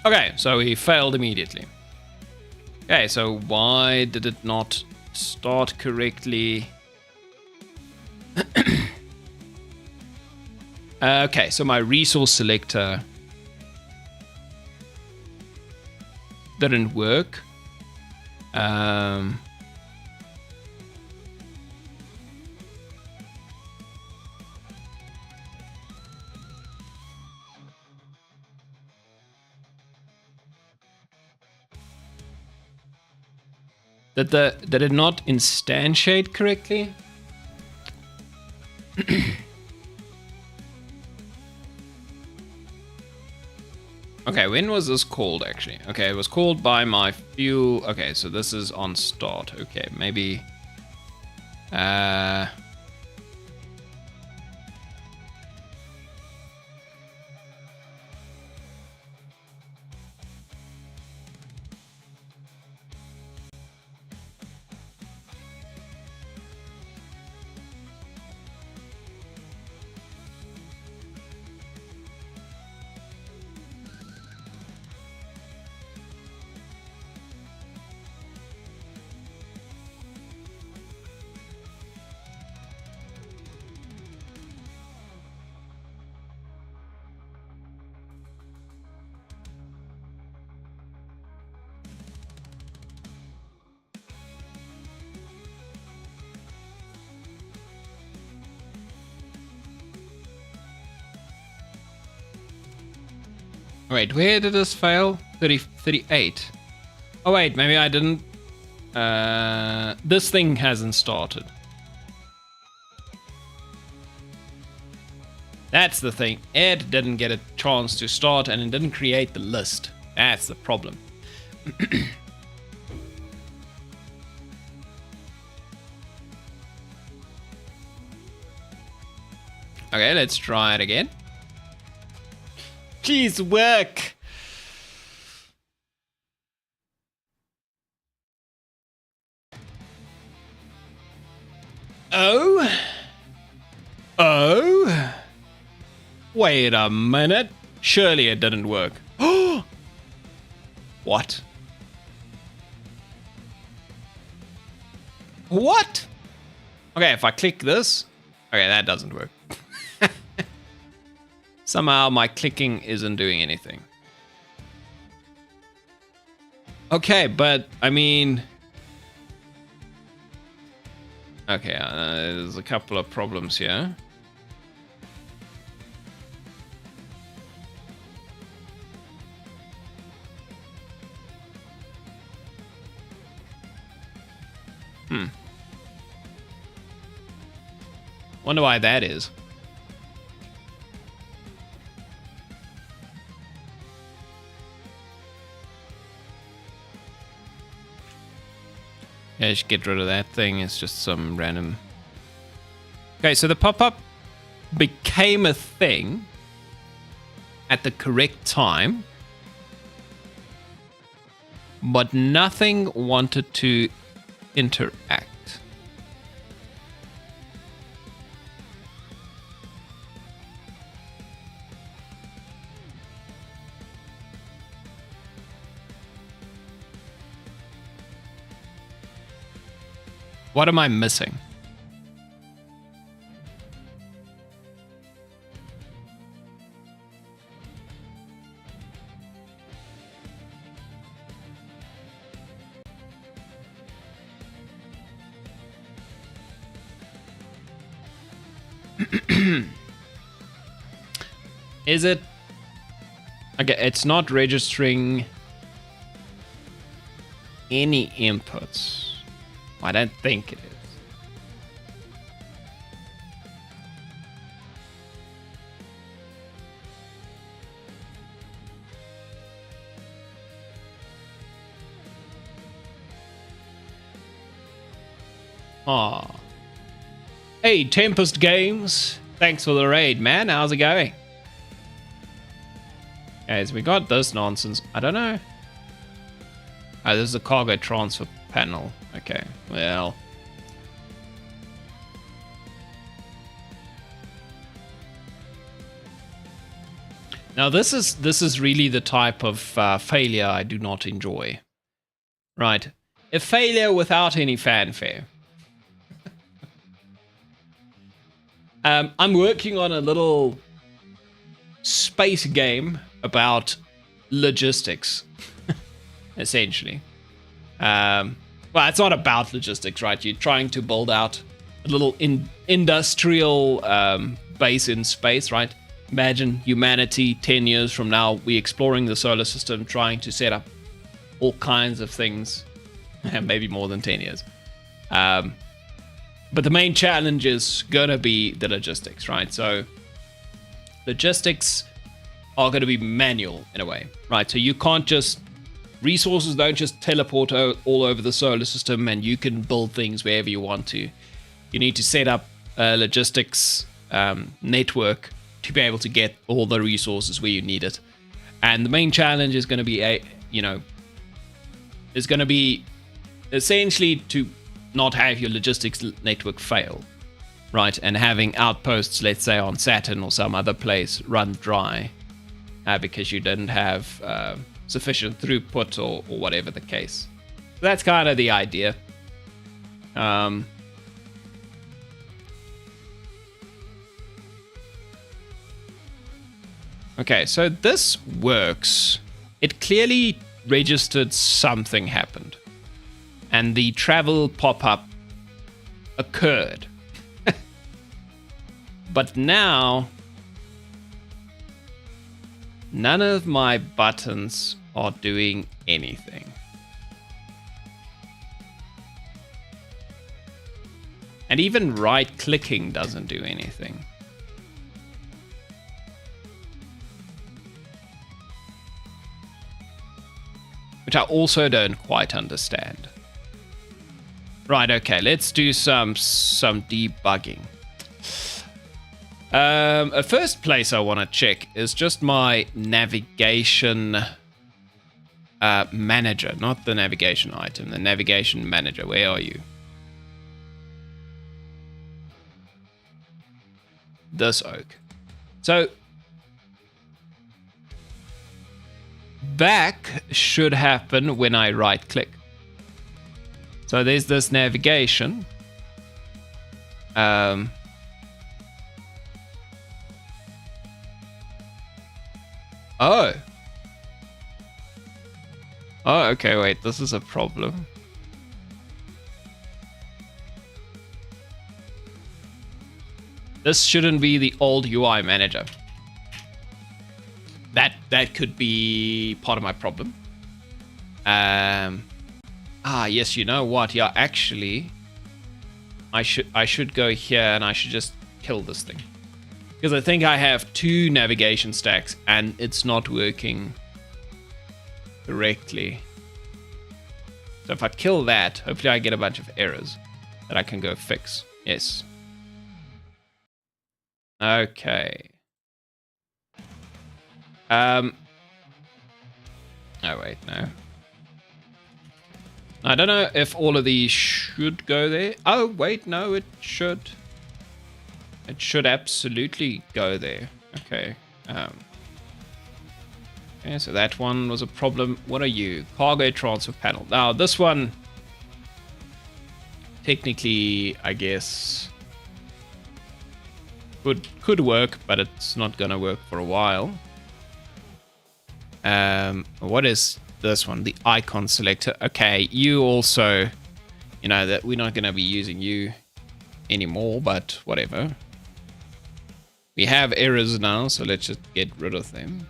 Okay, so we failed immediately. Okay, so why did it not start correctly? Okay, so my resource selector didn't work. Did it not instantiate correctly? Okay, when was this called actually? Okay, it was called by my fuel. Okay, so this is on start. Okay, maybe wait, where did this fail? 38. Oh wait, maybe I didn't. This thing hasn't started. That's the thing. Ed didn't get a chance to start and it didn't create the list. That's the problem. Okay, let's try it again. Please work. Oh? Wait a minute. Surely it didn't work. What? What? Okay, if I click this. Okay, that doesn't work. Somehow my clicking isn't doing anything. Okay, but I mean... Okay, there's a couple of problems here. Wonder why that is. Yeah, just get rid of that thing. It's just some random... Okay, so the pop-up became a thing at the correct time, but nothing wanted to interact. What am I missing? Is it... Okay, it's not registering any inputs. I don't think it is. Aw. Hey, Tempest Games. Thanks for the raid, man. How's it going? Okay, so we got this nonsense. I don't know. Oh, this is a cargo transfer panel. Okay, well. Now this is really the type of failure I do not enjoy. Right, a failure without any fanfare. I'm working on a little space game about logistics, essentially. Well, it's not about logistics, right? You're trying to build out a little industrial base in space, right? Imagine humanity 10 years from now, we're exploring the solar system, trying to set up all kinds of things, maybe more than 10 years. But the main challenge is going to be the logistics, right? So logistics are going to be manual in a way, right? So you can't just, resources don't just teleport all over the solar system and you can build things wherever you want to. You need to set up a logistics network to be able to get all the resources where you need it. And the main challenge is going to be, is going to be essentially to not have your logistics network fail, right? And having outposts, let's say on Saturn or some other place, run dry because you didn't have sufficient throughput or whatever the case. So that's kind of the idea. Okay, so this works. It clearly registered something happened. And the travel pop-up occurred. But now, none of my buttons are doing anything. And even right-clicking doesn't do anything. Which I also don't quite understand. Right, okay, let's do some debugging. A first place I want to check is just my navigation manager, not the navigation item, the navigation manager. Where are you? This oak. So back should happen when I right click. So there's this navigation. Oh, okay, wait, this is a problem. This shouldn't be the old UI manager. That could be part of my problem. Yes, you know what? Yeah, actually, I should go here and I should just kill this thing. Because I think I have 2 navigation stacks and it's not working correctly. So if I kill that, hopefully I get a bunch of errors that I can go fix. Yes. Okay. Oh wait, no. I don't know if all of these should go there. Oh wait, no, it should. It should absolutely go there. Okay. Okay, so that one was a problem. What are you? Cargo transfer panel. Now this one, technically, I guess, could work, but it's not gonna work for a while. What is this one? The icon selector. Okay, you also, you know that we're not gonna be using you anymore, but whatever. We have errors now, so let's just get rid of them.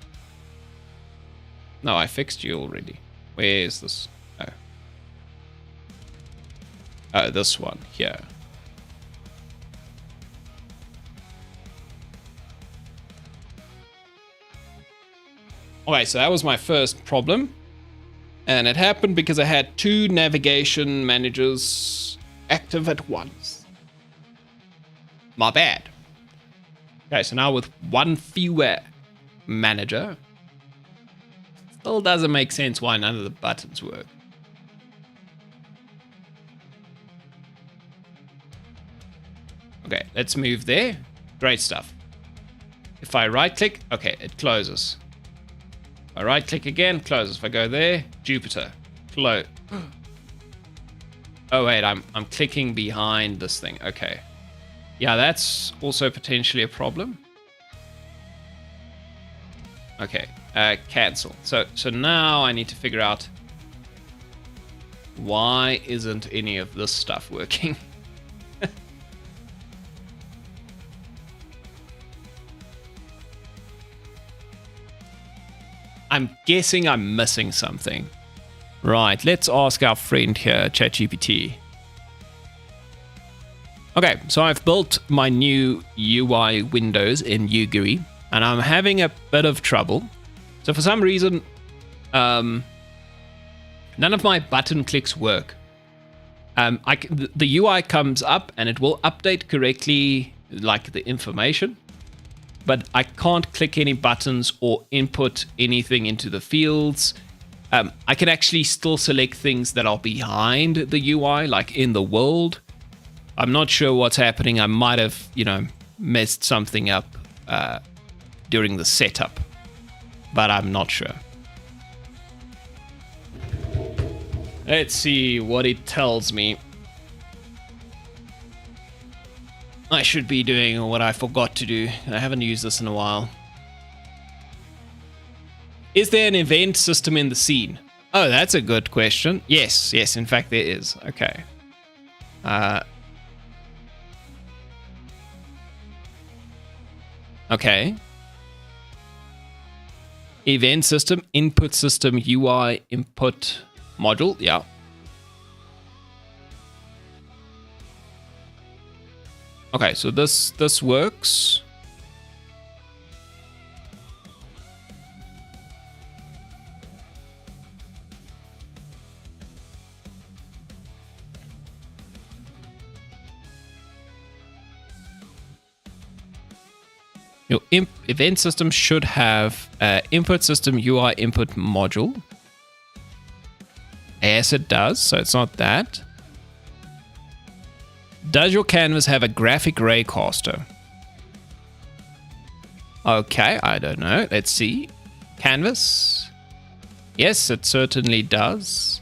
No, I fixed you already. Where is this? Oh. Oh, this one here. Okay, so that was my first problem. And it happened because I had 2 navigation managers active at once. My bad. Okay, so now with 1 fewer manager, Still doesn't make sense why none of the buttons work. Okay, let's move there. Great stuff. If I right click, okay, it closes. If I right click again, closes. If I go there, Jupiter, close. Oh wait, I'm clicking behind this thing. Okay. Yeah, that's also potentially a problem. Okay, cancel. So now I need to figure out why isn't any of this stuff working. I'm guessing I'm missing something. Right, let's ask our friend here, ChatGPT. Okay, so I've built my new UI windows in UGUI, and I'm having a bit of trouble. So for some reason, none of my button clicks work. The UI comes up and it will update correctly, like the information, but I can't click any buttons or input anything into the fields. I can actually still select things that are behind the UI, like in the world. I'm not sure what's happening. I might have, messed something up during the setup, but I'm not sure. Let's see what it tells me. I should be doing what I forgot to do. I haven't used this in a while. Is there an event system in the scene? Oh, that's a good question. Yes, in fact there is. Okay. Okay. Event system, input system, UI, input module. Yeah. Okay, so this works. Your event system should have input system UI input module. Yes, it does. So it's not that. Does your canvas have a graphic raycaster? Okay, I don't know. Let's see. Canvas. Yes, it certainly does.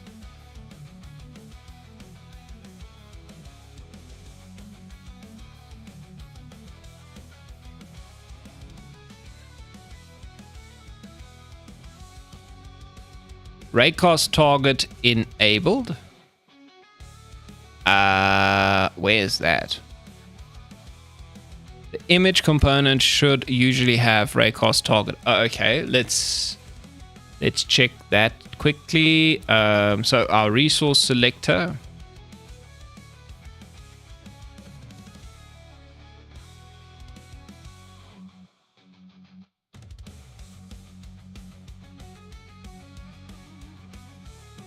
Raycast target enabled. Where is that? The image component should usually have raycast target. Oh, okay, let's check that quickly. So our resource selector.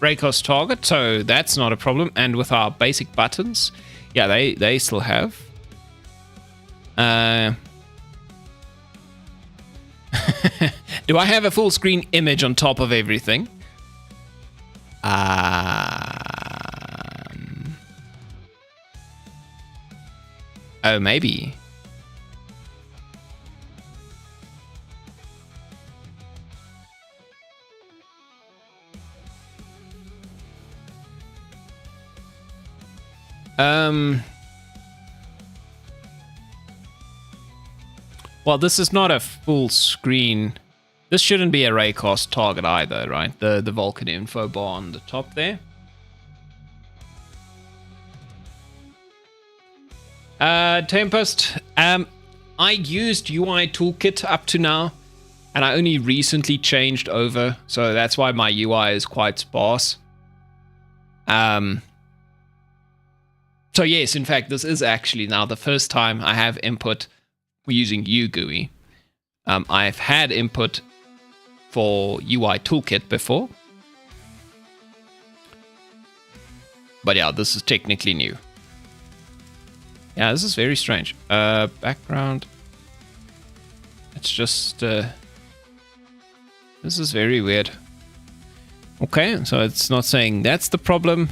Raycast target, so that's not a problem. And with our basic buttons, yeah, they still have. Do I have a full screen image on top of everything? Oh, maybe. Well, this is not a full screen. This shouldn't be a raycast target either, right? The Vulkan info bar on the top there. Tempest. I used UI Toolkit up to now, and I only recently changed over, so that's why my UI is quite sparse. So yes, in fact, this is actually now the first time I have input using UGUI. I've had input for UI Toolkit before. But yeah, this is technically new. Yeah, this is very strange. Background. It's just... this is very weird. Okay, so it's not saying that's the problem.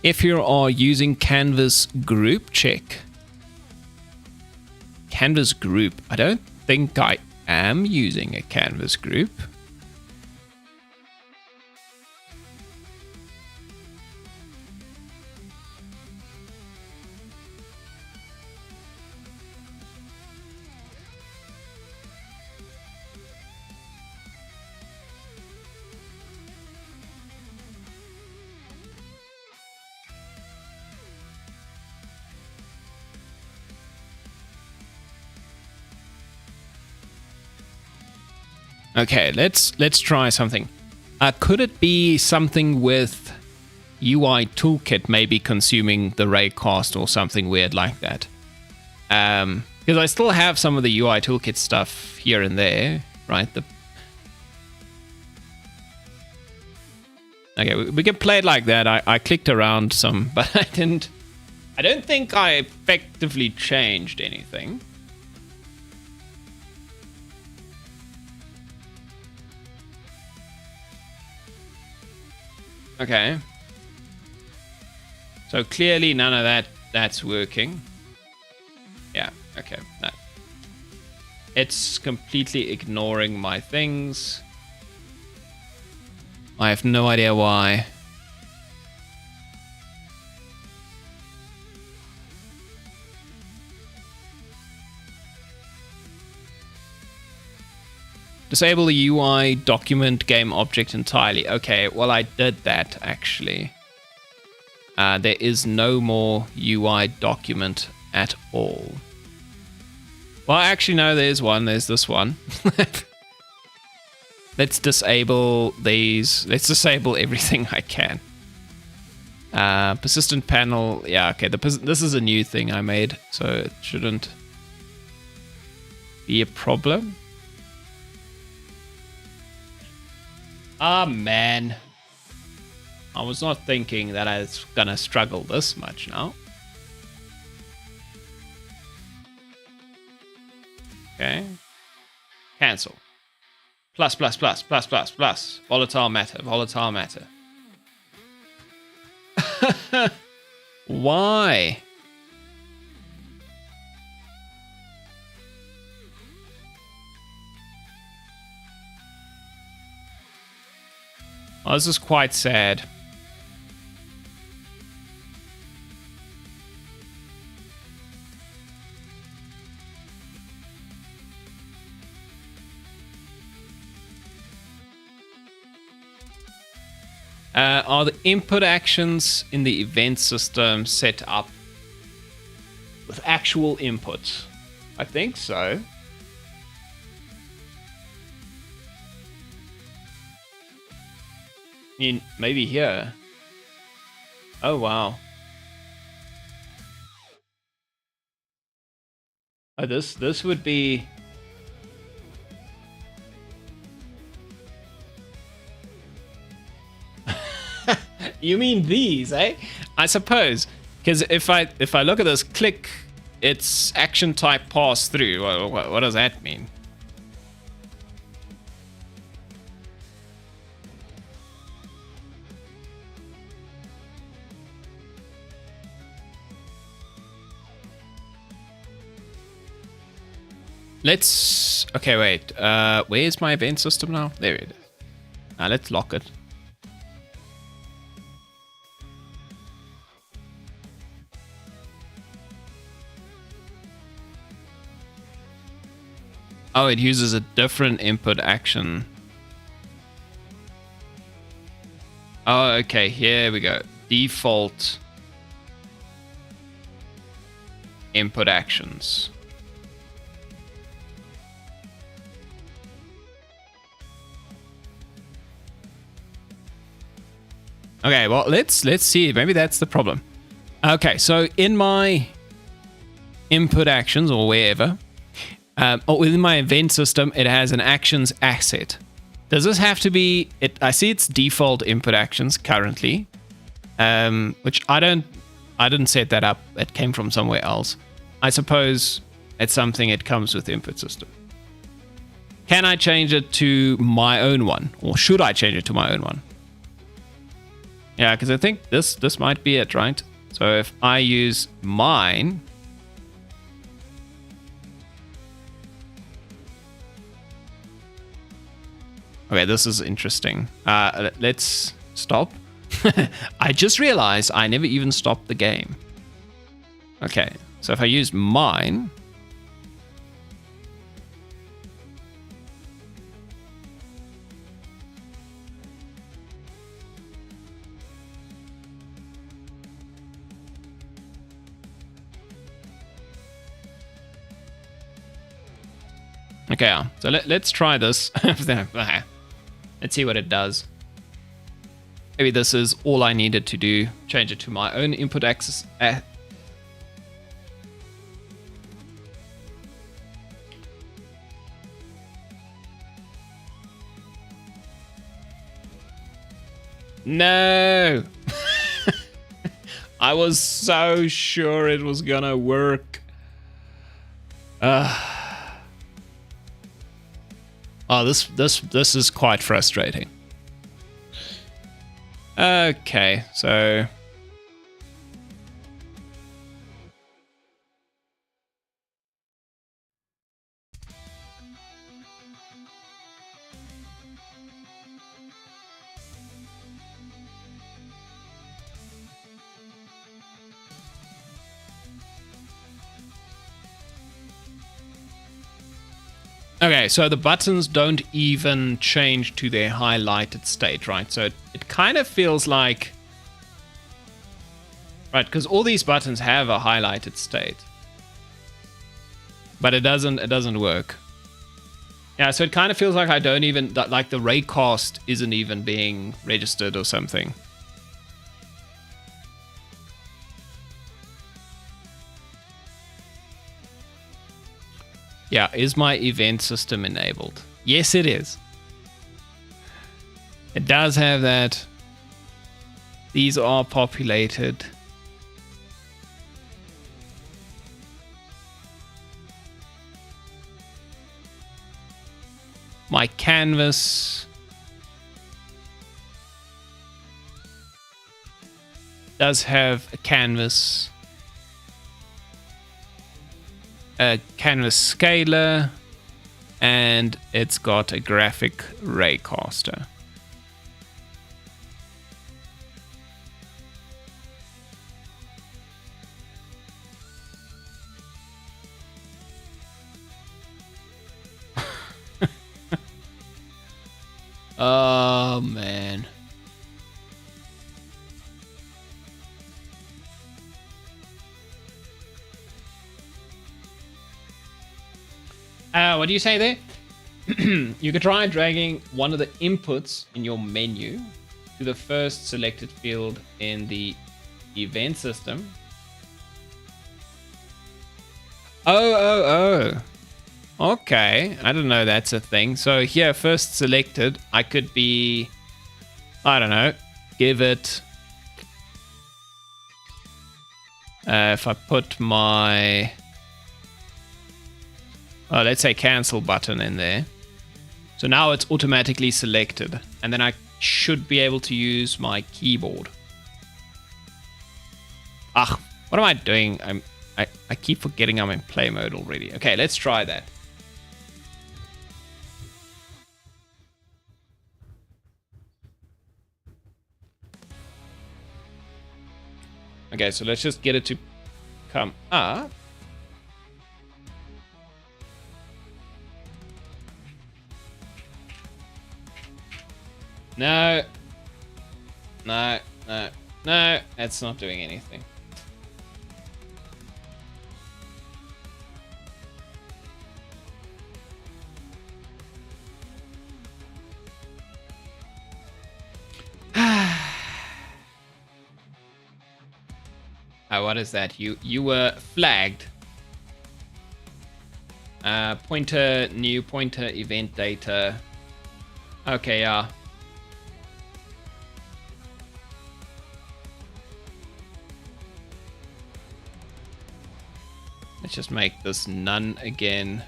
If you are using Canvas group, check. Canvas group. I don't think I am using a Canvas group. Okay, let's try something. Could it be something with UI Toolkit maybe consuming the raycast or something weird like that? Because I still have some of the UI Toolkit stuff here and there, right? Okay, we can play it like that. I clicked around some, but I don't think I effectively changed anything. Okay. So clearly none of that's working. Yeah, okay. No. It's completely ignoring my things. I have no idea why. Disable the UI document game object entirely. Okay, well I did that actually. There is no more UI document at all. Well, actually no, there's one. There's this one. Let's disable these. Let's disable everything I can. Persistent panel. Yeah, okay. This is a new thing I made, so it shouldn't be a problem. Ah, man. I was not thinking that I was gonna struggle this much now. Okay. Cancel. Plus. Volatile matter. Why? Oh, this is quite sad. Are the input actions in the event system set up with actual inputs? I think so. I mean, maybe here. Oh, wow. Oh, this would be... You mean these, eh? I suppose. Because if I look at this, click, it's action type pass through. What does that mean? Let's... Okay, wait. Where's my event system now? There it is. Now let's lock it. Oh, it uses a different input action. Oh, okay. Here we go. Default input actions. Okay, well, let's see. Maybe that's the problem. Okay, so in my input actions or wherever, or within my event system, it has an actions asset. Does this have to be it? I see it's default input actions currently, which I didn't set that up. It came from somewhere else. I suppose it's something it comes with the input system. Can I change it to my own one? Or should I change it to my own one? Yeah, because I think this might be it, right? So if I use mine... Okay, this is interesting. Let's stop. I just realized I never even stopped the game. Okay, so if I use mine... Okay, so let's try this. Let's see what it does. Maybe this is all I needed to do. Change it to my own input access. No! I was so sure it was gonna work. Oh, this is quite frustrating. Okay, so... Okay, so the buttons don't even change to their highlighted state, right? So it kind of feels like... Right, because all these buttons have a highlighted state. But it doesn't work. Yeah, so it kind of feels like I don't even... Like the raycast isn't even being registered or something. Yeah, is my event system enabled? Yes, it is. It does have that. These are populated. My canvas does have a canvas. A canvas scaler, and it's got a graphic raycaster. Oh man. What do you say there? You could try dragging one of the inputs in your menu to the first selected field in the event system. Oh. Okay, I don't know that's a thing. So here, first selected, I could be, I don't know, give it, if I put my, let's say cancel button in there. So now it's automatically selected, and then I should be able to use my keyboard. What am I doing? I keep forgetting I'm in play mode already. Okay, let's try that. Okay, so let's just get it to come up. No, that's not doing anything. What is that? You were flagged. Pointer, new pointer, event data. Okay, yeah. Let's just make this none again.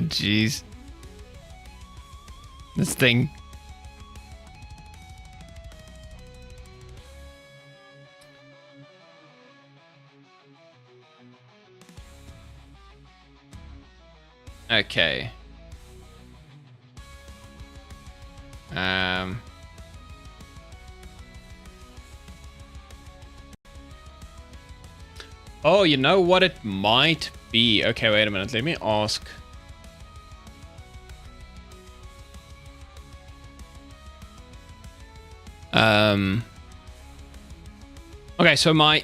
Jeez. This thing. Okay. Oh, you know what it might be? Okay, wait a minute. Let me ask. Okay, so my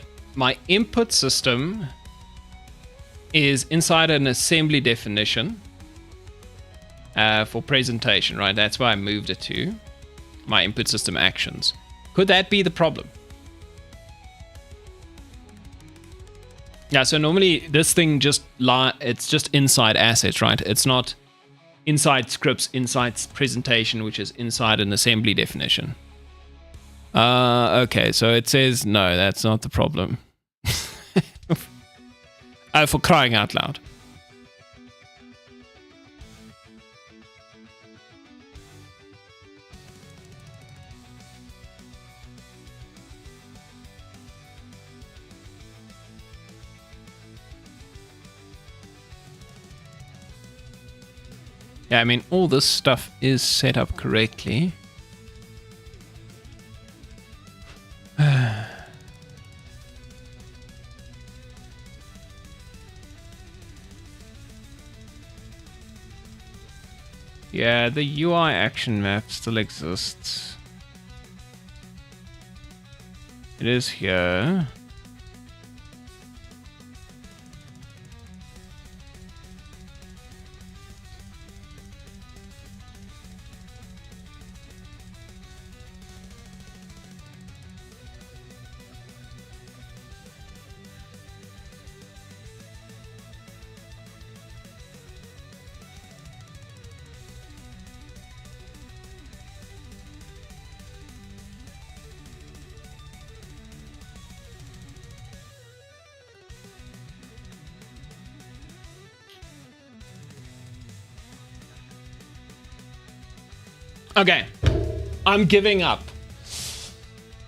input system is inside an assembly definition for presentation, right? That's why I moved it to my input system actions. Could that be the problem? Yeah, so normally this thing it's just inside assets, right? It's not inside scripts, inside presentation, which is inside an assembly definition. Okay, so it says no, that's not the problem. For crying out loud. Yeah, I mean, all this stuff is set up correctly. Yeah, the UI action map still exists. It is here. Okay, I'm giving up.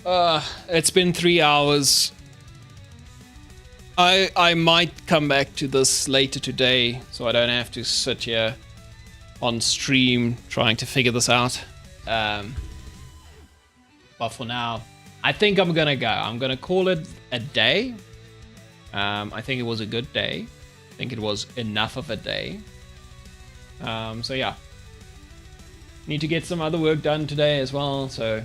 It's been 3 hours. I might come back to this later today, so I don't have to sit here on stream trying to figure this out. But for now, I think I'm gonna go. I'm gonna call it a day. I think it was a good day. I think it was enough of a day. So yeah. Need to get some other work done today as well, so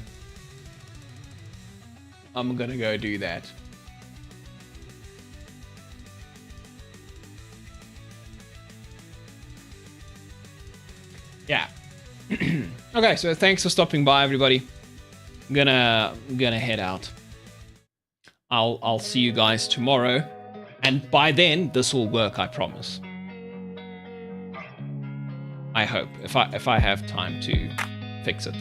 I'm gonna go do that. Yeah. Okay, so thanks for stopping by, everybody. I'm gonna head out. I'll see you guys tomorrow, and by then this will work, I promise. I hope, if I have time to fix it.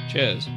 Cheers.